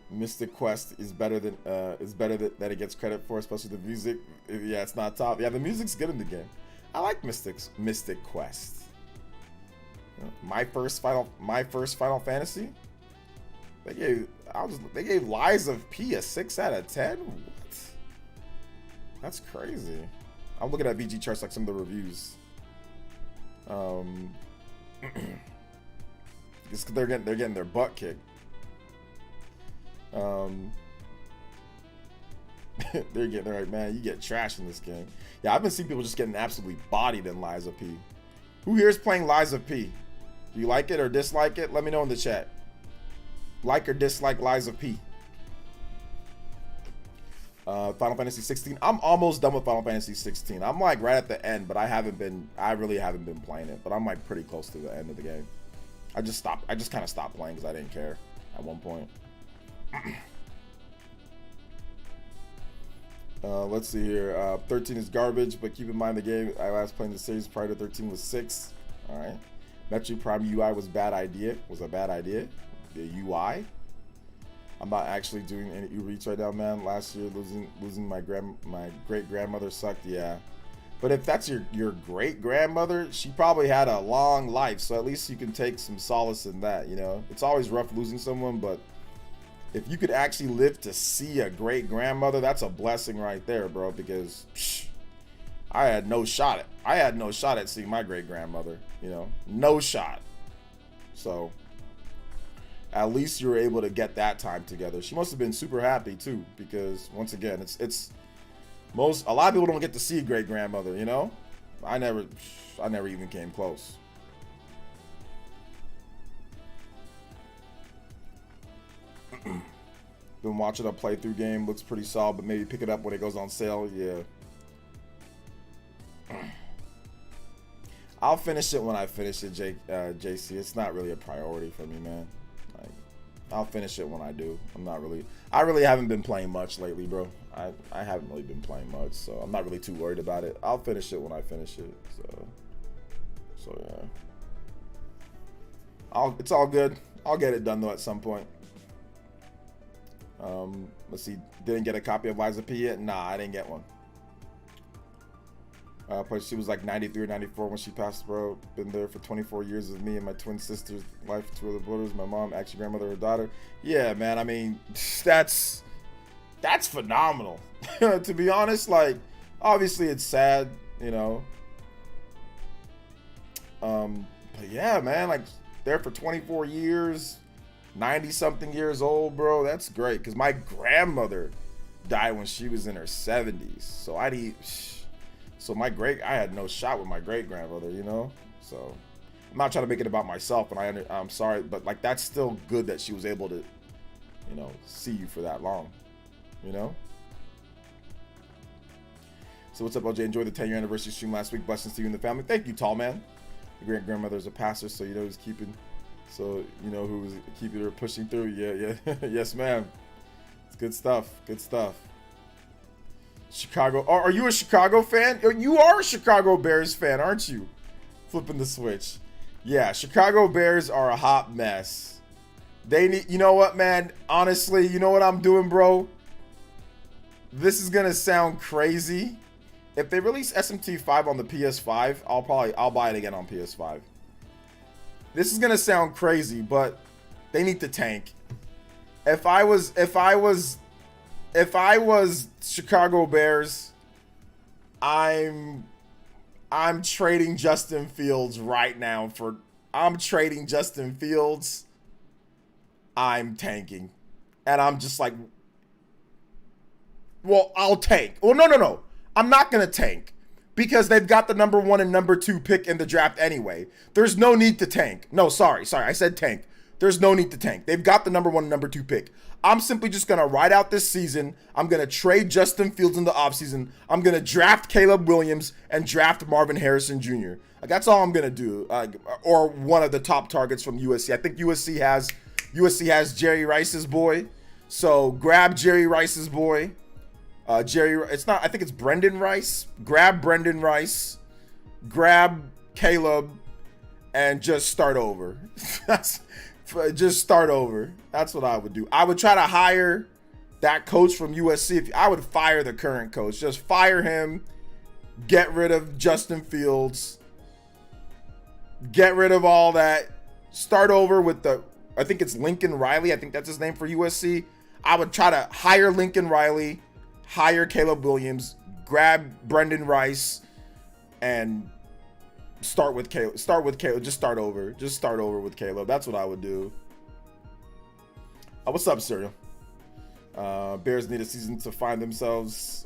Mystic Quest is better than that it gets credit for, especially the music. Yeah, it's not top. Yeah, the music's good in the game. I like Mystic Quest. My first Final Fantasy. They gave Lies of P a 6 out of 10. What? That's crazy. I'm looking at VG charts, like some of the reviews. Just they're getting their butt kicked. They're like, man, you get trash in this game. Yeah, I've been seeing people just getting absolutely bodied in Lies of P. Who here is playing Lies of P? Do you like it or dislike it? Let me know in the chat. Like or dislike Lies of P. Final Fantasy 16. I'm almost done with Final Fantasy 16. I'm like right at the end, but I really haven't been playing it, but I'm like pretty close to the end of the game. I just kind of stopped playing because I didn't care at one point. Let's see here. 13 is garbage, but keep in mind the game I last played in the series prior to 13 was 6. All right. Metroid Prime UI was a bad idea. The UI. I'm not actually doing any Uber Eats right now, man. Last year, losing my great grandmother sucked. Yeah, but if that's your great grandmother, she probably had a long life, so at least you can take some solace in that. You know, it's always rough losing someone, but if you could actually live to see a great grandmother, that's a blessing right there, bro. Because I had no shot at seeing my great grandmother. You know, no shot. So at least you were able to get that time together. She must have been super happy too, because once again, a lot of people don't get to see great grandmother, you know? I never even came close. Been watching a playthrough game, looks pretty solid, but maybe pick it up when it goes on sale. Yeah. I'll finish it when I finish it, JC. It's not really a priority for me, man. Like, I'll finish it when I do. I really haven't been playing much lately, bro. I haven't really been playing much, so I'm not really too worried about it. I'll finish it when I finish it. So yeah. It's all good. I'll get it done though at some point. Let's see. Didn't get a copy of Liza P yet? Nah, I didn't get one. But she was like 93 or 94 when she passed, bro. Been there for 24 years with me and my twin sister's life, 2 other brothers, my mom, actually grandmother, her daughter. Yeah, man. I mean, that's phenomenal. To be honest, like, obviously it's sad, you know. But yeah, man, like, there for 24 years, 90-something years old, bro. That's great. Because my grandmother died when she was in her 70s. So I had no shot with my great grandmother, you know. So I'm not trying to make it about myself, and I'm sorry, but like that's still good that she was able to, you know, see you for that long, you know. So what's up, LJ? Enjoyed the 10-year anniversary stream last week. Blessings to you and the family. Thank you, tall man. Your great grandmother's a pastor, so you know who's keeping. So you know who's keeping her pushing through. Yeah. Yes, ma'am. It's good stuff. Good stuff. Chicago. Are you a Chicago fan? You are a Chicago Bears fan, aren't you? Flipping the switch. Yeah, Chicago Bears are a hot mess. They need, you know what, man? Honestly, you know what I'm doing, bro? This is gonna sound crazy. If they release SMT5 on the PS5, I'll buy it again on PS5. This is gonna sound crazy, but they need to tank. If I was Chicago Bears, I'm trading Justin Fields right now I'm trading Justin Fields. I'm tanking. And I'm just like, well, I'll tank. Well, no. I'm not going to tank because they've got the number 1 and number 2 pick in the draft anyway. There's no need to tank. No, sorry. I said tank. There's no need to tank. They've got the number 1 and number 2 pick. I'm simply just going to ride out this season. I'm going to trade Justin Fields in the offseason. I'm going to draft Caleb Williams and draft Marvin Harrison Jr. Like, that's all I'm going to do. Or one of the top targets from USC. I think USC has Jerry Rice's boy. So grab Jerry Rice's boy. I think it's Brendan Rice. Grab Brendan Rice. Grab Caleb and just start over. Just start over. That's what I would do. I would try to hire that coach from USC. I would fire the current coach. Just fire him. Get rid of Justin Fields. Get rid of all that. Start over with I think it's Lincoln Riley. I think that's his name for USC. I would try to hire Lincoln Riley, hire Caleb Williams, grab Brendan Rice, and start with Caleb. Just start over. Just start over with Caleb. That's what I would do. What's up, Serial? Bears need a season to find themselves.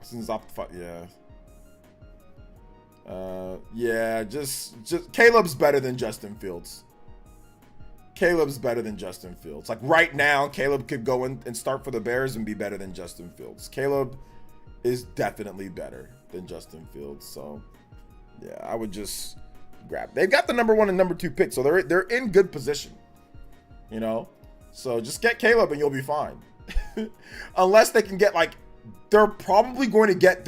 Season's off the yeah. Just Caleb's better than Justin Fields. Caleb's better than Justin Fields. Like right now, Caleb could go in and start for the Bears and be better than Justin Fields. Caleb is definitely better than Justin Fields. So yeah, I would just grab. They've got the number 1 and number 2 pick, so they're in good position. You know, so just get Caleb and you'll be fine. Unless they can get they're probably going to get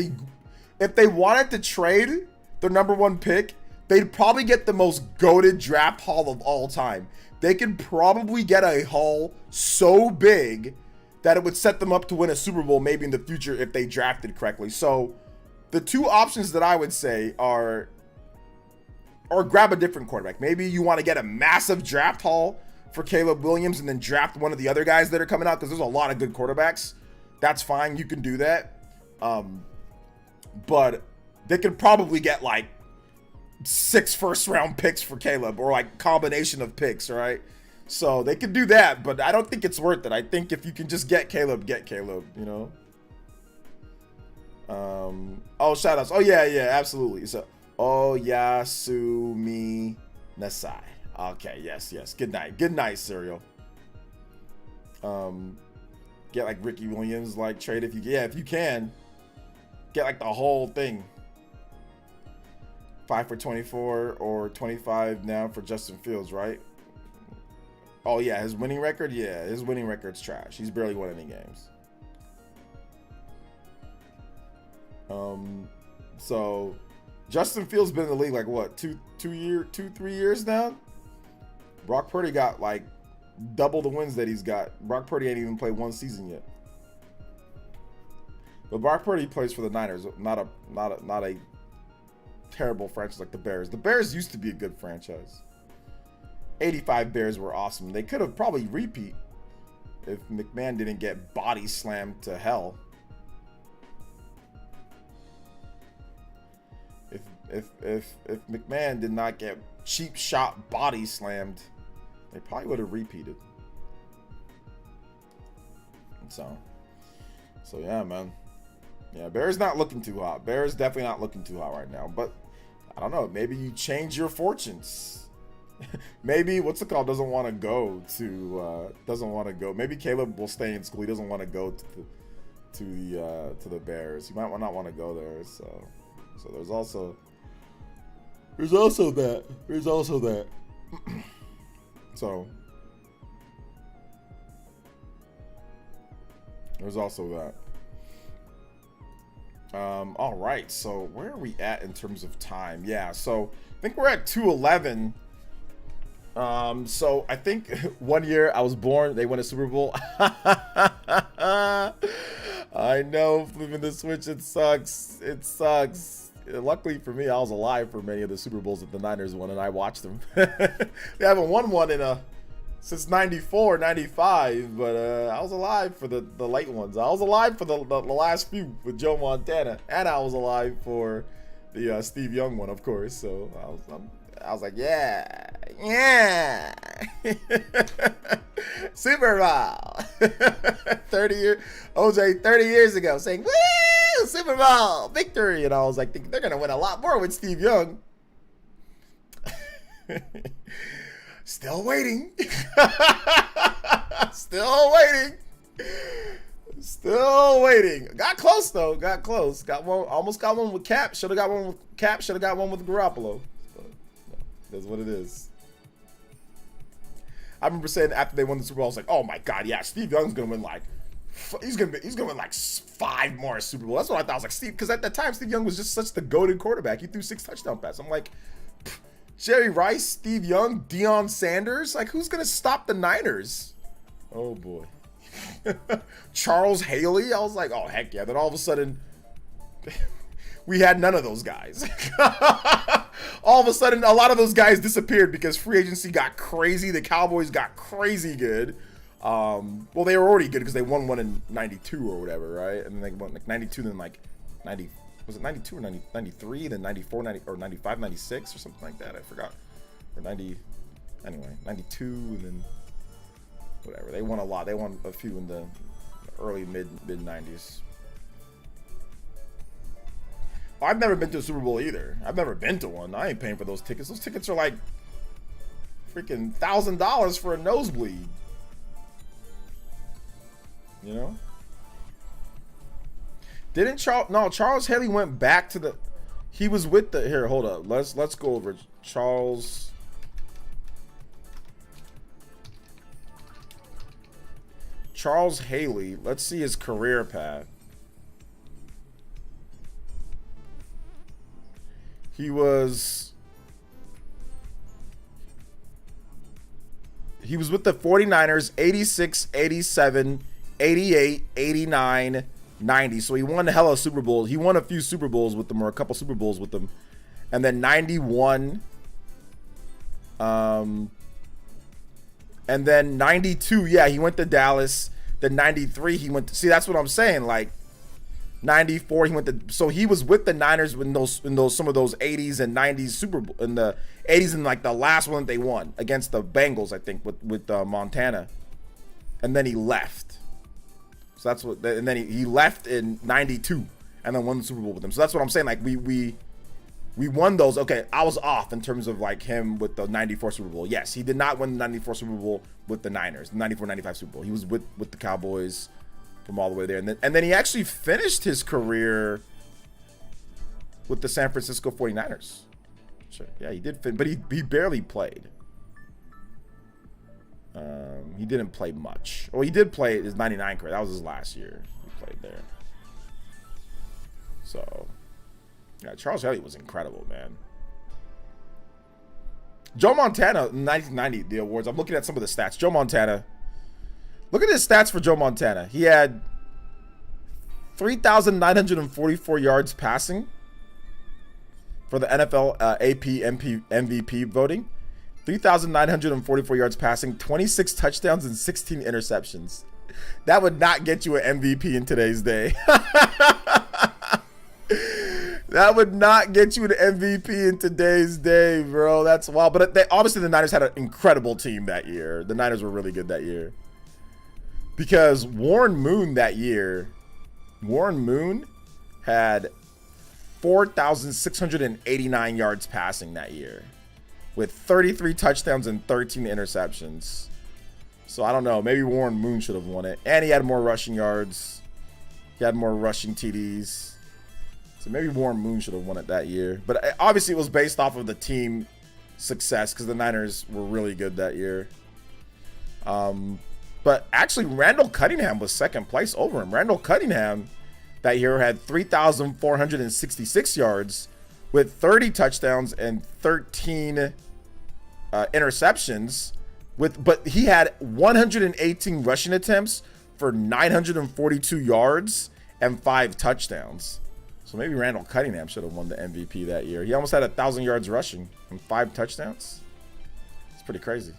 if they wanted to trade their number 1 pick, they'd probably get the most goated draft haul of all time. They could probably get a haul so big that it would set them up to win a Super Bowl maybe in the future if they drafted correctly. So the two options that I would say are, or grab a different quarterback. Maybe you want to get a massive draft haul for Caleb Williams and then draft one of the other guys that are coming out, because there's a lot of good quarterbacks. That's fine. You can do that. But they could probably get like 6 first-round picks for Caleb, or like combination of picks, right? So they could do that, but I don't think it's worth it. I think if you can just get Caleb, you know? Oh, shout-outs. Oh, yeah, absolutely. So, Oyasumi Nasai. Okay, yes. Good night, Serial. Get like Ricky Williams, like trade if you can. Get like the whole thing. 5 for 24 or 25 now for Justin Fields, right? Oh yeah, his winning record? Yeah, his winning record's trash. He's barely won any games. So Justin Fields been in the league like what, 3 years now? Brock Purdy got like double the wins that he's got. Brock Purdy ain't even played one season yet. But Brock Purdy plays for the Niners, not a terrible franchise like the Bears. The Bears used to be a good franchise. 85 Bears were awesome. They could have probably repeat if McMahon didn't get body slammed to hell. If McMahon did not get cheap shot body slammed, they probably would have repeated. So yeah, man. Yeah, Bears not looking too hot. Bears definitely not looking too hot right now. But I don't know. Maybe you change your fortunes. Maybe doesn't want to go. Maybe Caleb will stay in school. He doesn't want to go to the Bears. He might not want to go there. So there's also that. So there's also that. All right, so where are we at in terms of time? Yeah, so I think we're at 2:11. So I think one year I was born, they won a Super Bowl. I know, flipping the switch, it sucks. Luckily for me, I was alive for many of the Super Bowls that the Niners won, and I watched them. They haven't won one since 94, 95, but I was alive for the late ones. I was alive for the last few with Joe Montana, and I was alive for the Steve Young one, of course. So I was like, yeah, Super Bowl. 30 years ago, saying, woo, Super Bowl victory, and I was like, they're gonna win a lot more with Steve Young. Still waiting. Still waiting. Got close though. Almost got one with Cap. Should have got one with Cap. Should have got one with Garoppolo. So, that's what it is. I remember saying after they won the Super Bowl, I was like, "Oh my God, yeah, Steve Young's gonna win like, he's gonna win like 5 more Super Bowls." That's what I thought. I was like, Steve, because at that time Steve Young was just such the goated quarterback. He threw 6 touchdown passes. I'm like, Jerry Rice, Steve Young, Deion Sanders. Like, who's going to stop the Niners? Oh, boy. Charles Haley. I was like, oh, heck yeah. Then all of a sudden, we had none of those guys. All of a sudden, a lot of those guys disappeared because free agency got crazy. The Cowboys got crazy good. Well, they were already good because they won one in 92 or whatever, right? And then they won like 92, then like 90. Was it 92 or 93, then 94, 90, or 95, 96 or something like that? I forgot. Or 90, anyway, 92, and then whatever. They won a lot. They won a few in the early, mid 90s. Well, I've never been to a Super Bowl either. I've never been to one. I ain't paying for those tickets. Those tickets are like freaking $1,000 for a nosebleed. You know? Didn't Charles Haley went back to the, he was with the, here, hold up. Let's go over Charles Haley. Let's see his career path. He was He was with the 49ers 86, 87, 88, 89, 90. So he won a hell of Super Bowls. He won a few Super Bowls with them, or a couple Super Bowls with them. And then 91. And then 92, yeah, he went to Dallas. Then 93, he went to, see, that's what I'm saying. Like 94, he went to, so he was with the Niners in those some of those 80s and 90s Super Bowl, in the 80s, and like the last one that they won against the Bengals, I think, with Montana. And then he left. So that's what, and then he left in 92 and then won the Super Bowl with them. So that's what I'm saying. Like we won those. Okay, I was off in terms of like him with the 94 Super Bowl. Yes, he did not win the 94 Super Bowl with the Niners, the 94-95 Super Bowl. He was with the Cowboys from all the way there. And then he actually finished his career with the San Francisco 49ers. Sure. Yeah, he did but he barely played. He didn't play much. Well, he did play his 99 career. That was his last year. He played there. So, yeah, Charles Haley was incredible, man. Joe Montana, 1990, the awards. I'm looking at some of the stats. Joe Montana. Look at his stats for Joe Montana. He had 3,944 yards passing for the NFL AP MVP voting. 3,944 yards passing, 26 touchdowns, and 16 interceptions. That would not get you an MVP in today's day. That would not get you an MVP in today's day, bro. That's wild. But obviously the Niners had an incredible team that year. The Niners were really good that year. Because Warren Moon that year, Warren Moon had 4,689 yards passing that year, with 33 touchdowns and 13 interceptions. So I don't know. Maybe Warren Moon should have won it. And he had more rushing yards. He had more rushing TDs. So maybe Warren Moon should have won it that year. But obviously it was based off of the team success, because the Niners were really good that year. But actually Randall Cunningham was second place over him. Randall Cunningham that year had 3,466 yards with 30 touchdowns and 13 interceptions. But he had 118 rushing attempts for 942 yards and 5 touchdowns. So maybe Randall Cunningham should have won the MVP that year. He almost had 1,000 yards rushing and 5 touchdowns. It's pretty crazy.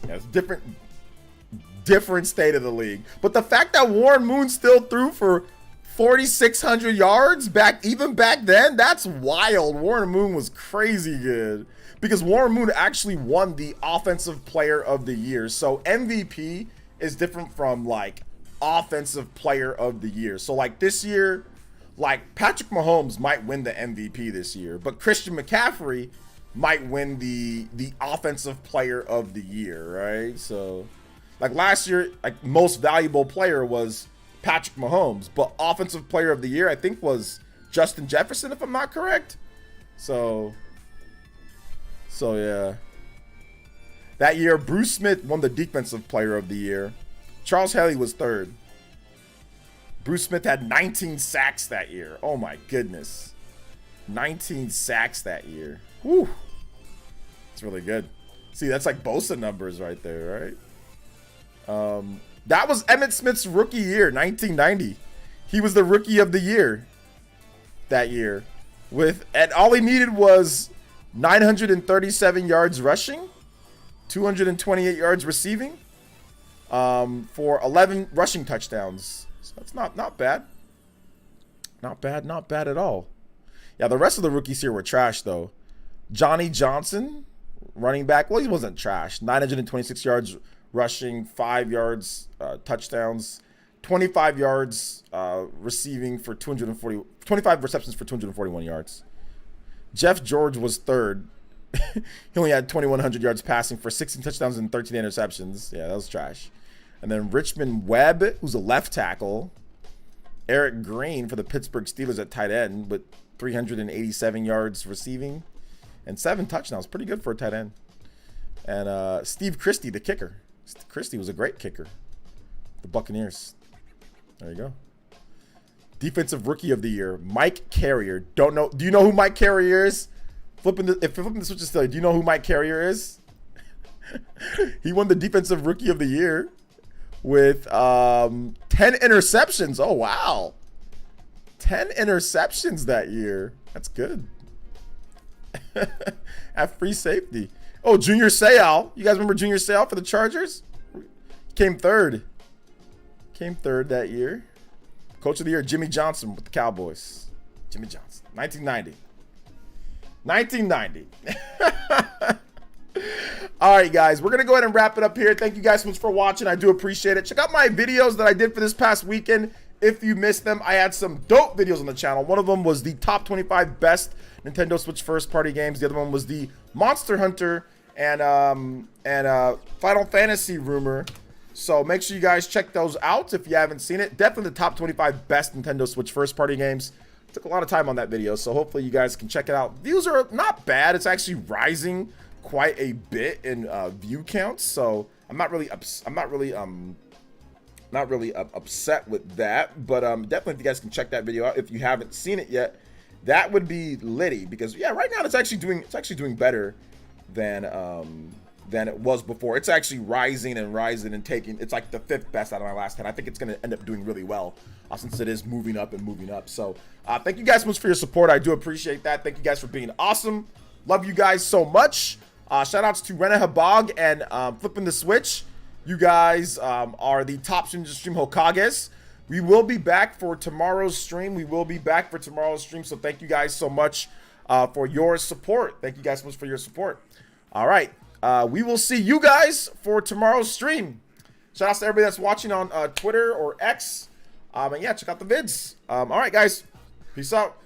Yeah, it's different state of the league. But the fact that Warren Moon still threw for 4,600 yards even back then, that's wild. Warren Moon was crazy good, because Warren Moon actually won the Offensive Player of the Year. So MVP is different from like Offensive Player of the Year. So like this year, like Patrick Mahomes might win the MVP this year, but Christian McCaffrey might win the Offensive Player of the Year, right? So like last year, like most valuable player was Patrick Mahomes, but Offensive Player of the Year I think was Justin Jefferson, if I'm not correct. So yeah. That year, Bruce Smith won the Defensive Player of the Year. Charles Haley was third. Bruce Smith had 19 sacks that year. Oh my goodness. 19 sacks that year. Whew. It's really good. See, that's like Bosa numbers right there, right? That was Emmitt Smith's rookie year, 1990. He was the Rookie of the Year that year. And all he needed was 937 yards rushing, 228 yards receiving, for 11 rushing touchdowns. So that's not bad. Not bad at all. Yeah, the rest of the rookies here were trash, though. Johnny Johnson, running back. Well, he wasn't trash. 926 yards rushing, 5 yards touchdowns, 25 yards receiving for 25 receptions for 241 yards. Jeff George was third. He only had 2,100 yards passing for 16 touchdowns and 13 interceptions. Yeah, that was trash. And then Richmond Webb, who's a left tackle. Eric Green for the Pittsburgh Steelers at tight end with 387 yards receiving and 7 touchdowns. Pretty good for a tight end. And Steve Christie, the kicker. Christie was a great kicker. The Buccaneers. There you go. Defensive Rookie of the Year, Mike Carrier. Do you know who Mike Carrier is? Flipping the switch is still, do you know who Mike Carrier is? He won the Defensive Rookie of the Year with 10 interceptions. Oh, wow. 10 interceptions that year. That's good. At free safety. Oh, Junior Seau. You guys remember Junior Seau for the Chargers? He came third. Came third that year. Coach of the Year, Jimmy Johnson with the Cowboys. Jimmy Johnson. 1990. 1990. All right, guys, we're going to go ahead and wrap it up here. Thank you guys so much for watching. I do appreciate it. Check out my videos that I did for this past weekend. If you missed them, I had some dope videos on the channel. One of them was the top 25 best Nintendo Switch first-party games. The other one was the Monster Hunter and Final Fantasy rumor. So make sure you guys check those out if you haven't seen it. Definitely the top 25 best Nintendo Switch first-party games. Took a lot of time on that video, so hopefully you guys can check it out. Views are not bad. It's actually rising quite a bit in view counts, so I'm not really upset with that. But definitely if you guys can check that video out if you haven't seen it yet, that would be litty, because yeah, right now it's actually doing better than it was before. It's actually rising and taking, it's like the 5th best out of my last 10. I think it's going to end up doing really well since it is moving up. So thank you guys so much for your support. I do appreciate that. Thank you guys for being awesome. Love you guys so much. Shout outs to Rena Habag and Flipping the Switch. You guys are the top Ninja Stream Hokages. We will be back for tomorrow's stream. So thank you guys so much for your support. Thank you guys so much for your support. All right. We will see you guys for tomorrow's stream. Shout out to everybody that's watching on Twitter or X. And yeah, check out the vids. All right, guys. Peace out.